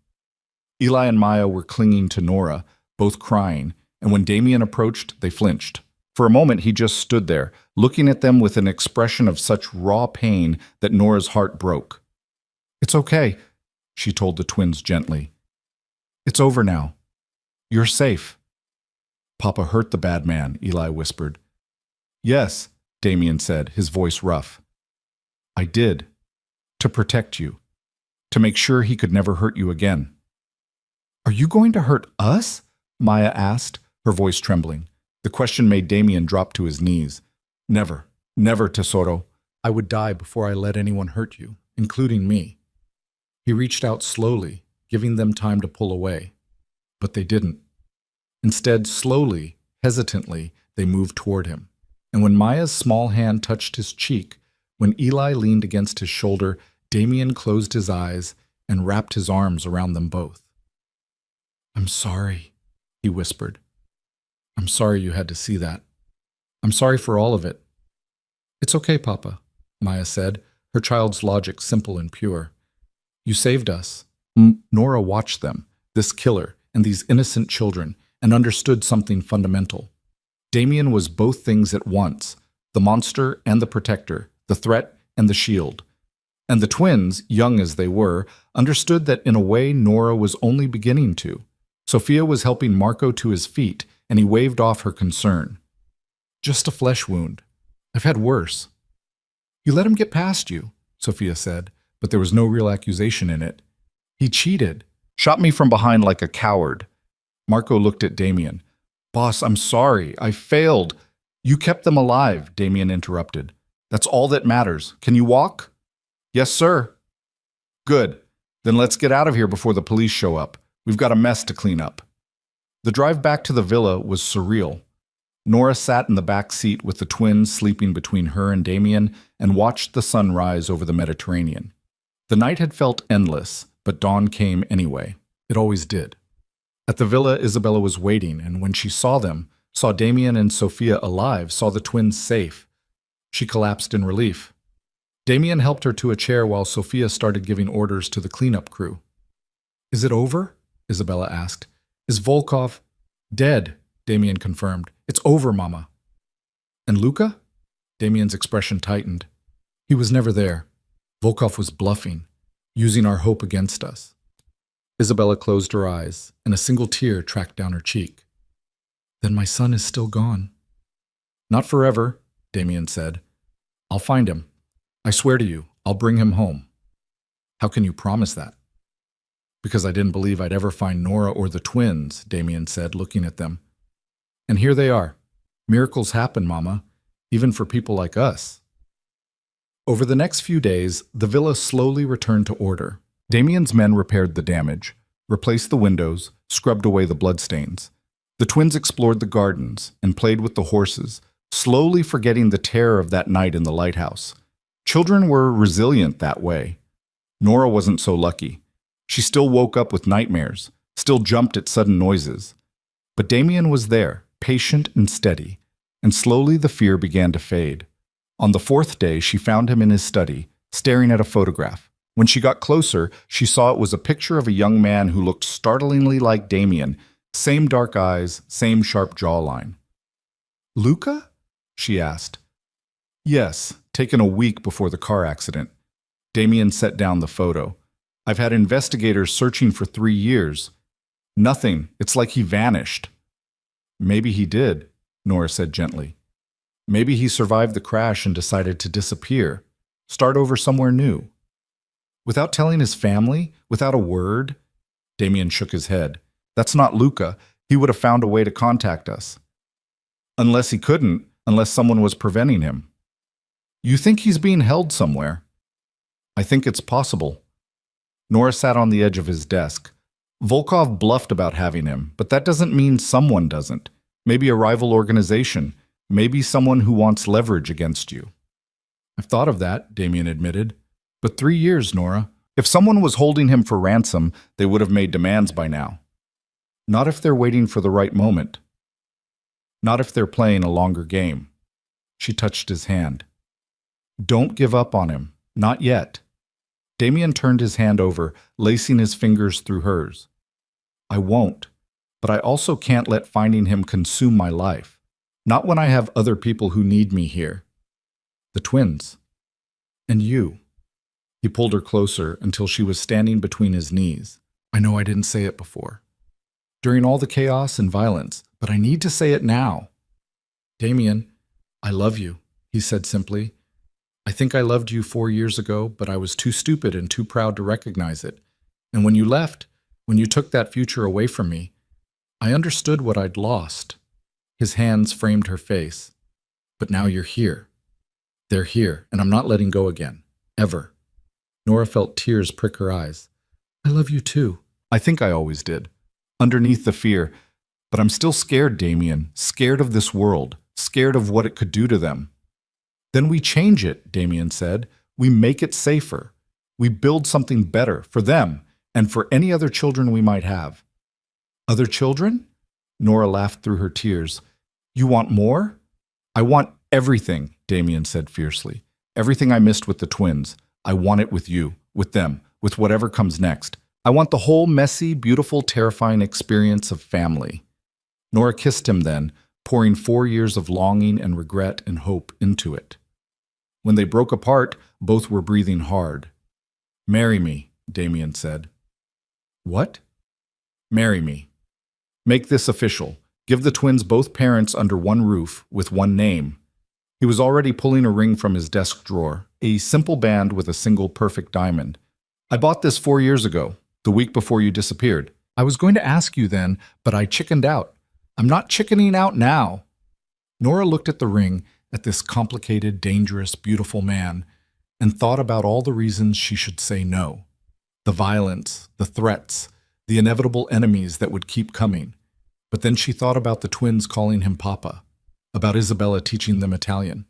Eli and Maya were clinging to Nora, both crying, and when Damien approached, they flinched. For a moment, he just stood there, looking at them with an expression of such raw pain that Nora's heart broke. "It's okay," she told the twins gently. "It's over now. You're safe." "Papa hurt the bad man," Eli whispered. "Yes," Damien said, his voice rough. "I did. To protect you. To make sure he could never hurt you again." "Are you going to hurt us?" Maya asked, her voice trembling. The question made Damien drop to his knees. "Never, never, Tesoro. I would die before I let anyone hurt you, including me." He reached out slowly, giving them time to pull away. But they didn't. Instead, slowly, hesitantly, they moved toward him. And when Maya's small hand touched his cheek, when Eli leaned against his shoulder, Damien closed his eyes and wrapped his arms around them both. "I'm sorry," he whispered. "I'm sorry you had to see that. I'm sorry for all of it." "It's okay, Papa," Maya said, her child's logic simple and pure. "You saved us." Nora watched them, this killer, and these innocent children, and understood something fundamental. Damien was both things at once, the monster and the protector, the threat and the shield. And the twins, young as they were, understood that in a way Nora was only beginning to. Sophia was helping Marco to his feet, and he waved off her concern. "Just a flesh wound. I've had worse." "You let him get past you," Sophia said, but there was no real accusation in it. "He cheated. Shot me from behind like a coward." Marco looked at Damien. "Boss, I'm sorry. I failed." "You kept them alive," Damien interrupted. "That's all that matters. Can you walk?" "Yes, sir." "Good. Then let's get out of here before the police show up. We've got a mess to clean up." The drive back to the villa was surreal. Nora sat in the back seat with the twins sleeping between her and Damien and watched the sun rise over the Mediterranean. The night had felt endless, but dawn came anyway. It always did. At the villa, Isabella was waiting, and when she saw them, saw Damien and Sophia alive, saw the twins safe, she collapsed in relief. Damien helped her to a chair while Sophia started giving orders to the cleanup crew. "Is it over?" Isabella asked. "Is Volkov—" "Dead," Damien confirmed. "It's over, Mama." "And Luca?" Damien's expression tightened. "He was never there. Volkov was bluffing, using our hope against us." Isabella closed her eyes, and a single tear tracked down her cheek. "Then my son is still gone." "Not forever," Damien said. "I'll find him. I swear to you, I'll bring him home." "How can you promise that?" "Because I didn't believe I'd ever find Nora or the twins," Damien said, looking at them. "And here they are. Miracles happen, Mama, even for people like us." Over the next few days, the villa slowly returned to order. Damien's men repaired the damage, replaced the windows, scrubbed away the bloodstains. The twins explored the gardens and played with the horses, slowly forgetting the terror of that night in the lighthouse. Children were resilient that way. Nora wasn't so lucky. She still woke up with nightmares, still jumped at sudden noises. But Damien was there, patient and steady, and slowly the fear began to fade. On the fourth day, she found him in his study, staring at a photograph. When she got closer, she saw it was a picture of a young man who looked startlingly like Damien, same dark eyes, same sharp jawline. "Luca?" she asked. "Yes, taken a week before the car accident." Damien set down the photo. "I've had investigators searching for 3 years. Nothing. It's like he vanished." "Maybe he did," Nora said gently. "Maybe he survived the crash and decided to disappear, start over somewhere new." "Without telling his family? Without a word?" Damien shook his head. "That's not Luca. He would have found a way to contact us." "Unless he couldn't, unless someone was preventing him." "You think he's being held somewhere?" "I think it's possible." Nora sat on the edge of his desk. "Volkov bluffed about having him, but that doesn't mean someone doesn't. Maybe a rival organization. Maybe someone who wants leverage against you." "I've thought of that," Damien admitted. "But 3 years, Nora. If someone was holding him for ransom, they would have made demands by now." "Not if they're waiting for the right moment." Not if they're playing a longer game. She touched his hand. Don't give up on him. Not yet. Damien turned his hand over, lacing his fingers through hers. I won't, but I also can't let finding him consume my life. Not when I have other people who need me here. The twins. And you. He pulled her closer until she was standing between his knees. I know I didn't say it before. During all the chaos and violence, but I need to say it now. Damien, I love you, he said simply. I think I loved you 4 years ago, but I was too stupid and too proud to recognize it. And when you left, when you took that future away from me, I understood what I'd lost. His hands framed her face. But now you're here. They're here, and I'm not letting go again. Ever. Nora felt tears prick her eyes. I love you too. I think I always did. Underneath the fear. But I'm still scared, Damien. Scared of this world. Scared of what it could do to them. Then we change it, Damien said. We make it safer. We build something better for them and for any other children we might have. Other children? Nora laughed through her tears. You want more? I want everything, Damien said fiercely. Everything I missed with the twins. I want it with you, with them, with whatever comes next. I want the whole messy, beautiful, terrifying experience of family. Nora kissed him then, pouring 4 years of longing and regret and hope into it. When they broke apart, both were breathing hard. Marry me, Damien said. What? Marry me. Make this official. Give the twins both parents under one roof, with one name. He was already pulling a ring from his desk drawer, a simple band with a single perfect diamond. I bought this 4 years ago, the week before you disappeared. I was going to ask you then, but I chickened out. I'm not chickening out now. Nora looked at the ring, at this complicated, dangerous, beautiful man, and thought about all the reasons she should say no. The violence, the threats, the inevitable enemies that would keep coming. But then she thought about the twins calling him Papa, about Isabella teaching them Italian,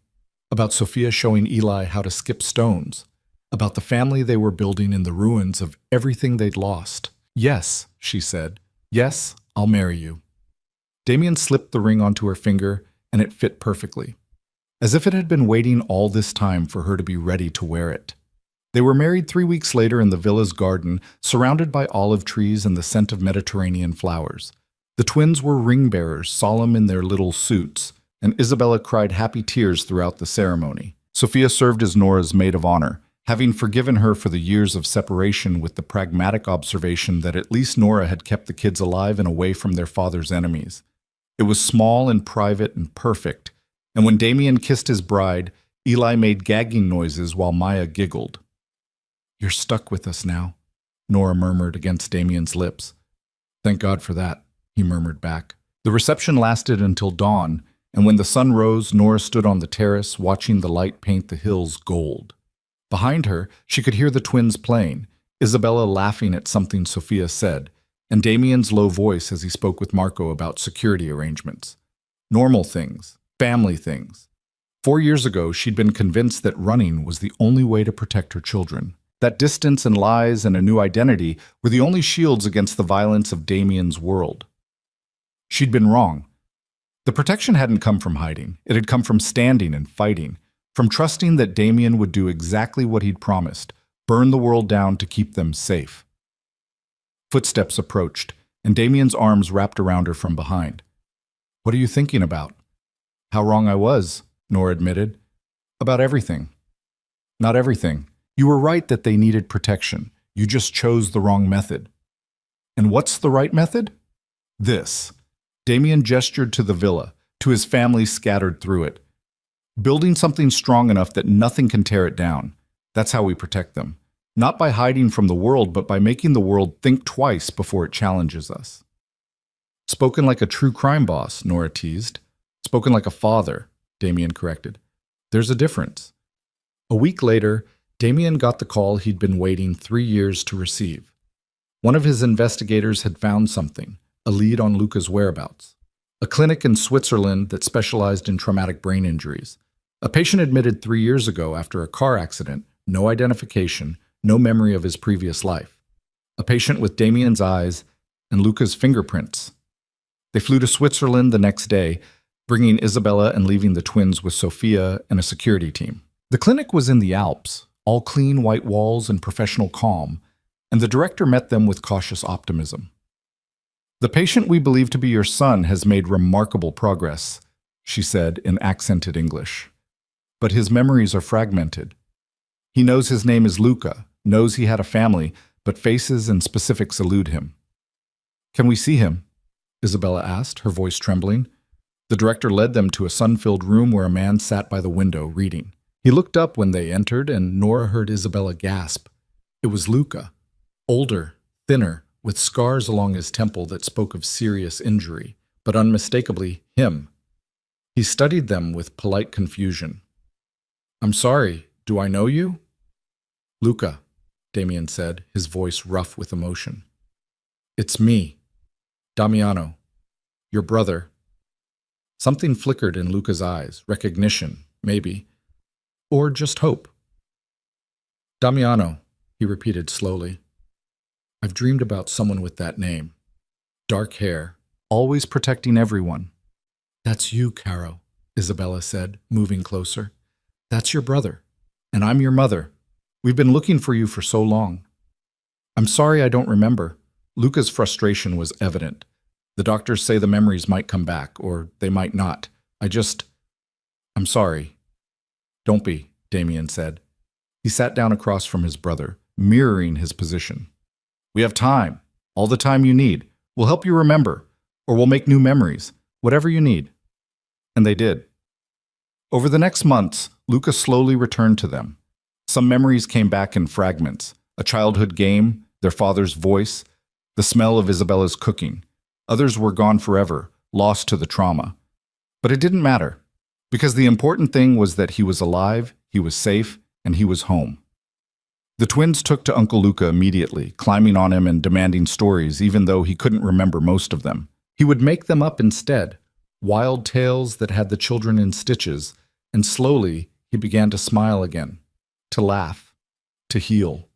about Sophia showing Eli how to skip stones, about the family they were building in the ruins of everything they'd lost. Yes, she said. Yes, I'll marry you. Damien slipped the ring onto her finger, and it fit perfectly, as if it had been waiting all this time for her to be ready to wear it. They were married 3 weeks later in the villa's garden, surrounded by olive trees and the scent of Mediterranean flowers. The twins were ring-bearers, solemn in their little suits, and Isabella cried happy tears throughout the ceremony. Sophia served as Nora's maid of honor, having forgiven her for the years of separation with the pragmatic observation that at least Nora had kept the kids alive and away from their father's enemies. It was small and private and perfect, and when Damien kissed his bride, Eli made gagging noises while Maya giggled. You're stuck with us now, Nora murmured against Damien's lips. Thank God for that, he murmured back. The reception lasted until dawn, and when the sun rose, Nora stood on the terrace watching the light paint the hills gold. Behind her, she could hear the twins playing, Isabella laughing at something Sophia said, and Damien's low voice as he spoke with Marco about security arrangements. Normal things, family things. 4 years ago, she'd been convinced that running was the only way to protect her children. That distance and lies and a new identity were the only shields against the violence of Damien's world. She'd been wrong. The protection hadn't come from hiding. It had come from standing and fighting, from trusting that Damien would do exactly what he'd promised, burn the world down to keep them safe. Footsteps approached, and Damien's arms wrapped around her from behind. What are you thinking about? How wrong I was, Nora admitted. About everything. Not everything. You were right that they needed protection. You just chose the wrong method. And what's the right method? This. Damien gestured to the villa, to his family scattered through it. Building something strong enough that nothing can tear it down. That's how we protect them. Not by hiding from the world, but by making the world think twice before it challenges us. Spoken like a true crime boss, Nora teased. Spoken like a father, Damien corrected. There's a difference. A week later, Damien got the call he'd been waiting 3 years to receive. One of his investigators had found something, a lead on Luca's whereabouts. A clinic in Switzerland that specialized in traumatic brain injuries. A patient admitted 3 years ago after a car accident, no identification, no memory of his previous life. A patient with Damien's eyes and Luca's fingerprints. They flew to Switzerland the next day, bringing Isabella and leaving the twins with Sophia and a security team. The clinic was in the Alps, all clean white walls and professional calm, and the director met them with cautious optimism. "The patient we believe to be your son has made remarkable progress," she said in accented English. "But his memories are fragmented. He knows his name is Luca, knows he had a family, but faces and specifics elude him." "Can we see him?" Isabella asked, her voice trembling. The director led them to a sun-filled room where a man sat by the window, reading. He looked up when they entered, and Nora heard Isabella gasp. It was Luca, older, thinner, with scars along his temple that spoke of serious injury, but unmistakably him. He studied them with polite confusion. "I'm sorry, do I know you?" "Luca," Damien said, his voice rough with emotion. "It's me, Damiano, your brother." Something flickered in Luca's eyes, recognition, maybe, or just hope. "Damiano," he repeated slowly. "I've dreamed about someone with that name. Dark hair, always protecting everyone." "That's you, Caro," Isabella said, moving closer. "That's your brother, and I'm your mother. We've been looking for you for so long." "I'm sorry I don't remember." Luca's frustration was evident. "The doctors say the memories might come back, or they might not. I'm sorry." "Don't be," Damien said. He sat down across from his brother, mirroring his position. "We have time, all the time you need. We'll help you remember, or we'll make new memories, whatever you need." And they did. Over the next months, Luca slowly returned to them. Some memories came back in fragments: a childhood game, their father's voice, the smell of Isabella's cooking. Others were gone forever, lost to the trauma. But it didn't matter, because the important thing was that he was alive, he was safe, and he was home. The twins took to Uncle Luca immediately, climbing on him and demanding stories, even though he couldn't remember most of them. He would make them up instead, wild tales that had the children in stitches, and slowly he began to smile again, to laugh, to heal.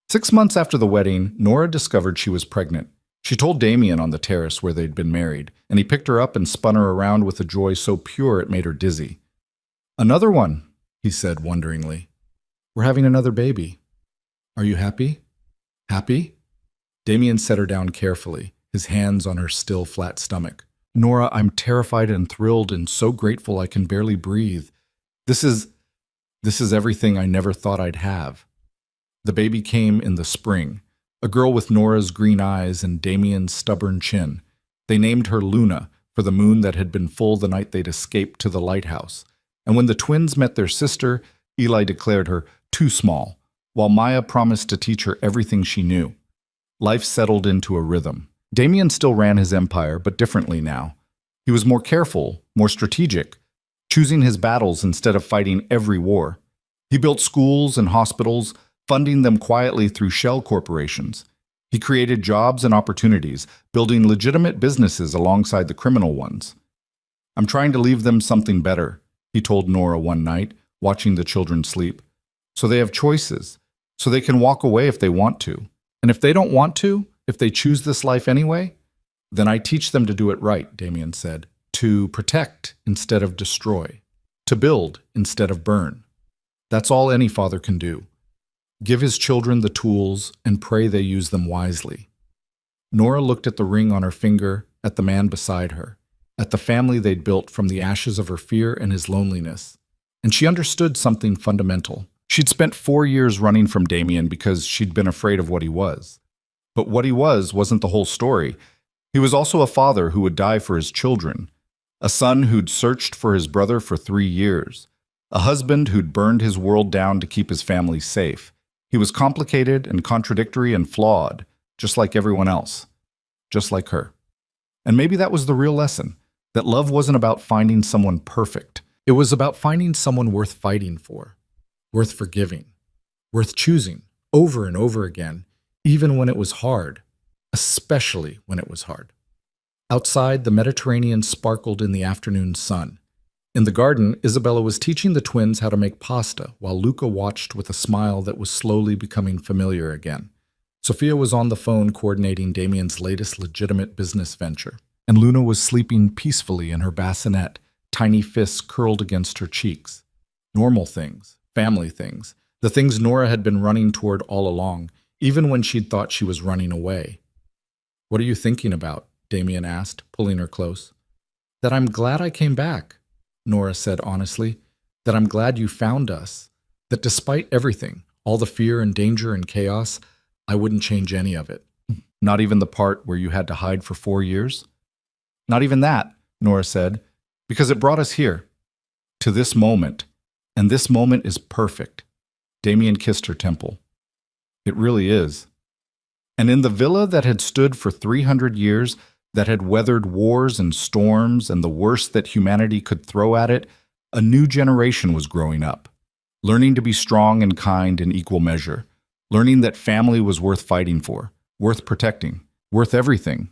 6 months after the wedding, Nora discovered she was pregnant. She told Damien on the terrace where they'd been married, and he picked her up and spun her around with a joy so pure it made her dizzy. "Another one," he said wonderingly. "We're having another baby. Are you happy?" "Happy?" Damien set her down carefully, his hands on her still flat stomach. "Nora, I'm terrified and thrilled and so grateful I can barely breathe. This is everything I never thought I'd have." The baby came in the spring, a girl with Nora's green eyes and Damien's stubborn chin. They named her Luna for the moon that had been full the night they'd escaped to the lighthouse. And when the twins met their sister, Eli declared her too small, while Maya promised to teach her everything she knew. Life settled into a rhythm. Damien still ran his empire, but differently now. He was more careful, more strategic, choosing his battles instead of fighting every war. He built schools and hospitals, funding them quietly through shell corporations. He created jobs and opportunities, building legitimate businesses alongside the criminal ones. "I'm trying to leave them something better," he told Nora one night, watching the children sleep. "So they have choices, so they can walk away if they want to. And if they don't want to, if they choose this life anyway, then I teach them to do it right," Damien said. "To protect instead of destroy. To build instead of burn. That's all any father can do. Give his children the tools and pray they use them wisely." Nora looked at the ring on her finger, at the man beside her, at the family they'd built from the ashes of her fear and his loneliness. And she understood something fundamental. She'd spent 4 years running from Damien because she'd been afraid of what he was. But what he wasn't the whole story. He was also a father who would die for his children, a son who'd searched for his brother for 3 years, a husband who'd burned his world down to keep his family safe. He was complicated and contradictory and flawed, just like everyone else, just like her. And maybe that was the real lesson, that love wasn't about finding someone perfect. It was about finding someone worth fighting for, worth forgiving, worth choosing over and over again, even when it was hard, especially when it was hard. Outside, the Mediterranean sparkled in the afternoon sun. In the garden, Isabella was teaching the twins how to make pasta, while Luca watched with a smile that was slowly becoming familiar again. Sophia was on the phone coordinating Damien's latest legitimate business venture. and Luna was sleeping peacefully in her bassinet, tiny fists curled against her cheeks. Normal things, family things, the things Nora had been running toward all along, even when she'd thought she was running away. "What are you thinking about?" Damien asked, pulling her close. "That I'm glad I came back," Nora said honestly. "That I'm glad you found us. That despite everything, all the fear and danger and chaos, I wouldn't change any of it. Not even the part where you had to hide for 4 years?" "Not even that," Nora said, "because it brought us here. To this moment. And this moment is perfect." Damien kissed her temple. "It really is." And in the villa that had stood for 300 years, that had weathered wars and storms and the worst that humanity could throw at it, a new generation was growing up, learning to be strong and kind in equal measure, learning that family was worth fighting for, worth protecting, worth everything.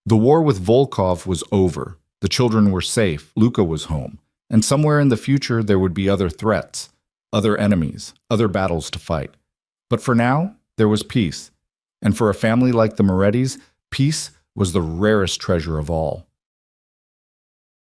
The war with Volkov was over. The children were safe. Luca was home. And somewhere in the future there would be other threats, other enemies, other battles to fight. But for now, there was peace. And for a family like the Morettis, peace was the rarest treasure of all.